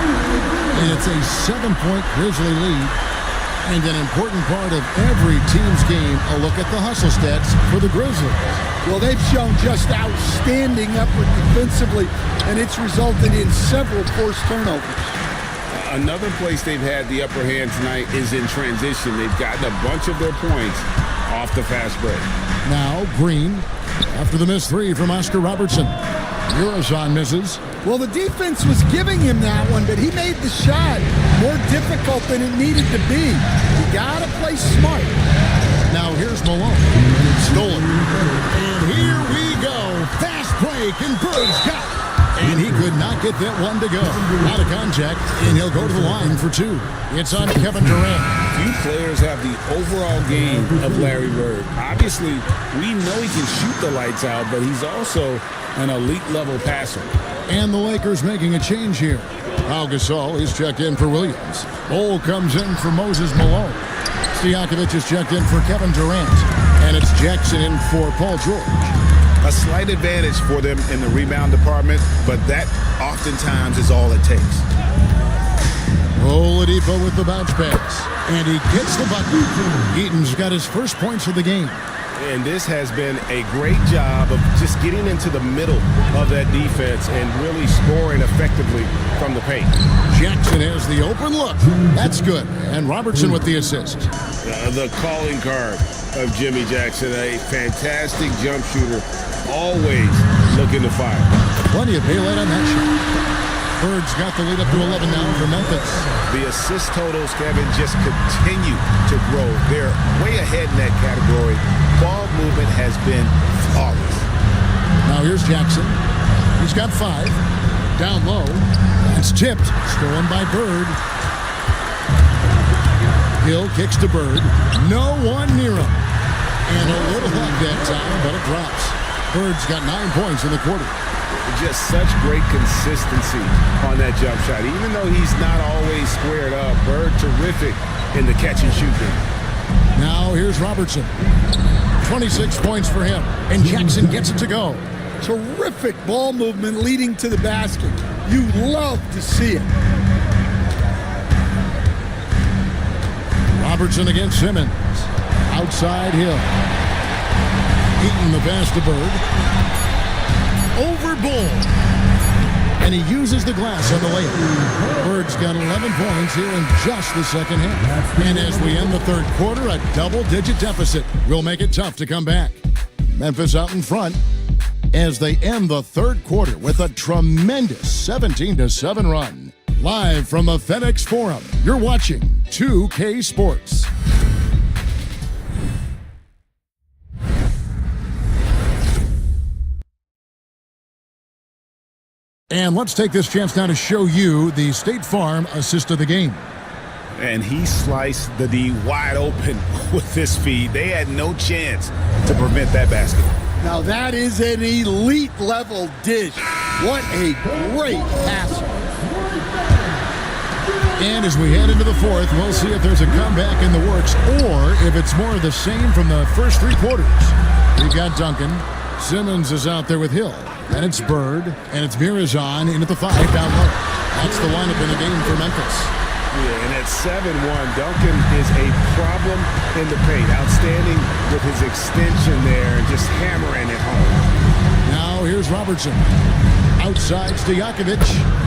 And it's a 7-point Grizzly lead. And an important part of every team's game, a look at the hustle stats for the Grizzlies. Well, they've shown just outstanding effort defensively, and it's resulted in several forced turnovers. Another place they've had the upper hand tonight is in transition. They've gotten a bunch of their points off the fast break. Now Green, after the missed three from Oscar Robertson. Urazon misses. Well, the defense was giving him that one, but he made the shot more difficult than it needed to be. You gotta play smart. Now here's Malone. Stolen. And here we go. Fast break, and Bird's got it. And he could not get that one to go. Out of contact, and he'll go to the line for two. It's on Kevin Durant. Few players have the overall game of Larry Bird. Obviously, we know he can shoot the lights out, but he's also an elite-level passer. And the Lakers making a change here. Pau Gasol is checked in for Williams. Bol comes in for Moses Malone. Stojakovic is checked in for Kevin Durant. And it's Jackson in for Paul George. A slight advantage for them in the rebound department, but that oftentimes is all it takes. Oladipo with the bounce pass. And he gets the bucket. Eaton's got his first points of the game. And this has been a great job of just getting into the middle of that defense and really scoring effectively from the paint. Jackson has the open look. That's good. And Robertson with the assist. The calling card of Jimmy Jackson, a fantastic jump shooter, always looking to fire. Plenty of daylight on that shot. Bird's got the lead up to 11 now for Memphis. The assist totals, Kevin, just continue to grow. They're way ahead in that category. Ball movement has been flawless. Now here's Jackson. He's got 5. Down low. It's tipped. Stolen by Bird. Hill kicks to Bird. No one near him. And a little luck that time, but it drops. Bird's got 9 points in the quarter. Just such great consistency on that jump shot. Even though he's not always squared up, Bird terrific in the catch and shoot game. Now here's Robertson. 26 points for him. And Jackson gets it to go. Terrific ball movement leading to the basket. You love to see it. Robertson against Simmons. Outside Hill. Eaton the pass to Bird. Over Bol. And he uses the glass on the layup. Bird's got 11 points here in just the second half. And as we end the third quarter, a double-digit deficit will make it tough to come back. Memphis out in front as they end the third quarter with a tremendous 17-7 run. Live from the FedEx Forum, you're watching 2K Sports. And let's take this chance now to show you the State Farm assist of the game. And he sliced the D wide open with this feed. They had no chance to prevent that basket. Now that is an elite level dish. What a great passer. And as we head into the fourth, we'll see if there's a comeback in the works or if it's more of the same from the first 3 quarters. We've got Duncan. Simmons is out there with Hill. And it's Bird, and it's Mirazon in at the 5 down low. That's the lineup in the game for Memphis. Yeah, and at 7-1, Duncan is a problem in the paint. Outstanding with his extension there and just hammering it home. Now here's Robertson. Outside Stojakovic.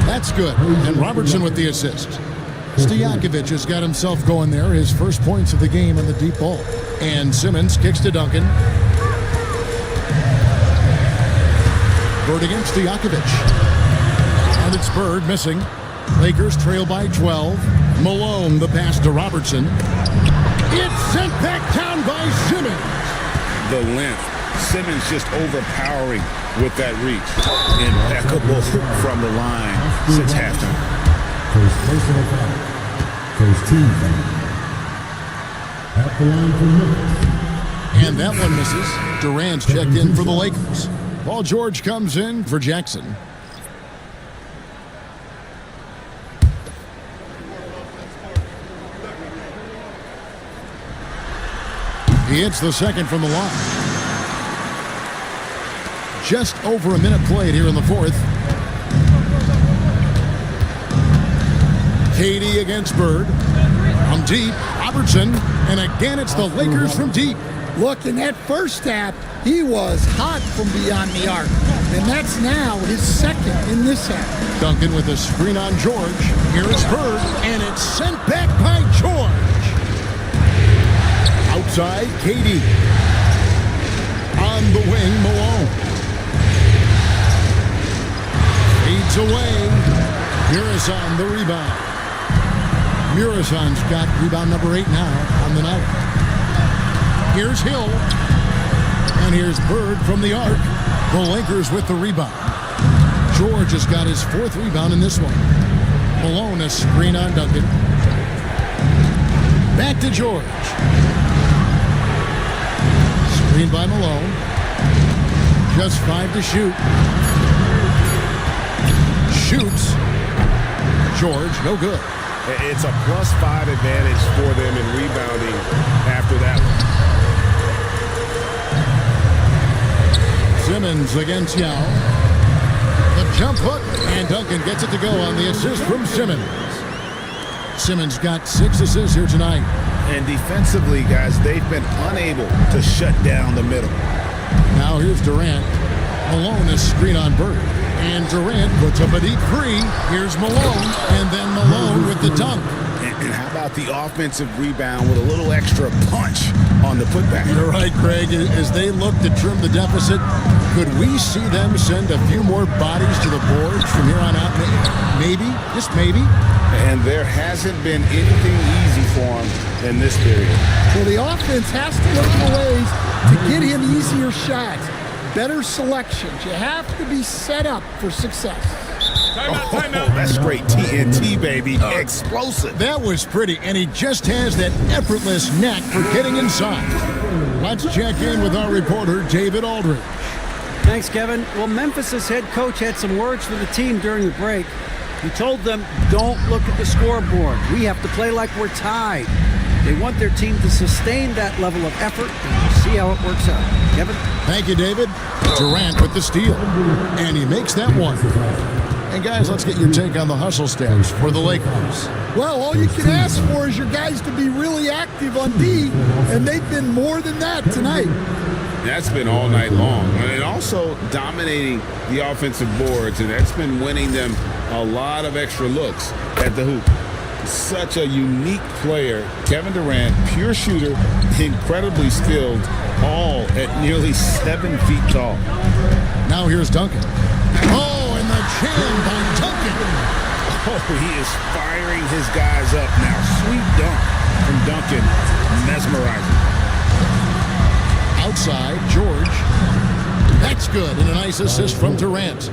That's good. And Robertson with the assist. Stojakovic has got himself going there. His first points of the game on the deep ball. And Simmons kicks to Duncan. Bird against Stojakovic. And it's Bird missing. Lakers trail by 12. Malone the pass to Robertson. It's sent back down by Simmons. The length. Simmons just overpowering with that reach. Impeccable from the line since halftime. First personal foul. First team foul. At the line for Memphis. And that one misses. Durant's checked in for the Lakers. Paul George comes in for Jackson. He hits the second from the line. Just over a minute played here in the fourth. Katie against Bird. From deep, Robertson, and again it's the Lakers from deep. Look, in that first half, he was hot from beyond the arc. And that's now his second in this half. Duncan with a screen on George. Here's Bird, and it's sent back by George. Outside, KD. On the wing, Malone. Fades away. Muresan the rebound. Muresan's got rebound number 8 now on the night. Here's Hill. And here's Bird from the arc. The Lakers with the rebound. George has got his 4th rebound in this one. Malone a screen on Duncan. Back to George. Screen by Malone. Just 5 to shoot. Shoots. George, no good. It's a +5 advantage for them in rebounding after that one. Simmons against Yao. The jump hook, and Duncan gets it to go on the assist from Simmons. Simmons got 6 assists here tonight. And defensively, guys, they've been unable to shut down the middle. Now here's Durant. Malone is screen on Bird. And Durant puts up a deep 3. Here's Malone, and then Malone with the dunk. And how about the offensive rebound with a little extra punch on the putback? You're right, Craig. As they look to trim the deficit, could we see them send a few more bodies to the boards from here on out? Maybe, just maybe. And there hasn't been anything easy for him in this period. So the offense has to look for ways to get him easier shots, better selections. You have to be set up for success. Timeout. That's straight TNT, baby. Explosive. That was pretty, and he just has that effortless knack for getting inside. Let's check in with our reporter, David Aldridge. Thanks, Kevin. Well, Memphis' head coach had some words for the team during the break. He told them, don't look at the scoreboard. We have to play like we're tied. They want their team to sustain that level of effort, and we'll see how it works out. Kevin? Thank you, David. Durant with the steal, and he makes that one. And guys, let's get your take on the hustle stats for the Lakers. Well, all you can ask for is your guys to be really active on D, and they've been more than that tonight. That's been all night long. And also dominating the offensive boards, and that's been winning them a lot of extra looks at the hoop. Such a unique player. Kevin Durant, pure shooter, incredibly skilled, all at nearly 7 feet tall. Now here's Duncan. Oh, and the jam by Duncan. Oh, he is firing his guys up now. Sweet dunk from Duncan. Mesmerizing. Outside, George. That's good, and a nice assist from Durant.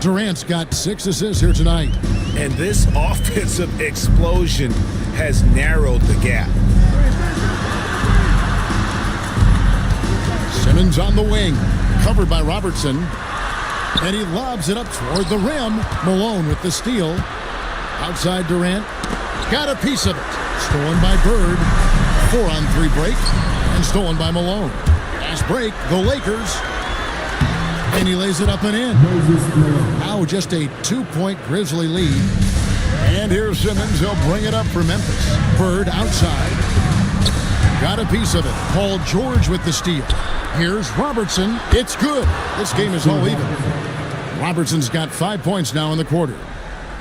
Durant's got 6 assists here tonight. And this offensive explosion has narrowed the gap. Simmons on the wing, covered by Robertson. And he lobs it up toward the rim. Malone with the steal. Outside Durant. Got a piece of it. Stolen by Bird. 4-on-3 break. And stolen by Malone. Last break, the Lakers. And he lays it up and in. Now just a 2-point Grizzly lead. And here's Simmons. He'll bring it up for Memphis. Bird outside. Got a piece of it. Paul George with the steal. Here's Robertson. It's good. This game is all even. Robertson's got 5 points now in the quarter.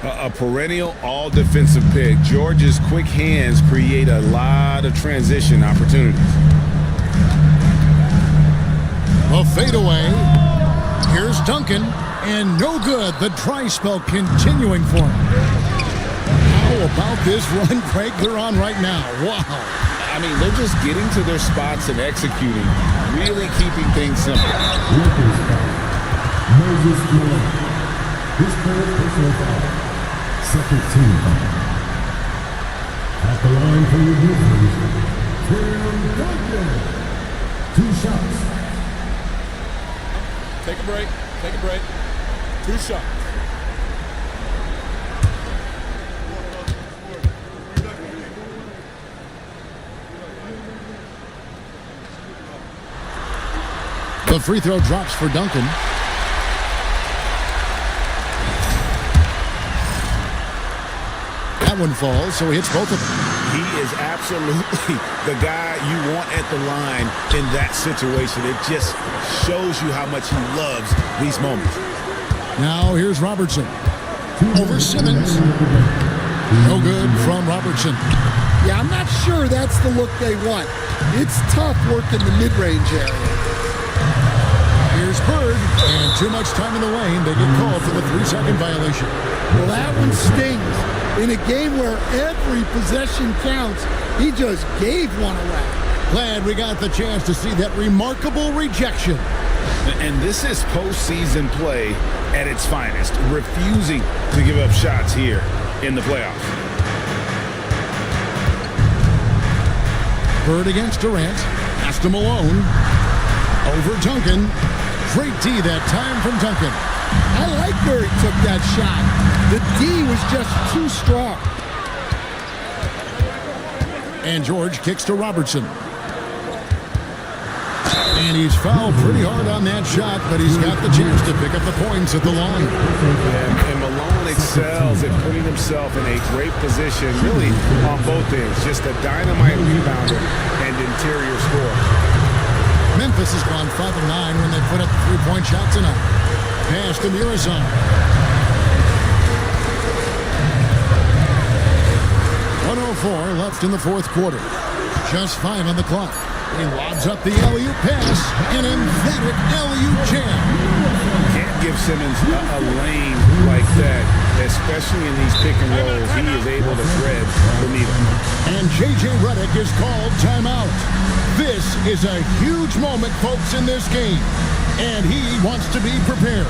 A perennial all-defensive pick. George's quick hands create a lot of transition opportunities. A fadeaway. Here's Duncan. And no good. The dry spell continuing for him. How about this run, Craig, they're on right now? Wow. I mean, they're just getting to their spots and executing, really keeping things simple. Moses Malone. His third personal foul. Second team foul. At the line for your Grizzlies, Tim Duncan. 2 shots. Take a break. Take a break. 2 shots. The free throw drops for Duncan. That that one falls, so he hits both of them. He is absolutely the guy you want at the line in that situation. It just shows you how much he loves these moments. Now here's Robertson. Over Simmons. No good from Robertson. Yeah, I'm not sure that's the look they want. It's tough working the mid-range area. Here's Bird, and too much time in the lane. They get called for the 3-second violation. Well, that one stings. In a game where every possession counts, he just gave one away. Glad we got the chance to see that remarkable rejection. And this is postseason play at its finest, refusing to give up shots here in the playoffs. Bird against Durant. Pass to Malone. Over Duncan. Great D that time from Duncan. I like where he took that shot. The D was just too strong. And George kicks to Robertson. And he's fouled pretty hard on that shot, but he's got the chance to pick up the points at the line. And Malone excels at putting himself in a great position, really on both ends. Just a dynamite rebounder and interior scorer. Memphis has gone 5 of 9 when they put up the three-point shot tonight. Pass to Murazan. .104 left in the fourth quarter. Just 5 on the clock. He lobs up the alley-oop pass. An emphatic alley-oop jam. Can't give Simmons a lane like that, especially in these pick and rolls. He is able to thread the needle. And J.J. Redick is called timeout. This is a huge moment, folks, in this game. And he wants to be prepared.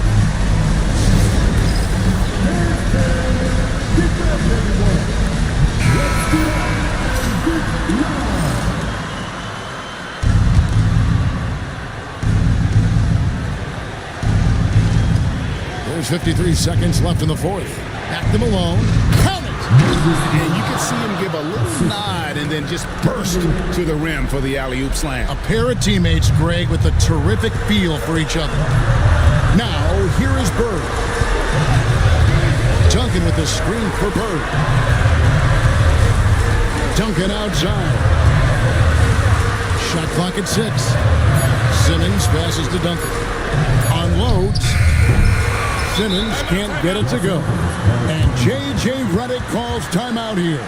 There's 53 seconds left in the fourth. Back to Malone. Count it! And you can see him give a little nod and then just burst to the rim for the alley-oop slam. A pair of teammates, Greg, with a terrific feel for each other. Now, here is Bird. Duncan with the screen for Bird. Duncan outside. Shot clock at 6. Simmons passes to Duncan. Unloads. Simmons can't get it to go. And J.J. Redick calls timeout here.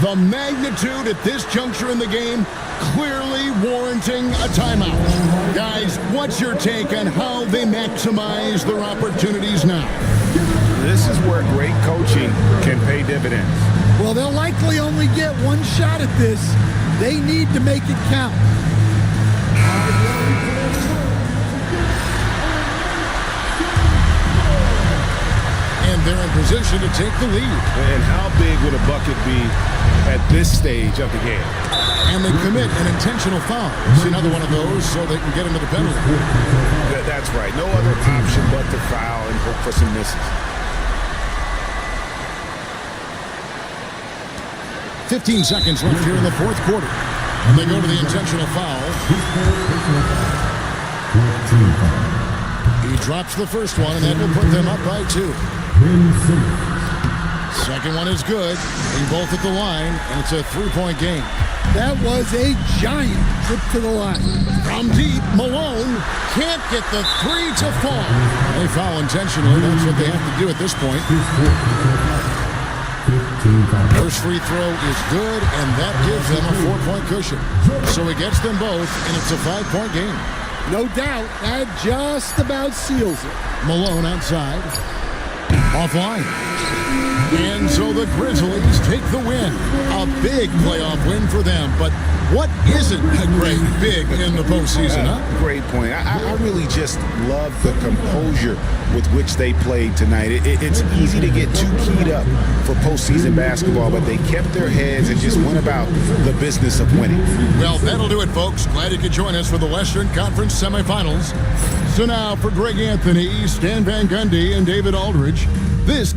The magnitude at this juncture in the game clearly warranting a timeout. Guys, what's your take on how they maximize their opportunities now? This is where great coaching can pay dividends. Well, they'll likely only get one shot at this. They need to make it count. And they're in position to take the lead. And how big would a bucket be at this stage of the game? And they commit an intentional foul. See another one of those so they can get into the penalty. That's right. No other option but to foul and hope for some misses. 15 seconds left here in the fourth quarter. And they go to the intentional foul. He drops the first one, and that will put them up by 2. Second one is good. They both at the line, and it's a 3-point game. That was a giant trip to the line. From deep, Malone can't get the 3 to fall. They foul intentionally. That's what they have to do at this point. First free throw is good, and that gives them a 4-point cushion. So he gets them both, and it's a 5-point game. No doubt, that just about seals it. Malone outside. Offline. And so the Grizzlies take the win. A big playoff win for them. But what isn't a great big in the postseason, huh? Great point. I really just love the composure with which they played tonight. It's easy to get too keyed up for postseason basketball, but they kept their heads and just went about the business of winning. Well, that'll do it, folks. Glad you could join us for the Western Conference semifinals. So now for Greg Anthony, Stan Van Gundy, and David Aldridge, this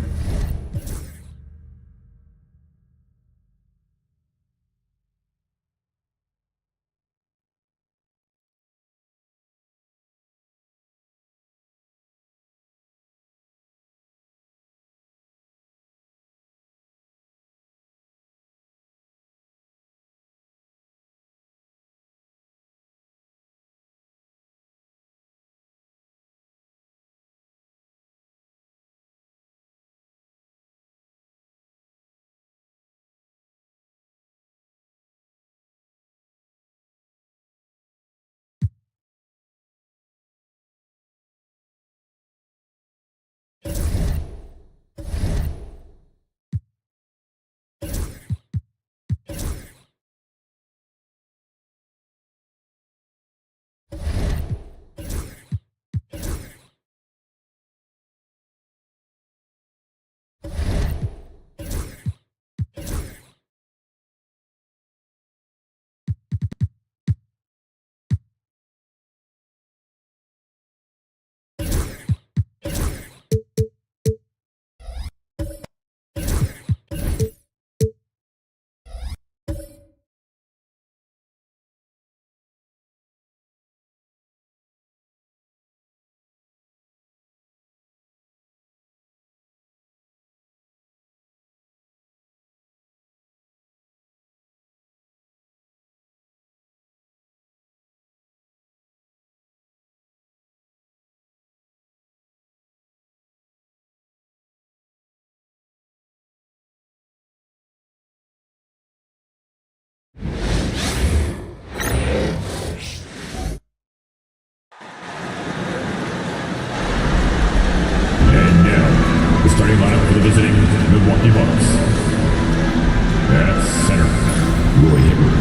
representing the Milwaukee Bucks. At center, Roy Hibbert.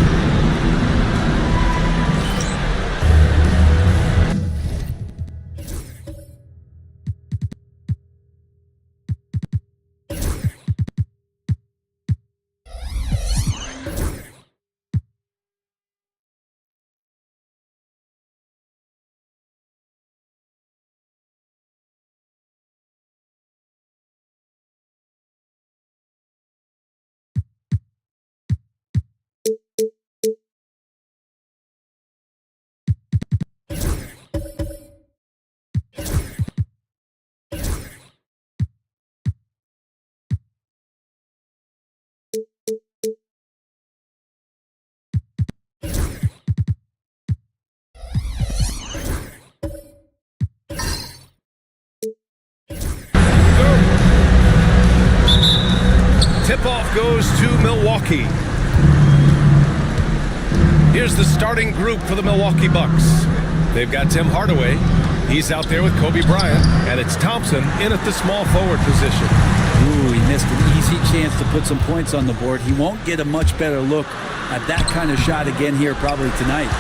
Tip-off goes to Milwaukee. Here's the starting group for the Milwaukee Bucks. They've got Tim Hardaway. He's out there with Kobe Bryant, and it's Thompson in at the small forward position. Ooh, he missed an easy chance to put some points on the board. He won't get a much better look at that kind of shot again here probably tonight.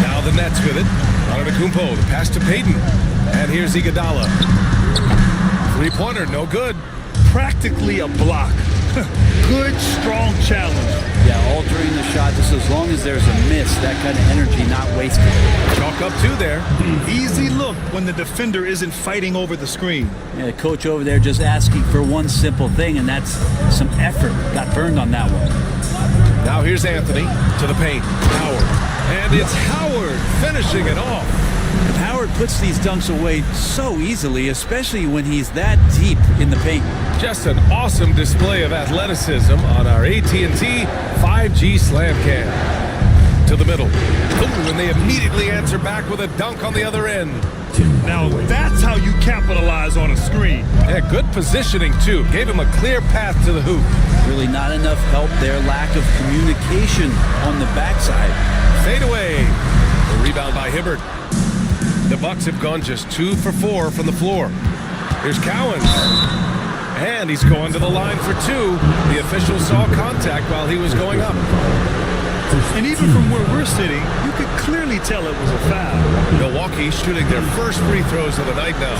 Now the Nets with it. Antetokounmpo, the pass to Payton. And here's Iguodala. Three-pointer, no good. Practically a block. Good, strong challenge. Yeah, altering the shot just as long as there's a miss, that kind of energy not wasted. Chalk up two there. Easy look when the defender isn't fighting over the screen. Yeah, the coach over there just asking for one simple thing, and that's some effort. Got burned on that one. Now here's Anthony to the paint. Howard. And it's Howard finishing it off. And Howard puts these dunks away so easily, especially when he's that deep in the paint. Just an awesome display of athleticism on our AT&T 5G Slam Cam. To the middle. Ooh, and they immediately answer back with a dunk on the other end. Now that's how you capitalize on a screen. Yeah, good positioning too. Gave him a clear path to the hoop. Really not enough help there. Lack of communication on the backside. Fade away. The rebound by Hibbert. The Bucks have gone just 2 for 4 from the floor. Here's Cowens. And he's going to the line for 2. The official saw contact while he was going up. And even from where we're sitting, you could clearly tell it was a foul. Milwaukee shooting their first free throws of the night now.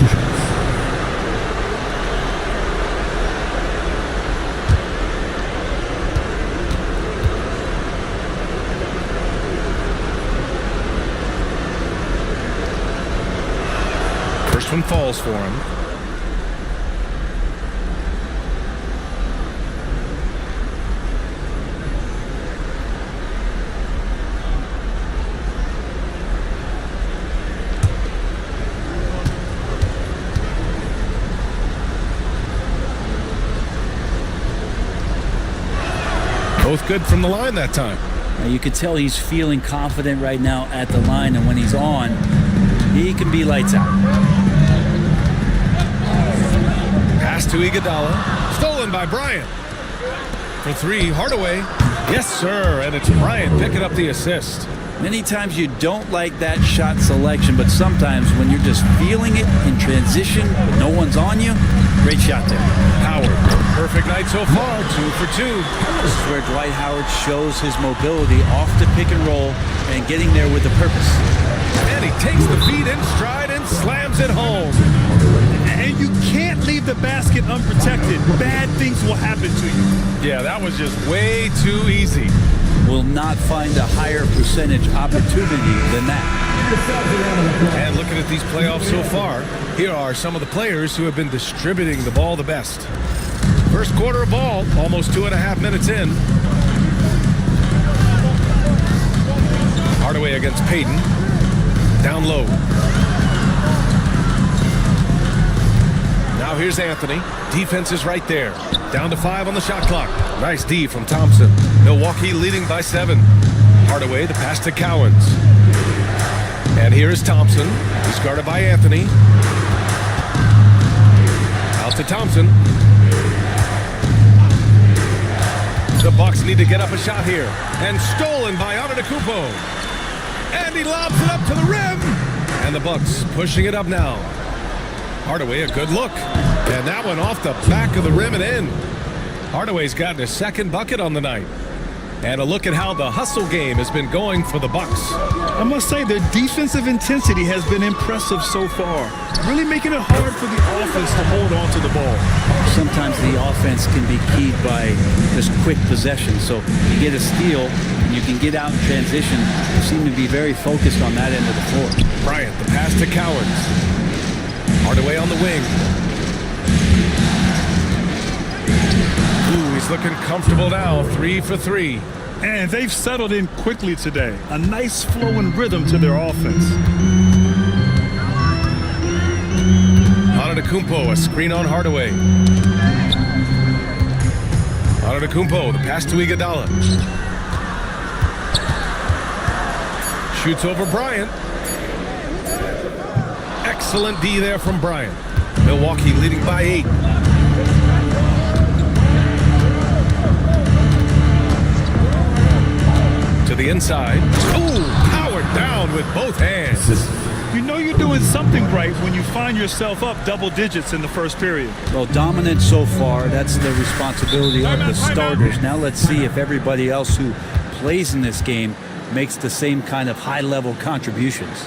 First one falls for him. Both good from the line that time. Now you could tell he's feeling confident right now at the line, and when he's on, he can be lights out. Pass to Iguodala. Stolen by Bryant. For 3, Hardaway. Yes, sir. And it's Bryant picking up the assist. Many times you don't like that shot selection, but sometimes when you're just feeling it in transition, but no one's on you, great shot there. Howard, perfect night so far, 2 for 2. This is where Dwight Howard shows his mobility off the pick and roll and getting there with a purpose. And he takes the feed in stride and slams it home. And you can't leave the basket unprotected. Bad things will happen to you. Yeah, that was just way too easy. Will not find a higher percentage opportunity than that. And looking at these playoffs so far, here are some of the players who have been distributing the ball the best. First quarter of ball, almost 2.5 minutes in. Hardaway against Payton. Down low. Now here's Anthony. Defense is right there. Down to 5 on the shot clock. Nice D from Thompson. Milwaukee leading by 7. Hardaway, the pass to Cowens. And here is Thompson. He's guarded by Anthony. Out to Thompson. The Bucks need to get up a shot here. And stolen by Antetokounmpo. And he lobs it up to the rim. And the Bucks pushing it up now. Hardaway, a good look. And that one off the back of the rim and in. Hardaway's gotten his second bucket on the night. And a look at how the hustle game has been going for the Bucks. I must say their defensive intensity has been impressive so far, really making it hard for the offense to hold on to the ball. Sometimes the offense can be keyed by just quick possession. So you get a steal, and you can get out in transition. They seem to be very focused on that end of the floor. Bryant, the pass to Cowards. Hardaway on the wing. Ooh, he's looking comfortable now. 3 for 3. And they've settled in quickly today. A nice flowing rhythm to their offense. Antetokounmpo, a screen on Hardaway. Antetokounmpo, the pass to Iguodala. Shoots over Bryant. Excellent D there from Bryant. Milwaukee leading by 8. To the inside. Ooh, powered down with both hands. You know you're doing something right when you find yourself up double digits in the first period. Well, dominant so far. That's the responsibility of the starters. Now let's see if everybody else who plays in this game makes the same kind of high-level contributions.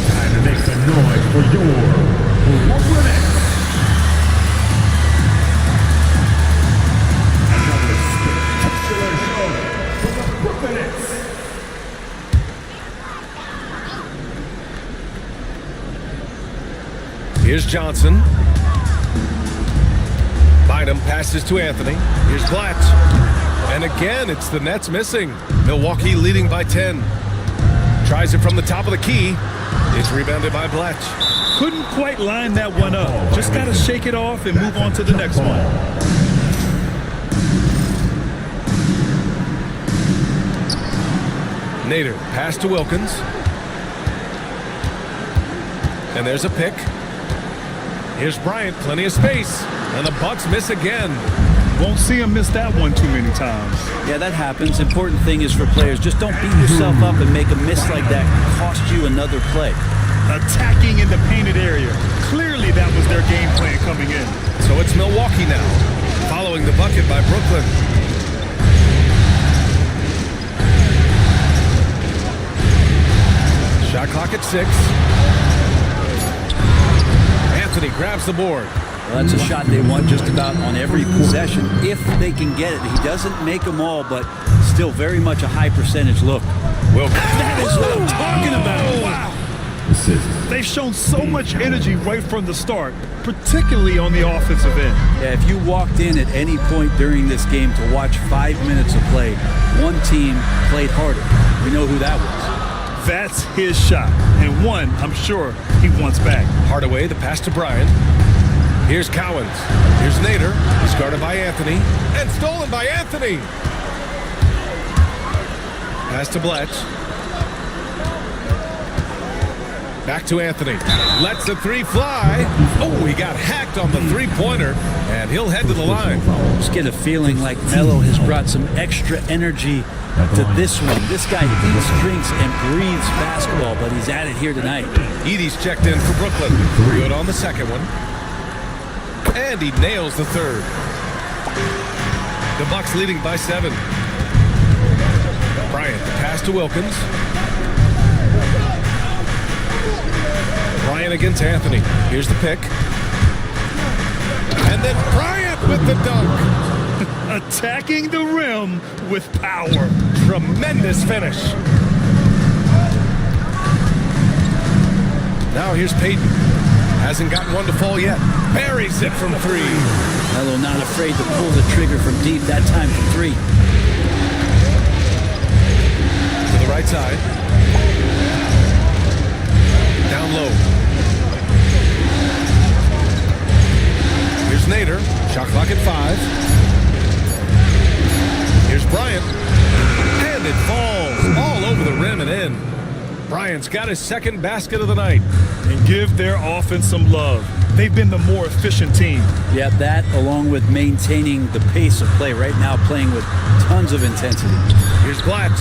Time to make some noise for your Brooklyn Nets. Another spectacular show for the Brooklyn Nets. Here's Johnson. Bynum passes to Anthony. Here's Blatt. And again, it's the Nets missing. Milwaukee leading by 10. Tries it from the top of the key. It's rebounded by Blatt. Couldn't quite line that one up. Just got to shake it off and move on to the next one. Nader, pass to Wilkins. And there's a pick. Here's Bryant, plenty of space. And the Bucks miss again. Won't see him miss that one too many times. Yeah, that happens. Important thing is for players, just don't beat yourself up and make a miss like that cost you another play. Attacking in the painted area. Clearly that was their game plan coming in. So it's Milwaukee now, following the bucket by Brooklyn. Shot clock at 6. Anthony grabs the board. Well, that's a shot they want just about on every possession, if they can get it. He doesn't make them all, but still very much a high percentage look. Well, that is what I'm talking about. Wow. They've shown so much energy right from the start, particularly on the offensive end. Yeah, if you walked in at any point during this game to watch 5 minutes of play, one team played harder. We know who that was. That's his shot, and one I'm sure he wants back. Hardaway, the pass to Bryant. Here's Cowens. Here's Nader. He's guarded by Anthony. And stolen by Anthony. Pass to Blatt. Back to Anthony. Lets the 3 fly. Oh, he got hacked on the 3-pointer. And he'll head to the line. Just get a feeling like Melo has brought some extra energy to this one. This guy eats, drinks, and breathes basketball, but he's at it here tonight. Edey's checked in for Brooklyn. Good on the second one. And he nails the third. The Bucks leading by 7. Bryant, the pass to Wilkins. Bryant against Anthony. Here's the pick. And then Bryant with the dunk. Attacking the rim with power. Tremendous finish. Now here's Payton. Hasn't gotten one to fall yet. Buries it from 3. Melo not afraid to pull the trigger from deep, that time from 3. To the right side. Down low. Here's Nader. Shot clock at 5. Here's Bryant. And it falls all over the rim and in. Bryant's got his second basket of the night. And give their offense some love. They've been the more efficient team. Yeah, that along with maintaining the pace of play right now, playing with tons of intensity. Here's Blatt.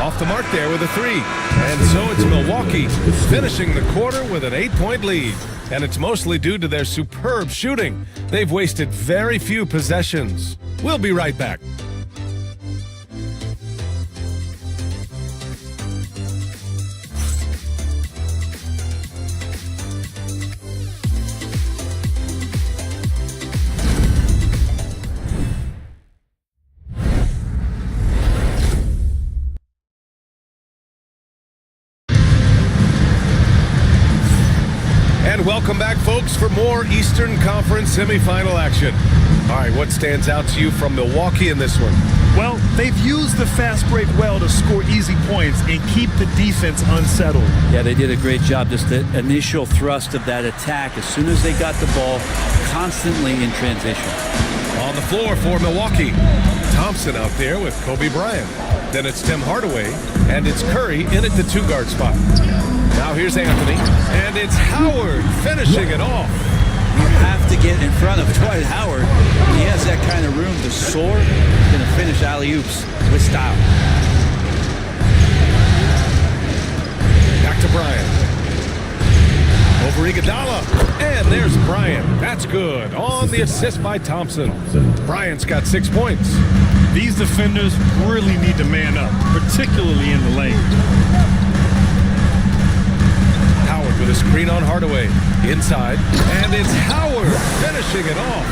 Off the mark there with a 3. And so it's Milwaukee finishing the quarter with an 8-point lead. And it's mostly due to their superb shooting. They've wasted very few possessions. We'll be right back. And welcome back, folks, for more Eastern Conference semifinal action. All right, what stands out to you from Milwaukee in this one? Well, they've used the fast break well to score easy points and keep the defense unsettled. Yeah, they did a great job. Just the initial thrust of that attack, as soon as they got the ball, constantly in transition. On the floor for Milwaukee, Thompson out there with Kobe Bryant. Then it's Tim Hardaway, and it's Curry in at the 2-guard spot. Now here's Anthony, and it's Howard finishing it off. You have to get in front of Dwight Howard. When he has that kind of room to soar, he's going to finish alley-oops with style. Back to Bryant. Over Iguodala, and there's Bryant. That's good. On the assist by Thompson. Bryant's got 6 points. These defenders really need to man up, particularly in the lane. Howard with a screen on Hardaway. Inside, and it's Howard finishing it off.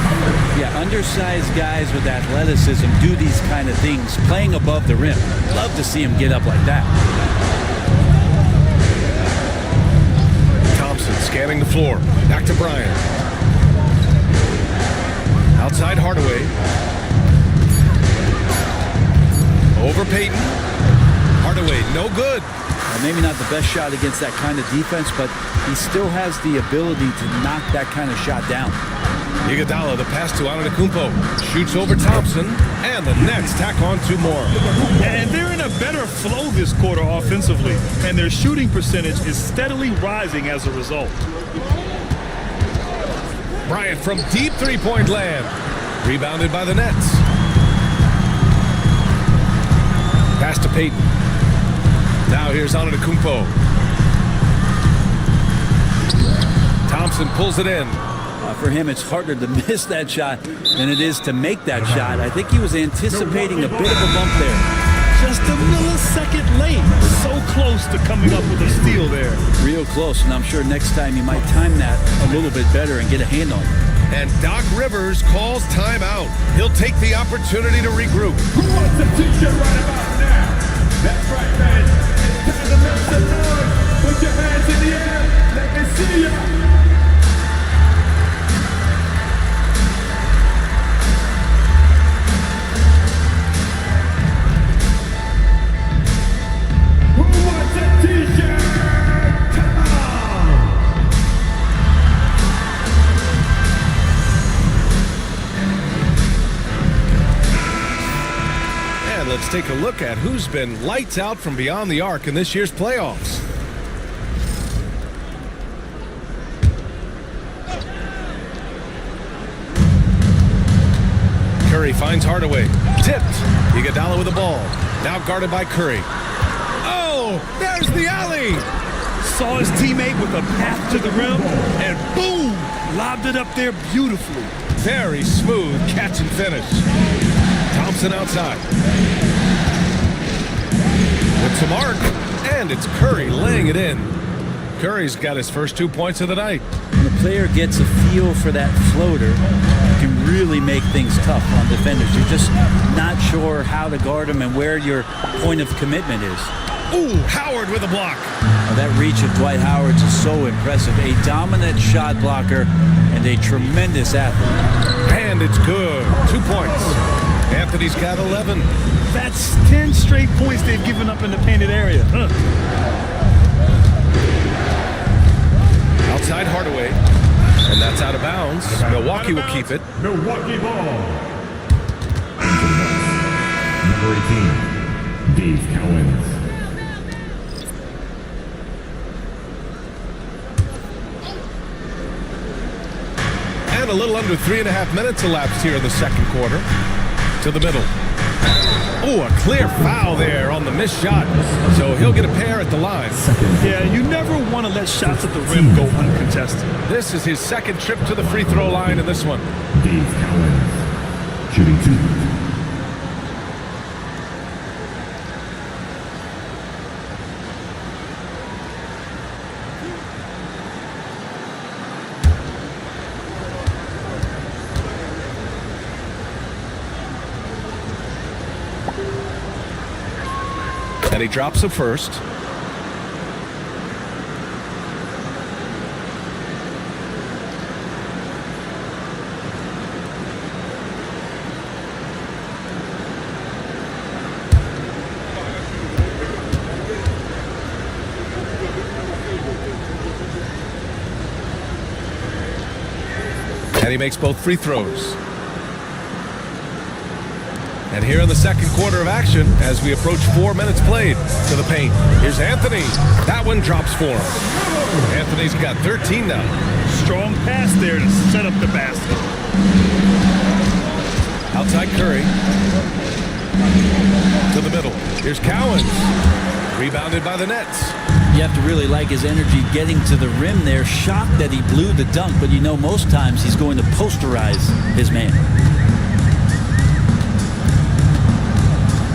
Yeah, undersized guys with athleticism do these kind of things, playing above the rim. Love to see him get up like that. Thompson scanning the floor. Back to Bryant. Outside Hardaway. Over Payton. Hardaway, no good. Maybe not the best shot against that kind of defense, but he still has the ability to knock that kind of shot down. Iguodala, the pass to Antetokounmpo. Shoots over Thompson, and the Nets tack on 2 more. And they're in a better flow this quarter offensively, and their shooting percentage is steadily rising as a result. Bryant from deep 3-point land. Rebounded by the Nets. Pass to Payton. Now here's Antetokounmpo. Thompson pulls it in. For him, it's harder to miss that shot than it is to make that shot. I think he was anticipating a bit of a bump there. Just a millisecond late. So close to coming up with a steal there. Real close, and I'm sure next time he might time that a little bit better and get a hand on it. And Doc Rivers calls timeout. He'll take the opportunity to regroup. Who wants a t-shirt right about now? That's right, man. It's time to make some noise. Put your hands in the air. Let me see ya. Who wants a t-shirt? Come on. And let's take a look at who's been lights out from beyond the arc in this year's playoffs. Curry finds Hardaway. Tipped. Iguodala with the ball. Now guarded by Curry. Oh, there's the alley. Saw his teammate with a path to the rim, and boom, lobbed it up there beautifully. Very smooth catch and finish. Thompson outside. With some arc, and it's Curry laying it in. Curry's got his first 2 points of the night. When the player gets a feel for that floater, you can really make things tough on defenders. You're just not sure how to guard them and where your point of commitment is. Ooh, Howard with a block. Now, that reach of Dwight Howard is so impressive. A dominant shot blocker and a tremendous athlete. And it's good. 2 points. Anthony's got 11. That's 10 straight points they've given up in the painted area. Outside Hardaway. And that's out of bounds. Milwaukee will keep it. Milwaukee ball. Number 18, Dave Cowens. And a little under 3.5 minutes elapsed here in the second quarter. To the middle. Oh, a clear foul there on the missed shot. So he'll get a pair at the line. Yeah, you never want to let shots at the rim go uncontested. This is his second trip to the free throw line in this one. Dave Cowens, shooting 2. And he drops it first. And he makes both free throws. And here in the second quarter of action, as we approach 4 minutes played, to the paint. Here's Anthony. That one drops for him. Anthony's got 13 now. Strong pass there to set up the basket. Outside Curry. To the middle. Here's Cowens. Rebounded by the Nets. You have to really like his energy getting to the rim there. Shocked that he blew the dunk, but you know most times he's going to posterize his man.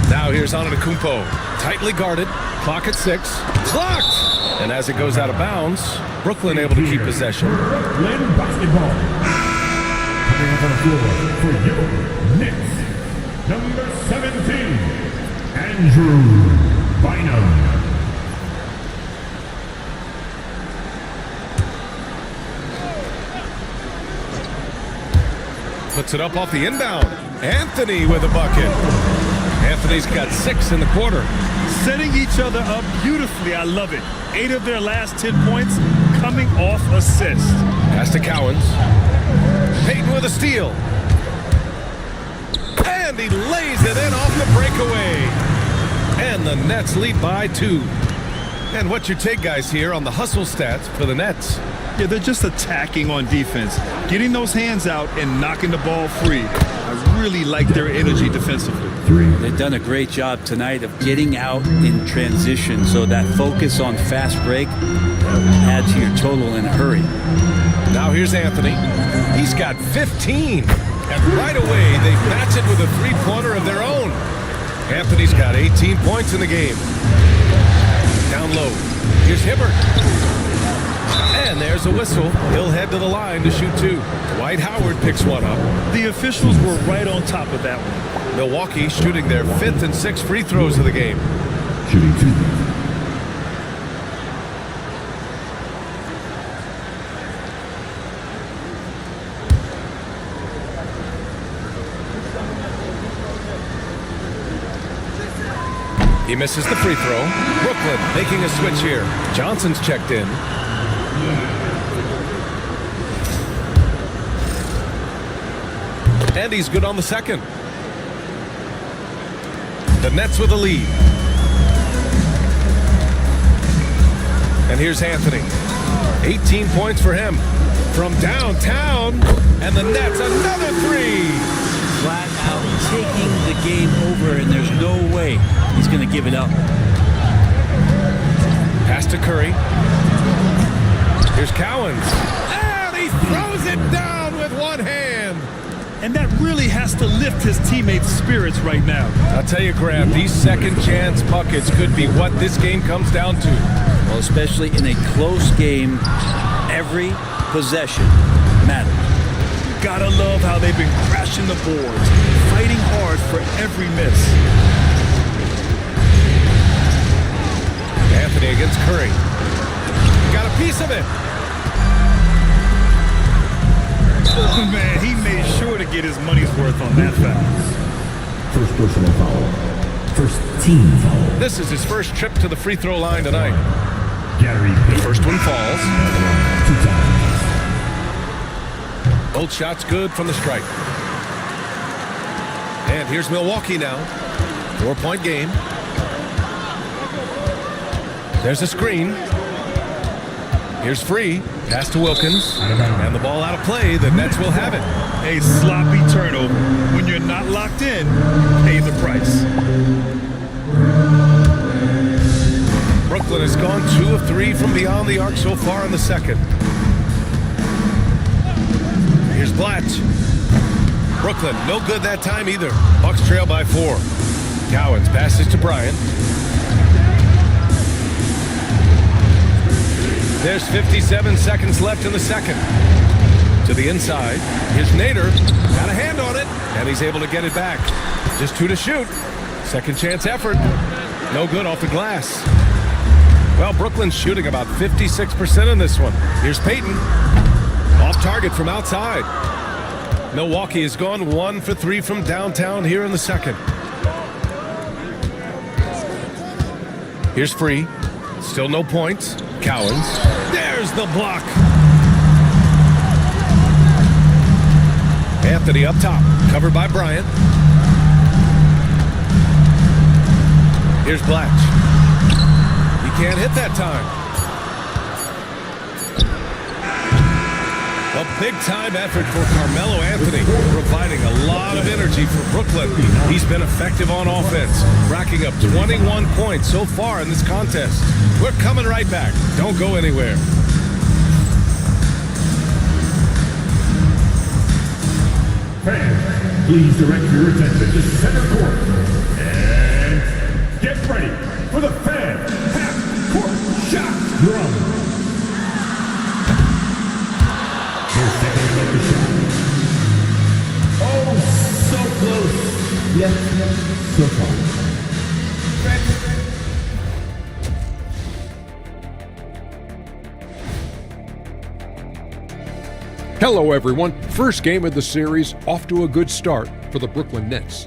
Now here's Antetokounmpo, tightly guarded, clock at 6, blocked! And as it goes out of bounds, Brooklyn able to keep possession. Brooklyn basketball. Coming up on the floor for your Knicks, number 17, Andrew Bynum. Puts it up off the inbound. Anthony with a bucket. Anthony's got 6 in the quarter. Setting each other up beautifully. I love it. 8 of their last 10 points coming off assists. Pass to Cowens. Payton with a steal. And he lays it in off the breakaway. And the Nets lead by 2. And what's your take, guys, here on the hustle stats for the Nets? Yeah, they're just attacking on defense. Getting those hands out and knocking the ball free. I really like their energy defensively. They've done a great job tonight of getting out in transition, so that focus on fast break adds to your total in a hurry. Now here's Anthony. He's got 15. And right away, they match it with a three-pointer of their own. Anthony's got 18 points in the game. Down low. Here's Hibbert. And there's a whistle. He'll head to the line to shoot 2. Dwight Howard picks one up. The officials were right on top of that one. Milwaukee shooting their 5th and 6th free throws of the game. Shooting 2. He misses the free throw. Brooklyn making a switch here. Johnson's checked in. And he's good on the second. The Nets with a lead. And here's Anthony. 18 points for him. From downtown. And the Nets another 3. Flat out taking the game over, and there's no way he's going to give it up. Pass to Curry. Here's Cowens. And he throws it down with one hand. And that really has to lift his teammates' spirits right now. I'll tell you, Graham, these second chance buckets could be what this game comes down to. Well, especially in a close game, every possession matters. Gotta love how they've been crashing the boards, fighting hard for every miss. Anthony against Curry. Got a piece of it. Oh, man, he made sure to get his money's worth on that foul. First personal foul. First team foul. This is his first trip to the free throw line tonight. Gary. The first one falls. 2 times. Both shots good from the stripe. And here's Milwaukee now. 4-point game. There's a screen. Here's Free. Pass to Wilkins. And the ball out of play. The Nets will have it. A sloppy turnover. When you're not locked in, pay the price. price. Brooklyn has gone 2 of 3 from beyond the arc so far in the second. Here's Blatt. Brooklyn, no good that time either. Bucks trail by 4. Cowens passes to Bryant. There's 57 seconds left in the second. To the inside. Here's Nader. Got a hand on it. And he's able to get it back. Just 2 to shoot. Second chance effort. No good off the glass. Well, Brooklyn's shooting about 56% in this one. Here's Payton. Off target from outside. Milwaukee has gone 1 for 3 from downtown here in the second. Here's Free. Still no points. Cowens. There's the block. Anthony up top. Covered by Bryant. Here's Blatt. He can't hit that time. A big-time effort for Carmelo Anthony, providing a lot of energy for Brooklyn. He's been effective on offense, racking up 21 points so far in this contest. We're coming right back. Don't go anywhere. Fans, please direct your attention to center court. And get ready for the fan half-court shot drum. Oh, so close. Yet, so far. Hello, everyone. First game of the series, off to a good start for the Brooklyn Nets.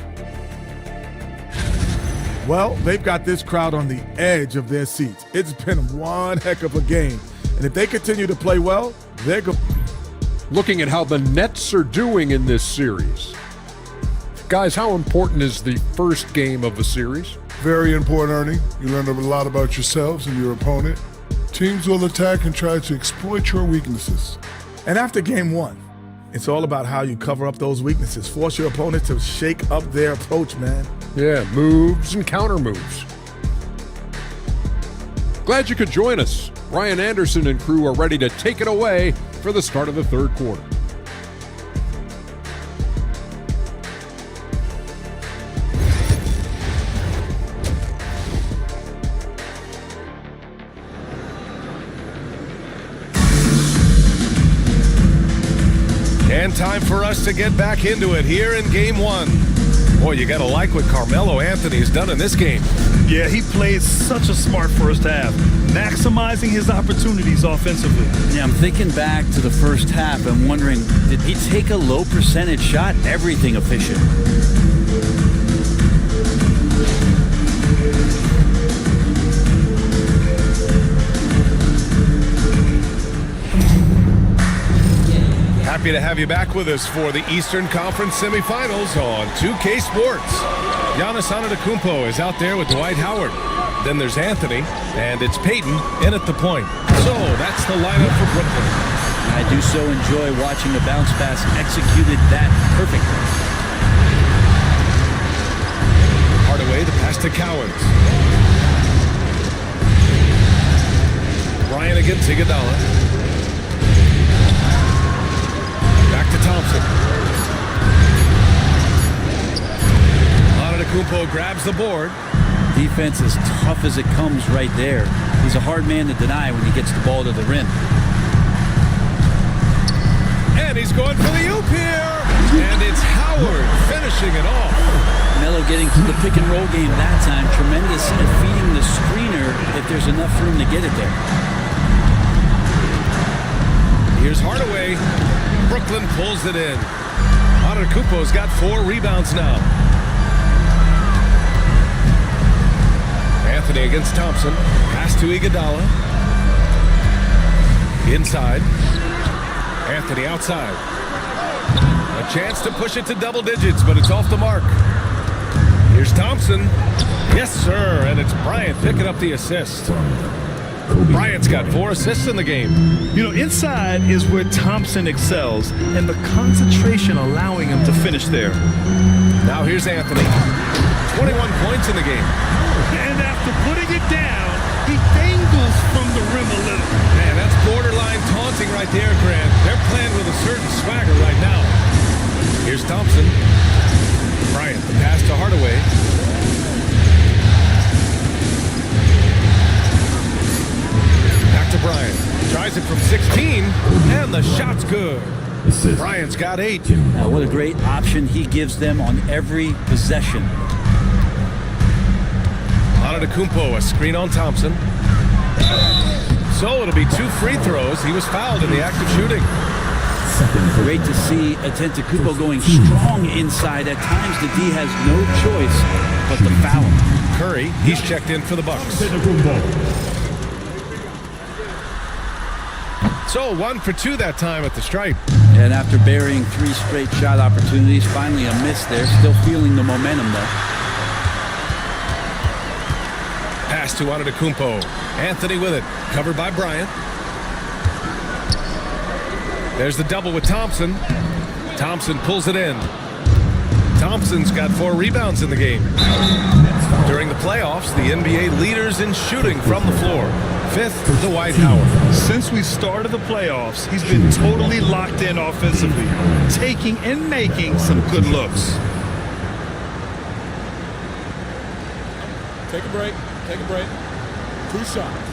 Well, they've got this crowd on the edge of their seats. It's been one heck of a game. And if they continue to play well, they're going. Looking at how the Nets are doing in this series. Guys, how important is the first game of the series? Very important, Ernie. You learn a lot about yourselves and your opponent. Teams will attack and try to exploit your weaknesses. And after game 1, it's all about how you cover up those weaknesses. Force your opponent to shake up their approach, man. Yeah, moves and counter moves. Glad you could join us. Ryan Anderson and crew are ready to take it away for the start of the third quarter. And time for us to get back into it here in game 1. Boy, you gotta like what Carmelo Anthony has done in this game. Yeah, he played such a smart first half, maximizing his opportunities offensively. Yeah, I'm thinking back to the first half and wondering, did he take a low percentage shot? Everything efficient. Happy to have you back with us for the Eastern Conference semifinals on 2K Sports. Giannis Antetokounmpo is out there with Dwight Howard. Then there's Anthony, and it's Payton in at the point. So that's the lineup for Brooklyn. I do so enjoy watching the bounce pass executed that perfectly. Hardaway, the pass to Cowens. Bryant against Iguodala. Back to Thompson. Antetokounmpo grabs the board. Defense is tough as it comes right there. He's a hard man to deny when he gets the ball to the rim. And he's going for the oop here. And it's Howard finishing it off. Melo getting to the pick and roll game that time. Tremendous at feeding the screener if there's enough room to get it there. Here's Hardaway. Brooklyn pulls it in. Antetokounmpo's got 4 rebounds now. Anthony against Thompson. Pass to Iguodala. Inside. Anthony outside. A chance to push it to double digits, but it's off the mark. Here's Thompson. Yes, sir. And it's Bryant picking up the assist. Bryant's got 4 assists in the game. You know, inside is where Thompson excels, and the concentration allowing him to finish there. Now here's Anthony. 21 points in the game. And after putting it down, he dangles from the rim a little. Man, that's borderline taunting right there, Grant. They're playing with a certain swagger right now. Here's Thompson. Bryant, the pass to Hardaway. Back to Bryant. Tries it from 16, and the shot's good. Bryant's got 8. What a great option he gives them on every possession. Antetokounmpo, a screen on Thompson. So it'll be 2 free throws. He was fouled in the act of shooting. Great to see Antetokounmpo going strong inside. At times, the D has no choice but to foul him. Curry, he's checked in for the Bucks. So 1 for 2 that time at the stripe. And after burying 3 straight shot opportunities, finally a miss there. Still feeling the momentum, though. Pass to Antetokounmpo. Anthony with it. Covered by Bryant. There's the double with Thompson. Thompson pulls it in. Thompson's got 4 rebounds in the game. During the playoffs, the NBA leaders in shooting from the floor. 5th, Dwight Howard. Since we started the playoffs, he's been totally locked in offensively, taking and making some good looks. Take a break. Take a break. 2 shots.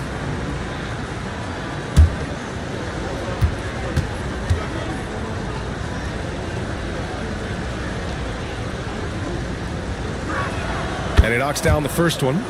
And he knocks down the first one.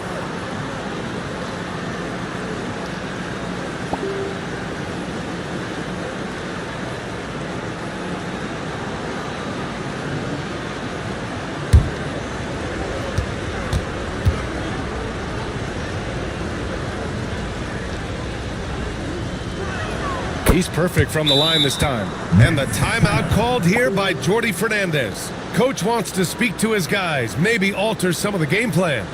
He's perfect from the line this time. And the timeout called here by Jordi Fernandez. Coach wants to speak to his guys, maybe alter some of the game plan.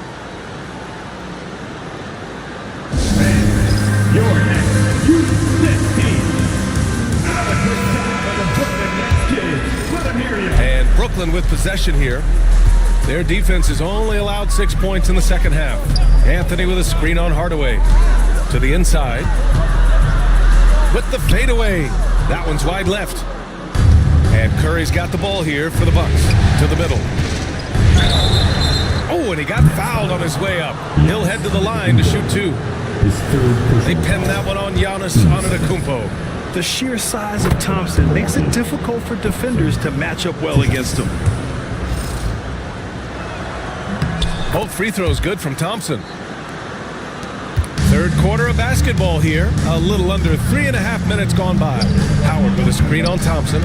Your next U.S. team. And Brooklyn with possession here. Their defense has only allowed 6 points in the second half. Anthony with a screen on Hardaway. To the inside. With the fadeaway. That one's wide left. And Curry's got the ball here for the Bucks. To the middle. Oh, and he got fouled on his way up. He'll head to the line to shoot 2. They pinned that one on Giannis Antetokounmpo. The sheer size of Thompson makes it difficult for defenders to match up well against him. Both free throws good from Thompson. Third quarter of basketball here. A little under 3.5 minutes gone by. Howard with a screen on Thompson.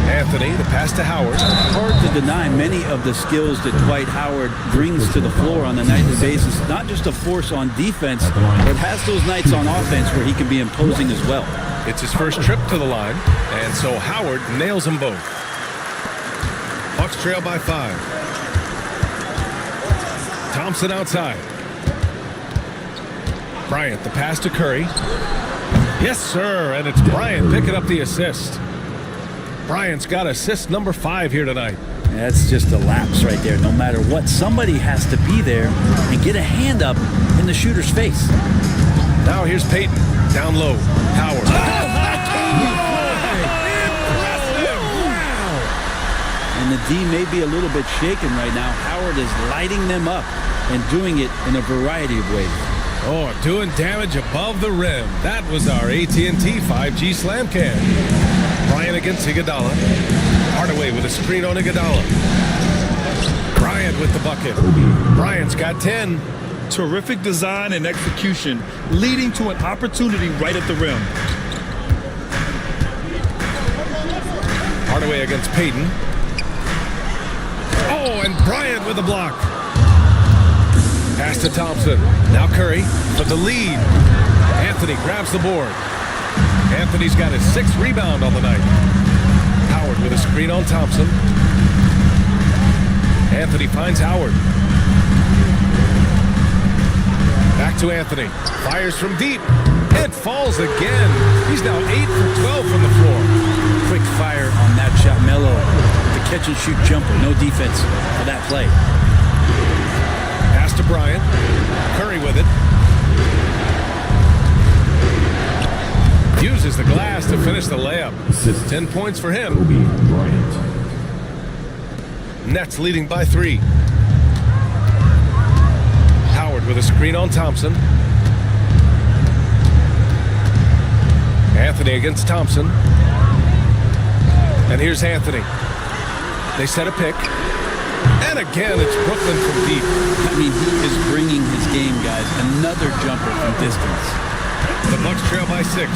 Anthony, the pass to Howard. Hard to deny many of the skills that Dwight Howard brings to the floor on a nightly basis. Not just a force on defense, but has those nights on offense where he can be imposing as well. It's his first trip to the line, and so Howard nails them both. Bucks trail by 5. Thompson outside. Bryant, the pass to Curry. Yes, sir, and it's Bryant picking up the assist. Bryant's got assist number 5 here tonight. That's just a lapse right there. No matter what, somebody has to be there and get a hand up in the shooter's face. Now here's Payton, down low. Howard. And the D may be a little bit shaken right now. Howard is lighting them up and doing it in a variety of ways. Oh, doing damage above the rim. That was our AT&T 5G slam cam. Bryant against Iguodala. Hardaway with a screen on Iguodala. Bryant with the bucket. Bryant's got 10. Terrific design and execution, leading to an opportunity right at the rim. Hardaway against Payton. Oh, and Bryant with the block. Pass to Thompson. Now Curry for the lead. Anthony grabs the board. Anthony's got his 6th rebound on the night. Howard with a screen on Thompson. Anthony finds Howard. Back to Anthony. Fires from deep. It falls again. He's now 8 for 12 from the floor. Quick fire on that shot. Melo, the catch and shoot jumper. No defense for that play. to Bryant. Curry with it. Uses the glass to finish the layup. 10 points for him. Nets leading by 3. Howard with a screen on Thompson. Anthony against Thompson. And here's Anthony. They set a pick. And again, it's Brooklyn from deep. I mean, he is bringing his game, guys. Another jumper from distance. The Bucks trail by 6.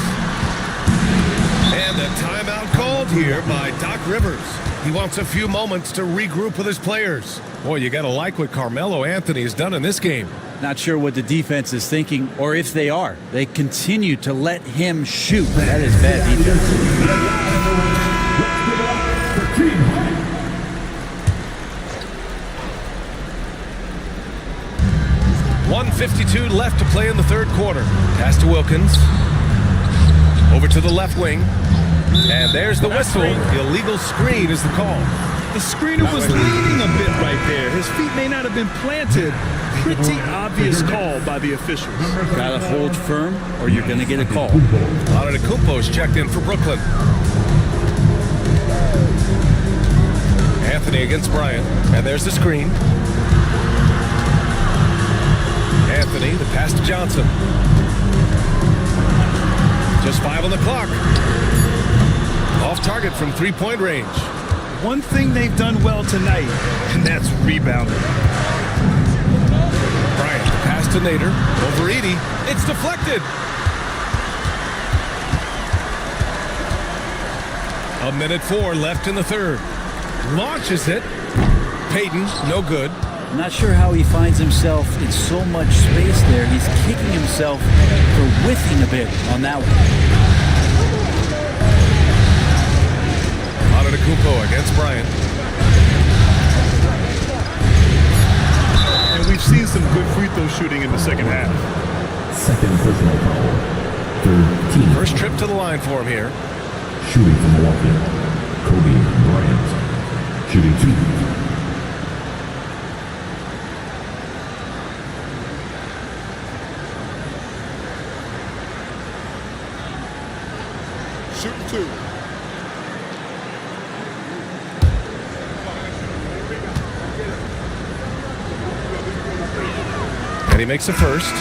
And a timeout called here by Doc Rivers. He wants a few moments to regroup with his players. Boy, you got to like what Carmelo Anthony has done in this game. Not sure what the defense is thinking, or if they are. They continue to let him shoot. That is bad defense. 1:52 left to play in the third quarter. Pass to Wilkins. Over to the left wing. And there's the whistle. The illegal screen is the call. The screener was leaning a bit right there. His feet may not have been planted. Pretty obvious call by the officials. Gotta hold firm or you're gonna get a call. Antetokounmpo's checked in for Brooklyn. Anthony against Bryant. And there's the screen. Anthony, the pass to Johnson. Just 5 on the clock. Off target from three-point range. One thing they've done well tonight, and that's rebounding. Bryant, pass to Nader. Over Edey. It's deflected. A minute 4 left in the third. Launches it. Payton, no good. Not sure how he finds himself in so much space there. He's kicking himself for whiffing a bit on that one. Antetokounmpo against Bryant. And we've seen some good free throw shooting in the second half. Second personal foul. 13. First trip to the line for him here. Shooting from Milwaukee. Kobe Bryant. Shooting 2. Shooting 2. And he makes a first.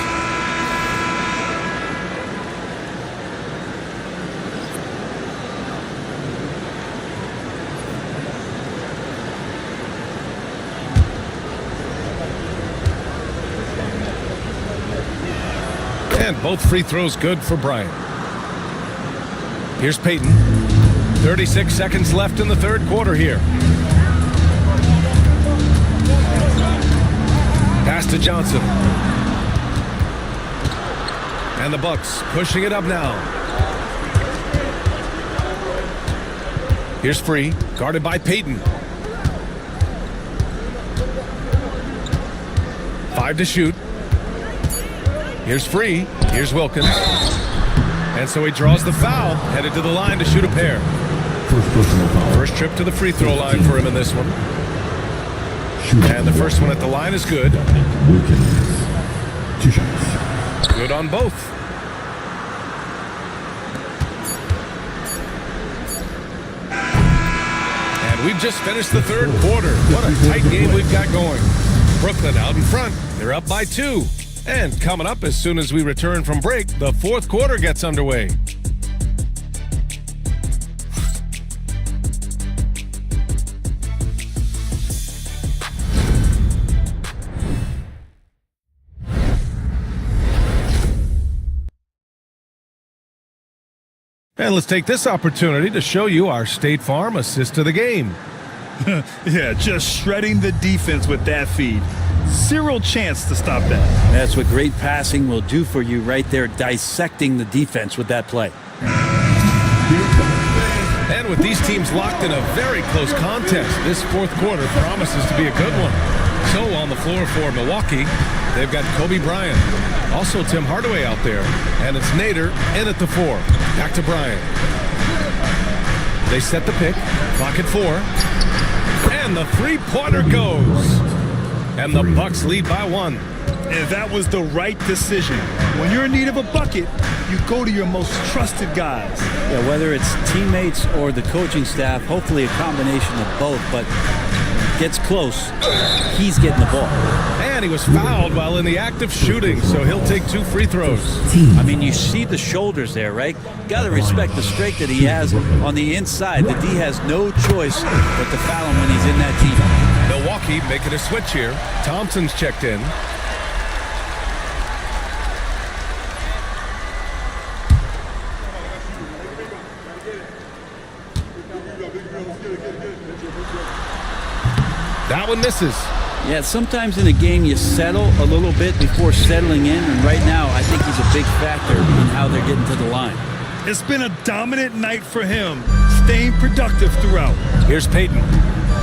And both free throws good for Bryant. Here's Payton. 36 seconds left in the third quarter here. Pass to Johnson. And the Bucks pushing it up now. Here's Free, guarded by Payton. 5 to shoot. Here's Free. Here's Wilkins. And so he draws the foul, headed to the line to shoot a pair. First trip to the free throw line for him in this one. And the first one at the line is good. Wilkins. 2 shots. Good on both. And we've just finished the third quarter. What a tight game we've got going. Brooklyn out in front. They're up by 2. And coming up as soon as we return from break, the fourth quarter gets underway. And let's take this opportunity to show you our State Farm assist to the game. Yeah, just shredding the defense with that feed. Zero chance to stop that. That's what great passing will do for you right there, dissecting the defense with that play. And with these teams locked in a very close contest, this fourth quarter promises to be a good one. So on the floor for Milwaukee, they've got Kobe Bryant. Also Tim Hardaway out there. And it's Nader in at the 4. Back to Bryant. They set the pick. Clock at 4. And the three-pointer goes. And the Bucks lead by 1. And that was the right decision. When you're in need of a bucket, you go to your most trusted guys. Yeah, whether it's teammates or the coaching staff, hopefully a combination of both, but gets close, he's getting the ball. And he was fouled while in the act of shooting, so he'll take 2 free throws. I mean, you see the shoulders there, right? Got to respect the strength that he has on the inside. The D has no choice but to foul him when he's in that deep. Milwaukee making a switch here. Thompson's checked in. That one misses. Yeah, sometimes in a game you settle a little bit before settling in, and right now I think he's a big factor in how they're getting to the line. It's been a dominant night for him, staying productive throughout. Here's Payton.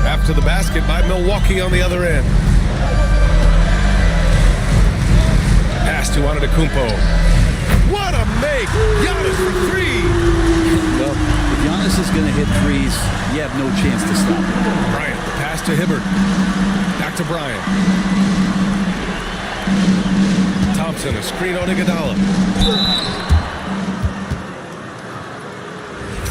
After the basket by Milwaukee on the other end. Pass to Antetokounmpo. What a make! Giannis for 3! Well, if Giannis is going to hit threes, you have no chance to stop him. Bryant, the pass to Hibbert. Back to Bryant. Thompson, a screen on Iguodala.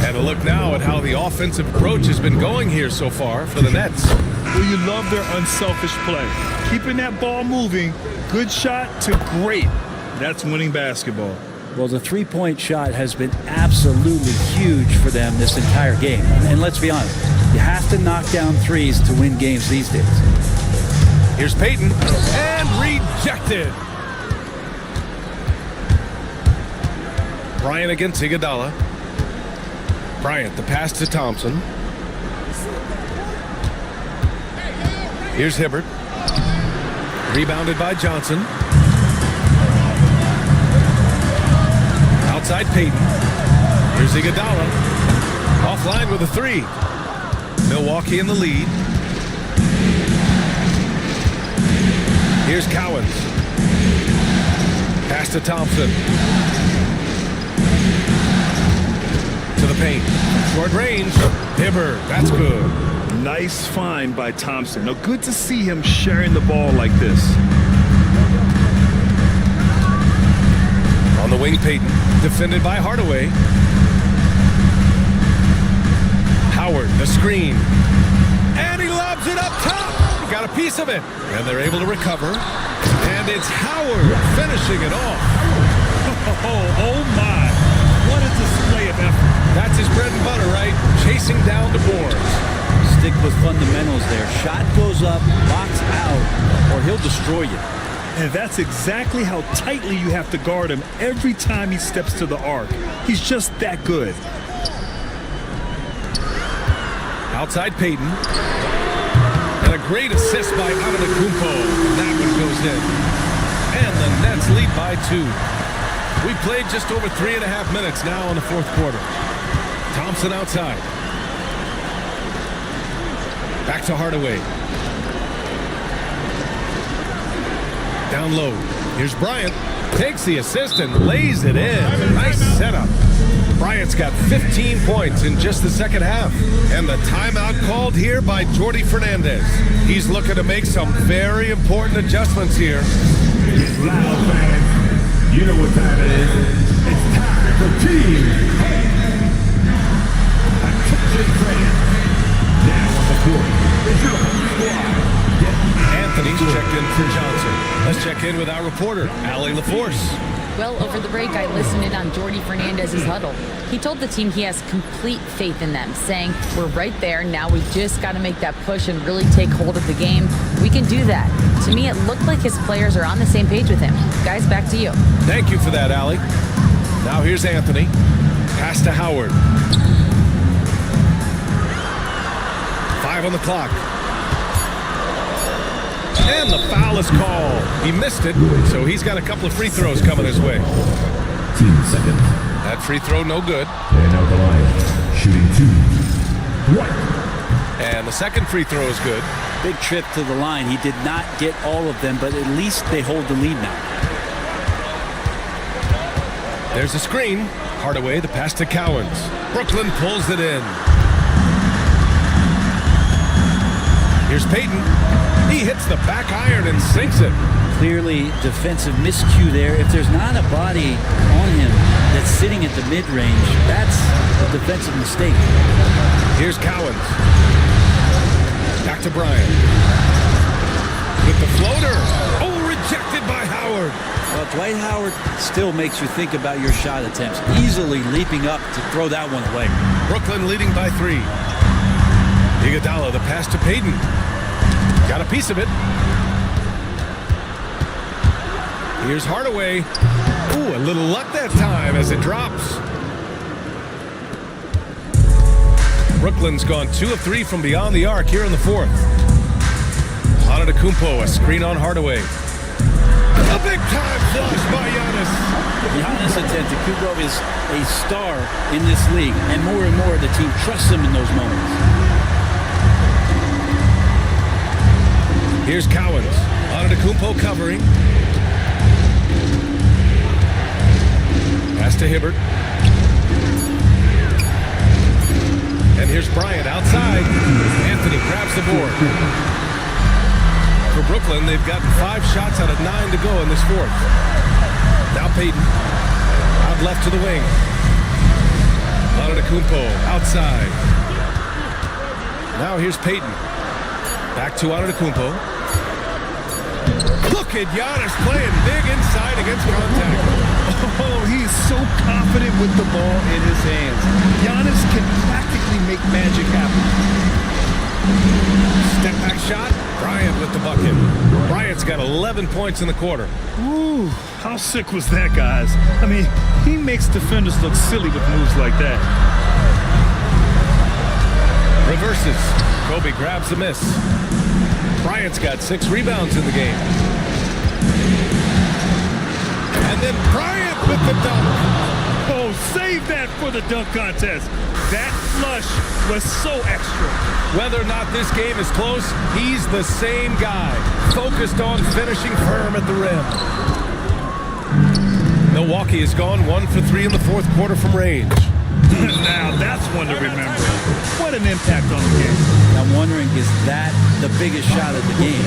And a look now at how the offensive approach has been going here so far for the Nets. Well, you love their unselfish play. Keeping that ball moving, good shot to great. That's winning basketball. Well, the three-point shot has been absolutely huge for them this entire game. And let's be honest, you have to knock down threes to win games these days. Here's Payton, and rejected. Bryant against Iguodala. Bryant, the pass to Thompson. Here's Hibbert. Rebounded by Johnson. Outside Payton. Here's Iguodala. Offline with a 3. Milwaukee in the lead. Here's Cowens. Pass to Thompson. To the paint. Short range. Hibbert. That's good. Nice find by Thompson. Now, good to see him sharing the ball like this. On the wing, Payton. Defended by Hardaway. Howard, the screen. And he lobs it up top. He got a piece of it. And they're able to recover. And it's Howard finishing it off. Oh my. What a display of effort. That's his bread and butter, right? Chasing down the boards. Stick with fundamentals there. Shot goes up, box out, or he'll destroy you. And that's exactly how tightly you have to guard him every time he steps to the arc. He's just that good. Outside Payton. And a great assist by Antetokounmpo. That one goes in. And the Nets lead by 2. We played just over 3.5 minutes now in the fourth quarter. Thompson outside. Back to Hardaway. Down low. Here's Bryant. Takes the assist and lays it in. Nice setup. Bryant's got 15 points in just the second half. And the timeout called here by Jordi Fernandez. He's looking to make some very important adjustments here. It's loud, fans. You know what time it is. It's time for team. Attention, fans. Now on the court. It's your squad. Anthony's checked in for Johnson. Let's check in with our reporter, Allie LaForce. Well, over the break, I listened in on Jordi Fernandez's huddle. He told the team he has complete faith in them, saying, we're right there. Now we just got to make that push and really take hold of the game. We can do that. To me, it looked like his players are on the same page with him. Guys, back to you. Thank you for that, Allie. Now here's Anthony. Pass to Howard. 5 on the clock. And the foul is called. He missed it, so he's got a couple of free throws coming his way. 10 seconds. That free throw no good. And out the line. Shooting 2. Right. And the second free throw is good. Big trip to the line. He did not get all of them, but at least they hold the lead now. There's a screen. Hardaway, the pass to Cowens. Brooklyn pulls it in. Here's Payton. He hits the back iron and sinks it. Clearly defensive miscue there. If there's not a body on him that's sitting at the mid-range, that's a defensive mistake. Here's Cowens. Back to Bryant. With the floater. Oh, rejected by Howard. Well, Dwight Howard still makes you think about your shot attempts. Easily leaping up to throw that one away. Brooklyn leading by 3. Iguodala, the pass to Payton. Got a piece of it. Here's Hardaway. Ooh, a little luck that time as it drops. Brooklyn's gone 2 of 3 from beyond the arc here in the 4th. Antetokounmpo, a screen on Hardaway. A big-time flush by Giannis. Giannis Antetokounmpo is a star in this league, and more the team trusts him in those moments. Here's Cowens. Antetokounmpo covering. Pass to Hibbert. And here's Bryant outside. Anthony grabs the board. For Brooklyn, they've gotten 5 shots out of 9 to go in this 4th. Now Payton. Out left to the wing. Antetokounmpo outside. Now here's Payton. Back to Antetokounmpo. Look at Giannis playing big inside against contact. Oh, he's so confident with the ball in his hands. Giannis can practically make magic happen. Step back shot. Bryant with the bucket. Bryant's got 11 points in the quarter. Ooh, how sick was that, guys? I mean, he makes defenders look silly with moves like that. Reverses. Kobe grabs the miss. Bryant's got 6 rebounds in the game. And then Bryant with the dunk. Oh, save that for the dunk contest. That flush was so extra. Whether or not this game is close, he's the same guy, focused on finishing firm at the rim. Milwaukee has gone 1 for 3 in the 4th quarter from range. Now that's one to remember. What an impact on the game. I'm wondering, is that the biggest shot of the game?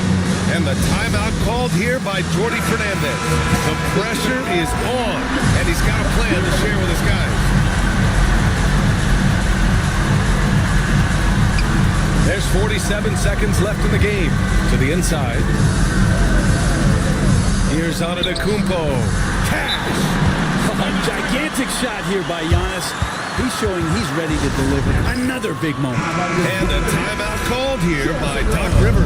And the timeout called here by Jordi Fernandez. The pressure is on, and he's got a plan to share with his guys. There's 47 seconds left in the game. To the inside. Here's Antetokounmpo. Cash! A gigantic shot here by Giannis. He's showing he's ready to deliver another big moment. And a timeout called here by Doc Rivers.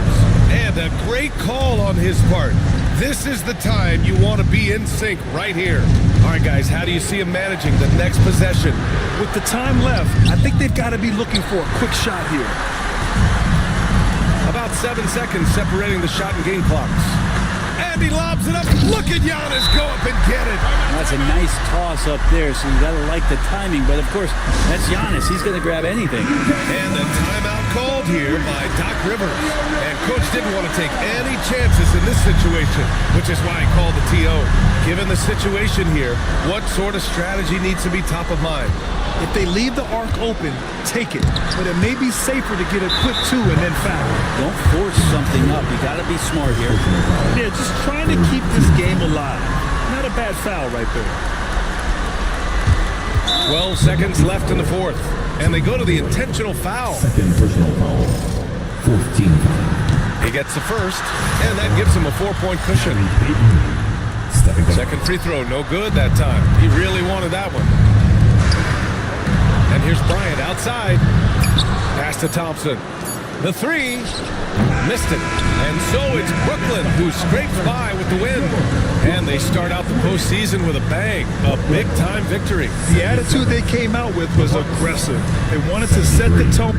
And a great call on his part. This is the time you want to be in sync right here. All right, guys, how do you see him managing the next possession? With the time left, I think they've got to be looking for a quick shot here. About 7 seconds separating the shot and game clocks. And he lobs it up. Look at Giannis go up and get it. That's a nice toss up there, so you got to like the timing. But, of course, that's Giannis. He's going to grab anything. And a timeout called here by Doc Rivers. And Coach didn't want to take any chances in this situation, which is why he called the TO. Given the situation here, what sort of strategy needs to be top of mind? If they leave the arc open, take it. But it may be safer to get a quick 2 and then foul. Don't force something up. You got to be smart here. Yeah, just trying to keep this game alive. Not a bad foul right there. 12 seconds left in the 4th. And they go to the intentional foul. Second personal foul. 14 foul. He gets the first, and that gives him a 4-point cushion. Second free throw, no good that time. He really wanted that one. And here's Bryant outside. Pass to Thompson. The 3. Missed it. And so it's Brooklyn who scrapes by with the win. And they start out the postseason with a bang. A big-time victory. The attitude they came out with was aggressive. They wanted to set the tone.